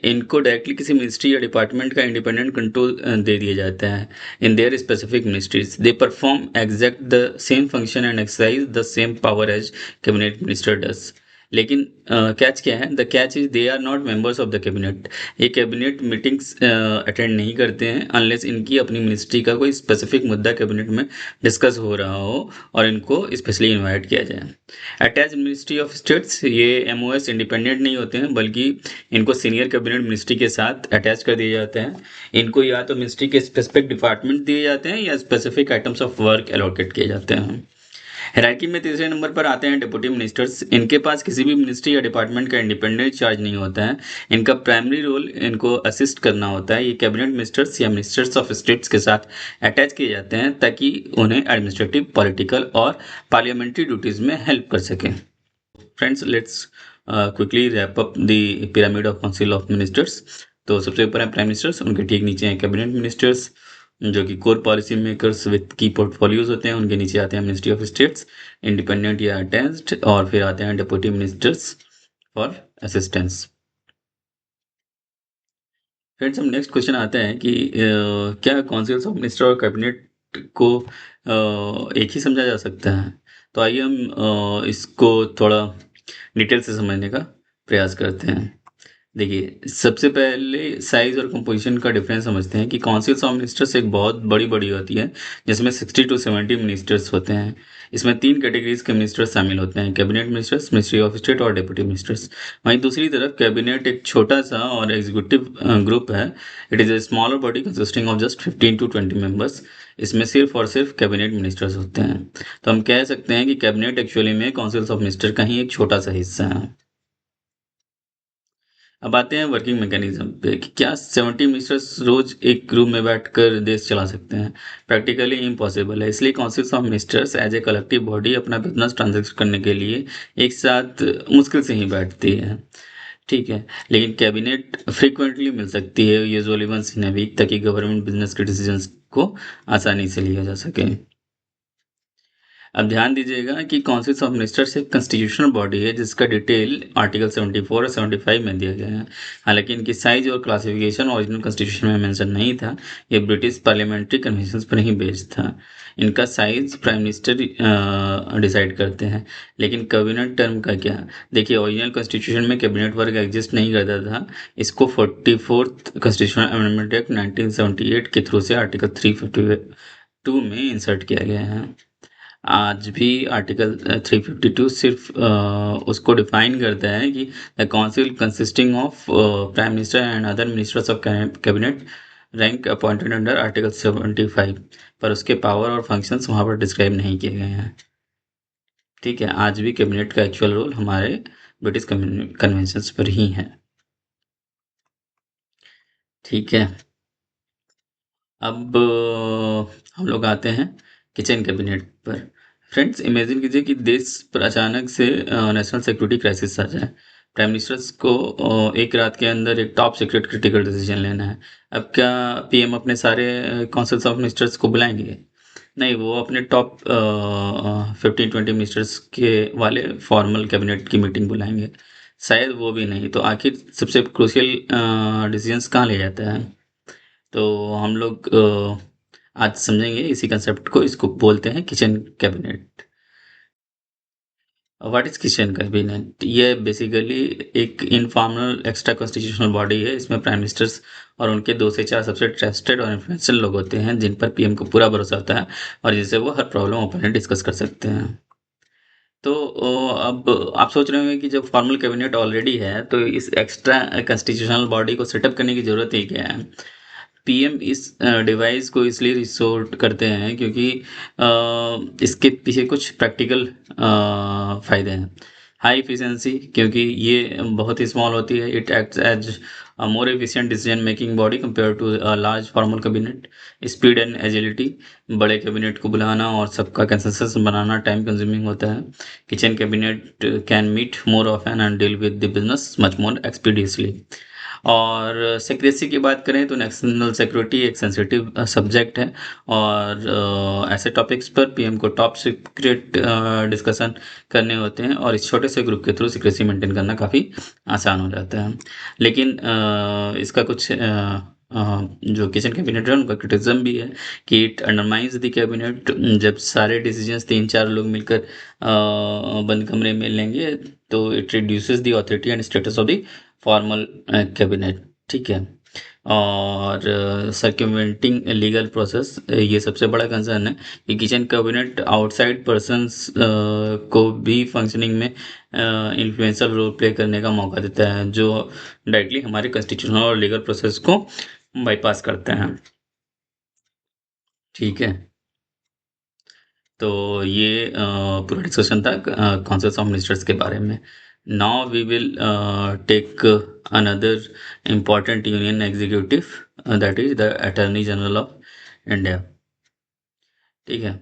इनको डायरेक्टली किसी मिनिस्ट्री या डिपार्टमेंट का इंडिपेंडेंट कंट्रोल दे दिया जाता है in their specific ministries. They perform exact the same function and exercise the same power as cabinet minister does. लेकिन catch क्या है? The catch is they are not members of the cabinet. ये cabinet meetings attend नहीं करते हैं unless इनकी अपनी ministry का कोई स्पेसिफिक मुद्दा कैबिनेट में डिस्कस हो रहा हो और इनको स्पेशली इनवाइट किया जाए। अटैच मिनिस्ट्री ऑफ स्टेट्स, ये एमओएस इंडिपेंडेंट नहीं होते हैं, बल्कि इनको सीनियर कैबिनेट मिनिस्ट्री के साथ अटैच कर दिए जाते हैं। इनको या तो मिनिस्ट्री के स्पेसिफिक डिपार्टमेंट दिए जाते हैं या specific items of work allocate किए जाते हैं। हायरार्की में तीसरे नंबर पर आते हैं डिप्टी मिनिस्टर्स। इनके पास किसी भी मिनिस्ट्री या डिपार्टमेंट का इंडिपेंडेंट चार्ज नहीं होता है। इनका प्राइमरी रोल इनको असिस्ट करना होता है। ये कैबिनेट मिनिस्टर्स या मिनिस्टर्स ऑफ स्टेट्स के साथ अटैच किए जाते हैं ताकि उन्हें एडमिनिस्ट्रेटिव, पॉलिटिकल और पार्लियामेंट्री ड्यूटीज में हेल्प कर सकें। Friends, let's quickly wrap up the pyramid of council of ministers. तो सबसे ऊपर है प्राइम मिनिस्टर्स, उनके ठीक नीचे हैं कैबिनेट मिनिस्टर्स जो कि कोर पॉलिसी मेकर्स विद की पोर्टफोलियोज होते हैं। उनके नीचे आते हैं मिनिस्ट्री ऑफ स्टेट्स, इंडिपेंडेंट या अटैच्ड, और फिर आते हैं deputy ministers for assistance. Friends, हम नेक्स्ट क्वेश्चन आते हैं कि क्या काउंसिल्स ऑफ मिनिस्टर और कैबिनेट को एक ही समझा जा सकता है? तो आइए हम इसको थोड़ा डिटेल से समझने का प्रयास करते हैं। देखिए, सबसे पहले साइज और कंपोजिशन का डिफरेंस समझते हैं कि काउंसिल्स ऑफ मिनिस्टर्स एक बहुत बड़ी बड़ी होती है जिसमें 60 to 70 मिनिस्टर्स होते हैं। इसमें 3 कैटेगरीज के मिनिस्टर्स शामिल होते हैं: cabinet ministers, ministry of state और डिप्टी मिनिस्टर्स। वहीं दूसरी तरफ कैबिनेट एक छोटा सा और एग्जीक्यूटिव ग्रुप है। It is a smaller body consisting of just 15 to 20 members. इसमें सिर्फ और सिर्फ कैबिनेट मिनिस्टर्स होते हैं। तो हम कह सकते हैं कि कैबिनेट एक्चुअली में काउंसिल्स ऑफ मिनिस्टर का ही एक छोटा सा हिस्सा है। अब आते हैं वर्किंग मैकेनिज्म पे कि क्या 70 मिनिस्टर्स रोज एक रूम में बैठकर देश चला सकते हैं? प्रैक्टिकली इम्पॉसिबल है। इसलिए councils of ministers as a collective body अपना बिजनेस ट्रांजैक्ट करने के लिए एक साथ मुश्किल से ही बैठती है। ठीक है, लेकिन कैबिनेट फ्रीक्वेंटली मिल सकती है, usually once in a week, ताकि गवर्नमेंट बिजनेस के डिसीजंस को आसानी से लिया जा सके। अब ध्यान दीजिएगा कि काउंसिल ऑफ मिनिस्टर्स एक कॉन्स्टिट्यूशनल बॉडी है जिसका डिटेल आर्टिकल 74 और 75 में दिया गया है। हालांकि इनकी साइज और क्लासिफिकेशन ओरिजिनल कॉन्स्टिट्यूशन में मेंशन नहीं था। ये ब्रिटिश पार्लियामेंट्री कन्वेंशन पर ही बेस्ड था। इनका साइज प्राइम मिनिस्टर डिसाइड करते हैं। लेकिन कैबिनेट टर्म का क्या? देखिए, ओरिजिनल कॉन्स्टिट्यूशन में कैबिनेट वर्ग एग्जिस्ट नहीं करता था। इसको 44th कॉन्स्टिट्यूशनल अमेंडमेंट एक्ट 1978 के थ्रू से आर्टिकल 352 में इंसर्ट किया गया है। आज भी आर्टिकल 352 सिर्फ उसको डिफाइन करता है कि the council consisting of prime minister and other ministers of cabinet rank appointed under article 75, पर उसके पावर और फंक्शंस वहाँ पर डिस्क्राइब नहीं किए गए हैं। ठीक है, आज भी कैबिनेट का एक्चुअल रोल हमारे ब्रिटिश कन्वेंशंस पर ही है। ठीक है, अब हम लोग आते हैं किचन कैबिनेट पर। फ्रेंड्स, इमेजिन कीजिए कि देश पर अचानक से नेशनल सिक्योरिटी क्राइसिस आ जाए। प्राइम मिनिस्टर्स को एक रात के अंदर एक टॉप सीक्रेट क्रिटिकल डिसीजन लेना है। अब क्या पीएम अपने सारे काउंसिल्स ऑफ मिनिस्टर्स को बुलाएंगे? नहीं, वो अपने टॉप 15-20 मिनिस्टर्स के वाले फॉर्मल कैबिनेट की मीटिंग बुलाएंगे। शायद वो भी नहीं। तो आखिर सबसे क्रूशियल डिसीजंस कहाँ ले जाता है? तो हम लोग आज समझेंगे इसी कंसेप्ट को। इसको बोलते हैं kitchen cabinet. What is kitchen cabinet? ये बेसिकली एक इनफॉर्मल एक्स्ट्रा कॉन्स्टिट्यूशनल बॉडी है। इसमें प्राइम मिनिस्टर्स और उनके 2 से 4 सबसे ट्रस्टेड और इन्फ्लुएंशियल लोग होते हैं जिन पर पीएम को पूरा भरोसा होता है और जिससे वो हर प्रॉब्लम ओपनली डिस्कस कर सकते हैं। तो अब आप सोच रहे होंगे कि जब फॉर्मल कैबिनेट ऑलरेडी है तो इस एक्स्ट्रा कॉन्स्टिट्यूशनल बॉडी को सेटअप करने की जरूरत ही क्या है? पीएम इस डिवाइस को इसलिए रिसोर्ट करते हैं क्योंकि इसके पीछे कुछ प्रैक्टिकल फ़ायदे हैं। हाई एफिशिएंसी, क्योंकि ये बहुत ही स्मॉल होती है। It acts as a more efficient decision making body compare to a large formal cabinet. Speed and agility, बड़े कैबिनेट को बुलाना और सबका कंसेंसस बनाना टाइम कंज्यूमिंग होता है। Kitchen cabinet can meet more often and deal with the business much more expeditiously. और secrecy की बात करें तो नेशनल सिक्योरिटी एक सेंसिटिव सब्जेक्ट है, और ऐसे टॉपिक्स पर पीएम को टॉप सीक्रेट डिस्कशन करने होते हैं, और इस छोटे से ग्रुप के थ्रू सिक्रेसी मेंटेन करना काफ़ी आसान हो जाता है। लेकिन इसका कुछ जो किचन कैबिनेट है उनका क्रिटिसिज्म भी है कि इट अंडरमाइंस द कैबिनेट। जब सारे डिसीजंस 3-4 लोग मिलकर बंद कमरे में लेंगे तो it reduces the authority and status of the formal cabinet. ठीक है। और सर्क्यूमेंटिंग लीगल प्रोसेस, ये सबसे बड़ा कंसर्न है कि किचन कैबिनेट आउटसाइड पर्सन्स को भी फंक्शनिंग में इन्फ्लुएंशियल रोल प्ले करने का मौका देता है, जो डायरेक्टली हमारे कॉन्स्टिट्यूशनल और लीगल प्रोसेस को बाईपास करते हैं। ठीक है। तो ये पूरा डिस्कशन था काउंसिल ऑफ मिनिस्टर्स के बारे में। Now we will take another important union executive, that is the attorney general of India. ठीक है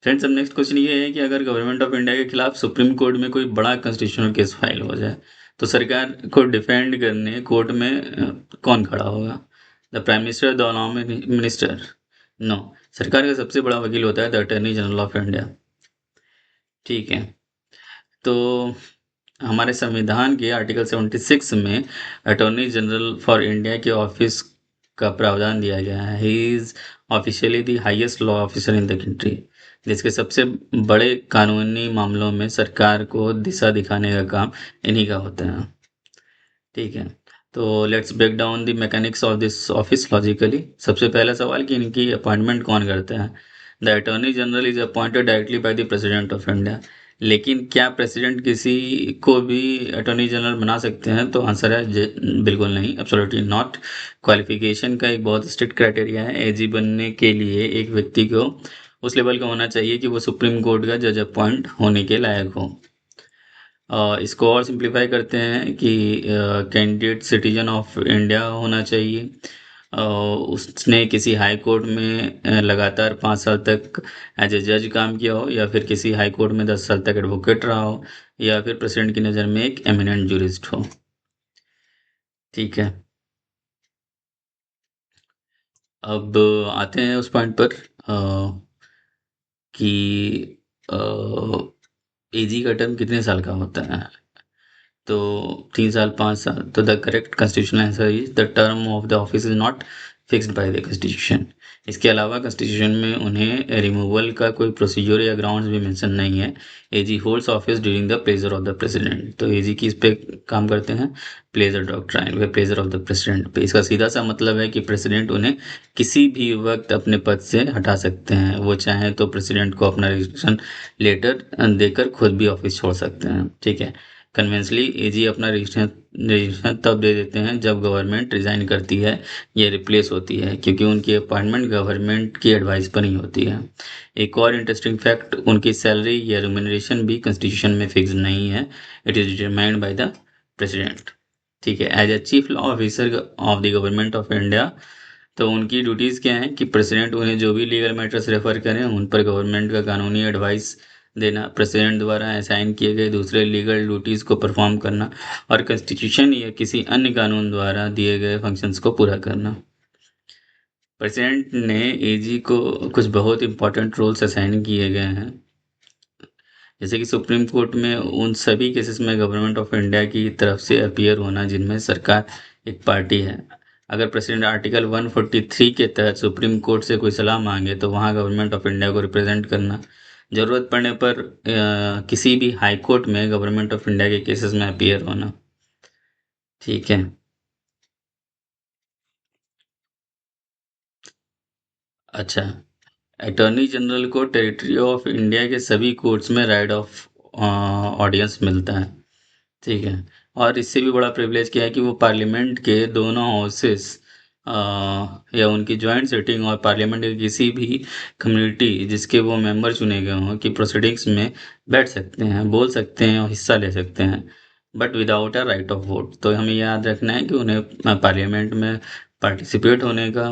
फ्रेंड्स, अब नेक्स्ट क्वेश्चन ये है कि अगर गवर्नमेंट ऑफ इंडिया के खिलाफ सुप्रीम कोर्ट में कोई बड़ा कॉन्स्टिट्यूशनल केस फाइल हो जाए तो सरकार को डिफेंड करने कोर्ट में कौन खड़ा होगा? The prime minister, the law minister? No, सरकार का सबसे बड़ा वकील होता है the attorney general of India. ठीक है। तो हमारे संविधान के आर्टिकल 76 में अटॉर्नी जनरल फॉर इंडिया के ऑफिस का प्रावधान दिया गया है। He is officially the highest law officer in the country, जिसके सबसे बड़े कानूनी मामलों में सरकार को दिशा दिखाने का काम इन्हीं का होता है। ठीक है। तो let's break down the mechanics of this office logically. सबसे पहला सवाल कि इनकी अपॉइंटमेंट कौन करता है? The attorney general is appointed directly by the president of India. लेकिन क्या प्रेसिडेंट किसी को भी अटॉर्नी जनरल बना सकते हैं? तो आंसर है बिल्कुल नहीं, एब्सोल्युटली नॉट। क्वालिफिकेशन का एक बहुत स्ट्रिक्ट क्राइटेरिया है। एजी बनने के लिए एक व्यक्ति को उस लेवल का होना चाहिए कि वो सुप्रीम कोर्ट का जज अपॉइंट होने के लायक हो। इसको और सिंप्लीफाई करते हैं कि कैंडिडेट सिटीजन ऑफ इंडिया होना चाहिए, उसने किसी हाई कोर्ट में लगातार 5 साल तक एज ए जज काम किया हो, या फिर किसी हाई कोर्ट में 10 साल तक एडवोकेट रहा हो, या फिर प्रेसिडेंट की नज़र में एक एमिनेंट जूरिस्ट हो। ठीक है। अब आते हैं उस पॉइंट पर कि एजी का टर्म कितने साल का होता है? तो 3 साल, 5 साल। तो the correct constitutional answer is the term of the office is not fixed by the constitution. इसके अलावा कॉन्स्टिट्यूशन में उन्हें रिमूवल का कोई प्रोसीजर या ग्राउंड्स भी मेंशन नहीं है। AG holds office during the pleasure of the president. तो एजी किस पे काम करते हैं? प्लेजर डॉक्ट्राइन, वे प्लेजर ऑफ द प्रेसिडेंट पे। इसका सीधा सा मतलब है कि प्रेसिडेंट उन्हें किसी भी वक्त अपने पद से हटा सकते हैं। वो चाहें तो प्रेसिडेंट को अपना रिजिग्नेशन लेटर देकर खुद भी ऑफिस छोड़ सकते हैं। ठीक है। कन्वेंशनली एजी अपना रजिस्ट्रेशन तब दे देते हैं जब गवर्नमेंट रिजाइन करती है या रिप्लेस होती है, क्योंकि उनकी अपॉइंटमेंट गवर्नमेंट की एडवाइस पर ही होती है। एक और इंटरेस्टिंग फैक्ट, उनकी सैलरी या रिम्यूनरेशन भी कॉन्स्टिट्यूशन में फिक्स नहीं है। It is determined by the president. ठीक है। As a chief law officer of the government of India, तो उनकी ड्यूटीज़ क्या हैं कि प्रेसिडेंट उन्हें जो भी लीगल मैटर्स रेफर करें उन पर गवर्नमेंट का कानूनी एडवाइस देना, प्रेसिडेंट द्वारा असाइन किए गए दूसरे लीगल ड्यूटीज़ को परफॉर्म करना, और कॉन्स्टिट्यूशन या किसी अन्य कानून द्वारा दिए गए फंक्शंस को पूरा करना। प्रेसिडेंट ने एजी को कुछ बहुत इंपॉर्टेंट रोल्स असाइन किए गए हैं, जैसे कि सुप्रीम कोर्ट में उन सभी केसेस में गवर्नमेंट ऑफ इंडिया की तरफ से अपीयर होना जिनमें सरकार एक पार्टी है। अगर प्रेसिडेंट आर्टिकल 143 के तहत सुप्रीम कोर्ट से कोई सलाह मांगे तो वहाँ गवर्नमेंट ऑफ इंडिया को रिप्रेजेंट करना। ज़रूरत पड़ने पर किसी भी हाई कोर्ट में गवर्नमेंट ऑफ इंडिया के केसेस में अपीयर होना। ठीक है। अच्छा, अटॉर्नी जनरल को टेरिटरी ऑफ इंडिया के सभी कोर्ट्स में राइट ऑफ ऑडियंस मिलता है। ठीक है। और इससे भी बड़ा प्रिविलेज क्या है कि वो पार्लियामेंट के दोनों हाउसेस या उनकी ज्वाइंट सिटिंग और पार्लियामेंट के किसी भी कम्युनिटी जिसके वो मेंबर चुने गए हों की प्रोसीडिंग्स में बैठ सकते हैं, बोल सकते हैं और हिस्सा ले सकते हैं, but without a right of vote. तो हमें याद रखना है कि उन्हें पार्लियामेंट में पार्टिसिपेट होने का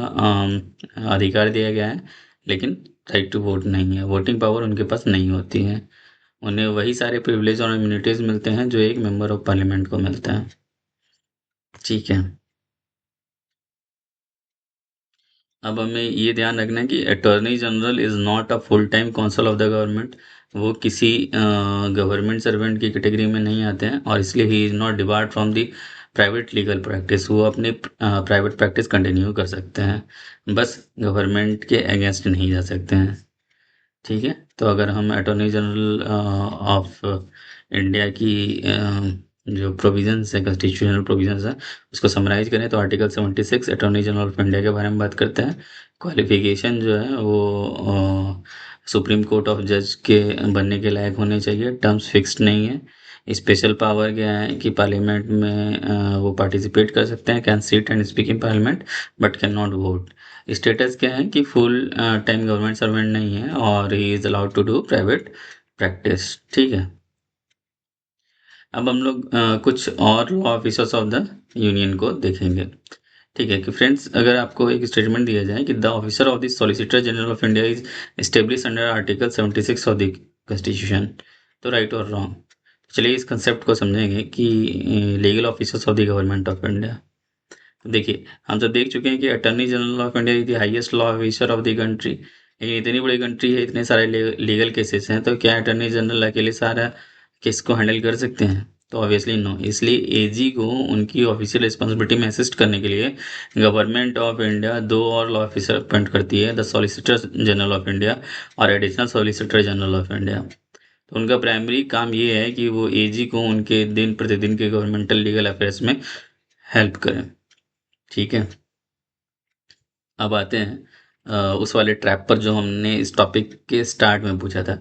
अधिकार दिया गया है, लेकिन राइट टू वोट नहीं है, वोटिंग पावर उनके पास नहीं होती है। उन्हें वही सारे प्रिविलेज और इम्यूनिटीज मिलते हैं जो एक मेंबर ऑफ पार्लियामेंट को मिलता है। ठीक है, अब हमें ये ध्यान रखना है कि attorney general is not a full time council of the government. वो किसी गवर्नमेंट सर्वेंट की कैटेगरी में नहीं आते हैं, और इसलिए he is not debarred from the private legal practice. वो अपनी प्राइवेट प्रैक्टिस कंटिन्यू कर सकते हैं, बस गवर्नमेंट के अगेंस्ट नहीं जा सकते हैं। ठीक है, तो अगर हम अटॉर्नी जनरल ऑफ इंडिया की जो प्रोविजंस है, कॉन्स्टिट्यूशनल प्रोविजंस है, उसको समराइज करें तो article 76 attorney general of India के बारे में बात करते हैं। क्वालिफिकेशन जो है वो सुप्रीम कोर्ट ऑफ जज के बनने के लायक होने चाहिए, टर्म्स फिक्स्ड नहीं है। स्पेशल पावर क्या है कि पार्लियामेंट में वो पार्टिसिपेट कर सकते हैं, can sit and speak in parliament but can not vote. Status क्या है कि फुल टाइम गवर्नमेंट सर्वेंट नहीं है और he is allowed to do private practice. ठीक है, अब हम लोग कुछ और law officers of the union को देखेंगे। ठीक है कि फ्रेंड्स, अगर आपको एक स्टेटमेंट दिया जाए कि the officer of the solicitor general of India is establish under article 76 of the constitution, तो राइट और रॉन्ग। चलिए इस कंसेप्ट को समझेंगे कि legal officers of the government of India. देखिए, हम सब देख चुके हैं कि attorney general of India is the highest law officer of the country. लेकिन इतनी बड़ी कंट्री है, इतने सारे लीगल केसेस हैं, तो क्या अटॉर्नी जनरल अकेले सारा केस को हैंडल कर सकते हैं? तो ऑब्वियसली नो। इसलिए एजी को उनकी ऑफिशियल रिस्पॉन्सिबिलिटी में असिस्ट करने के लिए गवर्नमेंट ऑफ इंडिया 2 और लॉ ऑफिसर अपॉइंट करती है, the solicitor general of India और additional solicitor general of India. तो उनका प्राइमरी काम ये है कि वो एजी को उनके दिन प्रतिदिन के गवर्नमेंटल लीगल अफेयर्स में हेल्प करें। ठीक है, अब आते हैं उस वाले ट्रैप पर जो हमने इस टॉपिक के स्टार्ट में पूछा था।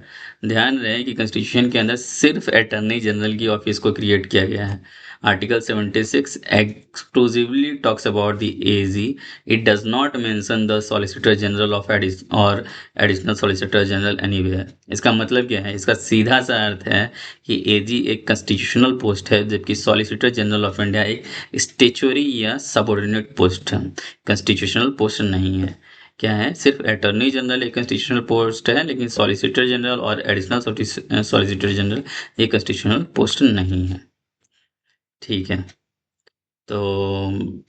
ध्यान रहे कि कॉन्स्टिट्यूशन के अंदर सिर्फ अटॉर्नी जनरल की ऑफिस को क्रिएट किया गया है। Article 76 exclusively talks about the AG. It does not mention the solicitor general of और एडिशनल सॉलिसिटर जनरल एनीवेयर। इसका मतलब क्या है? इसका सीधा सा अर्थ है कि एजी एक कॉन्स्टिट्यूशनल पोस्ट है, जबकि सॉलिसिटर जनरल ऑफ इंडिया एक स्टेचुअरी या सबऑर्डिनेट पोस्ट है, कॉन्स्टिट्यूशनल पोस्ट नहीं है। क्या है? सिर्फ अटॉर्नी जनरल एक कॉन्स्टिट्यूशनल पोस्ट है, लेकिन सॉलिसिटर जनरल और एडिशनल सॉलिसिटर जनरल एक कॉन्स्टिट्यूशनल पोस्ट नहीं है। ठीक है, तो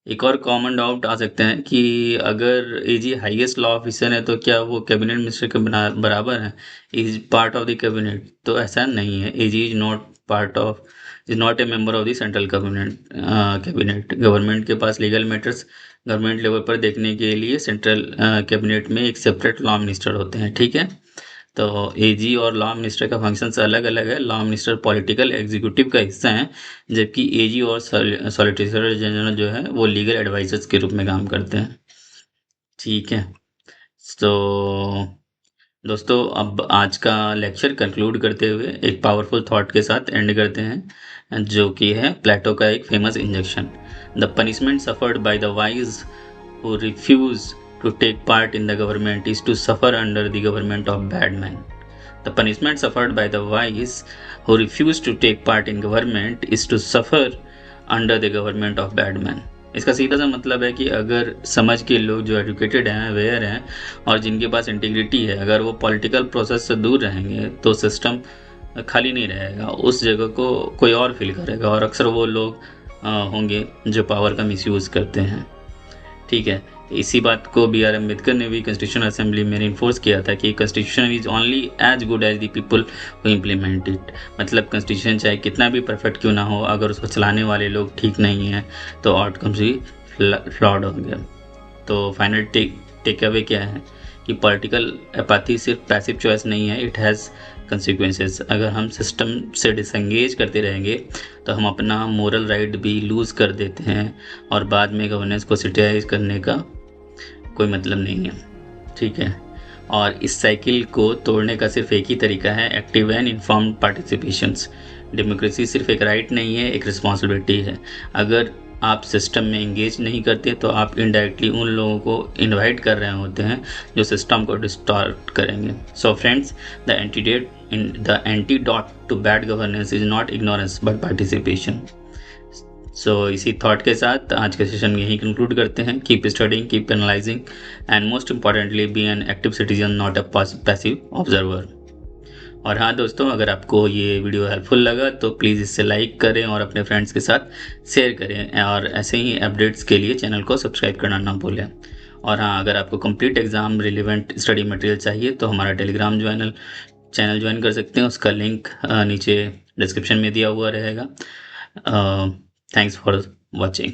एक और कॉमन डाउट आ सकते हैं कि अगर एजी हाईएस्ट लॉ ऑफिसर है तो क्या वो कैबिनेट मिनिस्टर के बराबर है, is part of the cabinet? तो ऐसा नहीं है। AG is not a member of the central cabinet. Government के पास लीगल मैटर्स गवर्नमेंट लेवल पर देखने के लिए सेंट्रल कैबिनेट में एक सेपरेट लॉ मिनिस्टर होते हैं। ठीक है, तो एजी और लॉ मिनिस्टर का फंक्शंस अलग अलग है। लॉ मिनिस्टर पॉलिटिकल एग्जीक्यूटिव का हिस्सा है, जबकि एजी और सॉलिसिटर जनरल जो है वो लीगल एडवाइजर्स के रूप में काम करते हैं। ठीक है, तो दोस्तों अब आज का लेक्चर कंक्लूड करते हुए एक पावरफुल थॉट के साथ एंड करते हैं, जो कि है प्लेटो का एक famous injection. The punishment suffered by the wise who refuse to take part in the government is to suffer under the government of bad men. The punishment suffered by the wise who refuse to take part in government is to suffer under the government of bad men. इसका सीधा सा मतलब है कि अगर समझ के लोग जो एजुकेटेड हैं, अवेयर हैं और जिनके पास इंटीग्रिटी है, अगर वो पॉलिटिकल प्रोसेस से दूर रहेंगे तो सिस्टम खाली नहीं रहेगा, उस जगह को कोई और फिल करेगा, और अक्सर वो लोग होंगे जो पावर का मिसयूज़ करते हैं। ठीक है, इसी बात को बी आर अम्बेडकर ने भी कॉन्स्टिट्यूशन असेंबली में इन्फोर्स किया था कि constitution is only as good as the people who implement it. मतलब कॉन्स्टिट्यूशन चाहे कितना भी परफेक्ट क्यों ना हो, अगर उसको चलाने वाले लोग ठीक नहीं हैं तो आउटकम्स भी फ्लॉड होंगे। तो फाइनल टेक अवे क्या है कि पॉलिटिकल एपाथी सिर्फ पैसिव चॉइस नहीं है, इट हैज़ कंसिक्वेंसेस। अगर हम सिस्टम से डिसंगेज करते रहेंगे तो हम अपना मोरल राइट भी लूज़ कर देते हैं, और बाद में गवर्नेंस को सिटिलाइज करने का कोई मतलब नहीं है। ठीक है, और इस साइकिल को तोड़ने का सिर्फ एक ही तरीका है, active and informed participations. Democracy सिर्फ एक राइट नहीं है, एक रिस्पॉन्सिबिलिटी है। अगर आप सिस्टम में इंगेज नहीं करते तो आप इनडायरेक्टली उन लोगों को इनवाइट कर रहे होते हैं जो सिस्टम को डिस्टॉर्ट करेंगे। So friends, the antidote to bad governance is not ignorance but participation. So इसी थॉट के साथ आज का सेशन यही कंक्लूड करते हैं। Keep studying, keep analysing and most importantly be an active citizen, not a passive observer. और हाँ दोस्तों, अगर आपको ये वीडियो हेल्पफुल लगा तो प्लीज़ इसे लाइक करें और अपने फ्रेंड्स के साथ शेयर करें, और ऐसे ही अपडेट्स के लिए चैनल को सब्सक्राइब करना ना भूलें। और हाँ, अगर आपको complete exam relevant study material चाहिए तो हमारा टेलीग्राम चैनल ज्वाइन कर सकते हैं। उसका लिंक नीचे डिस्क्रिप्शन में दिया हुआ रहेगा। Thanks for watching.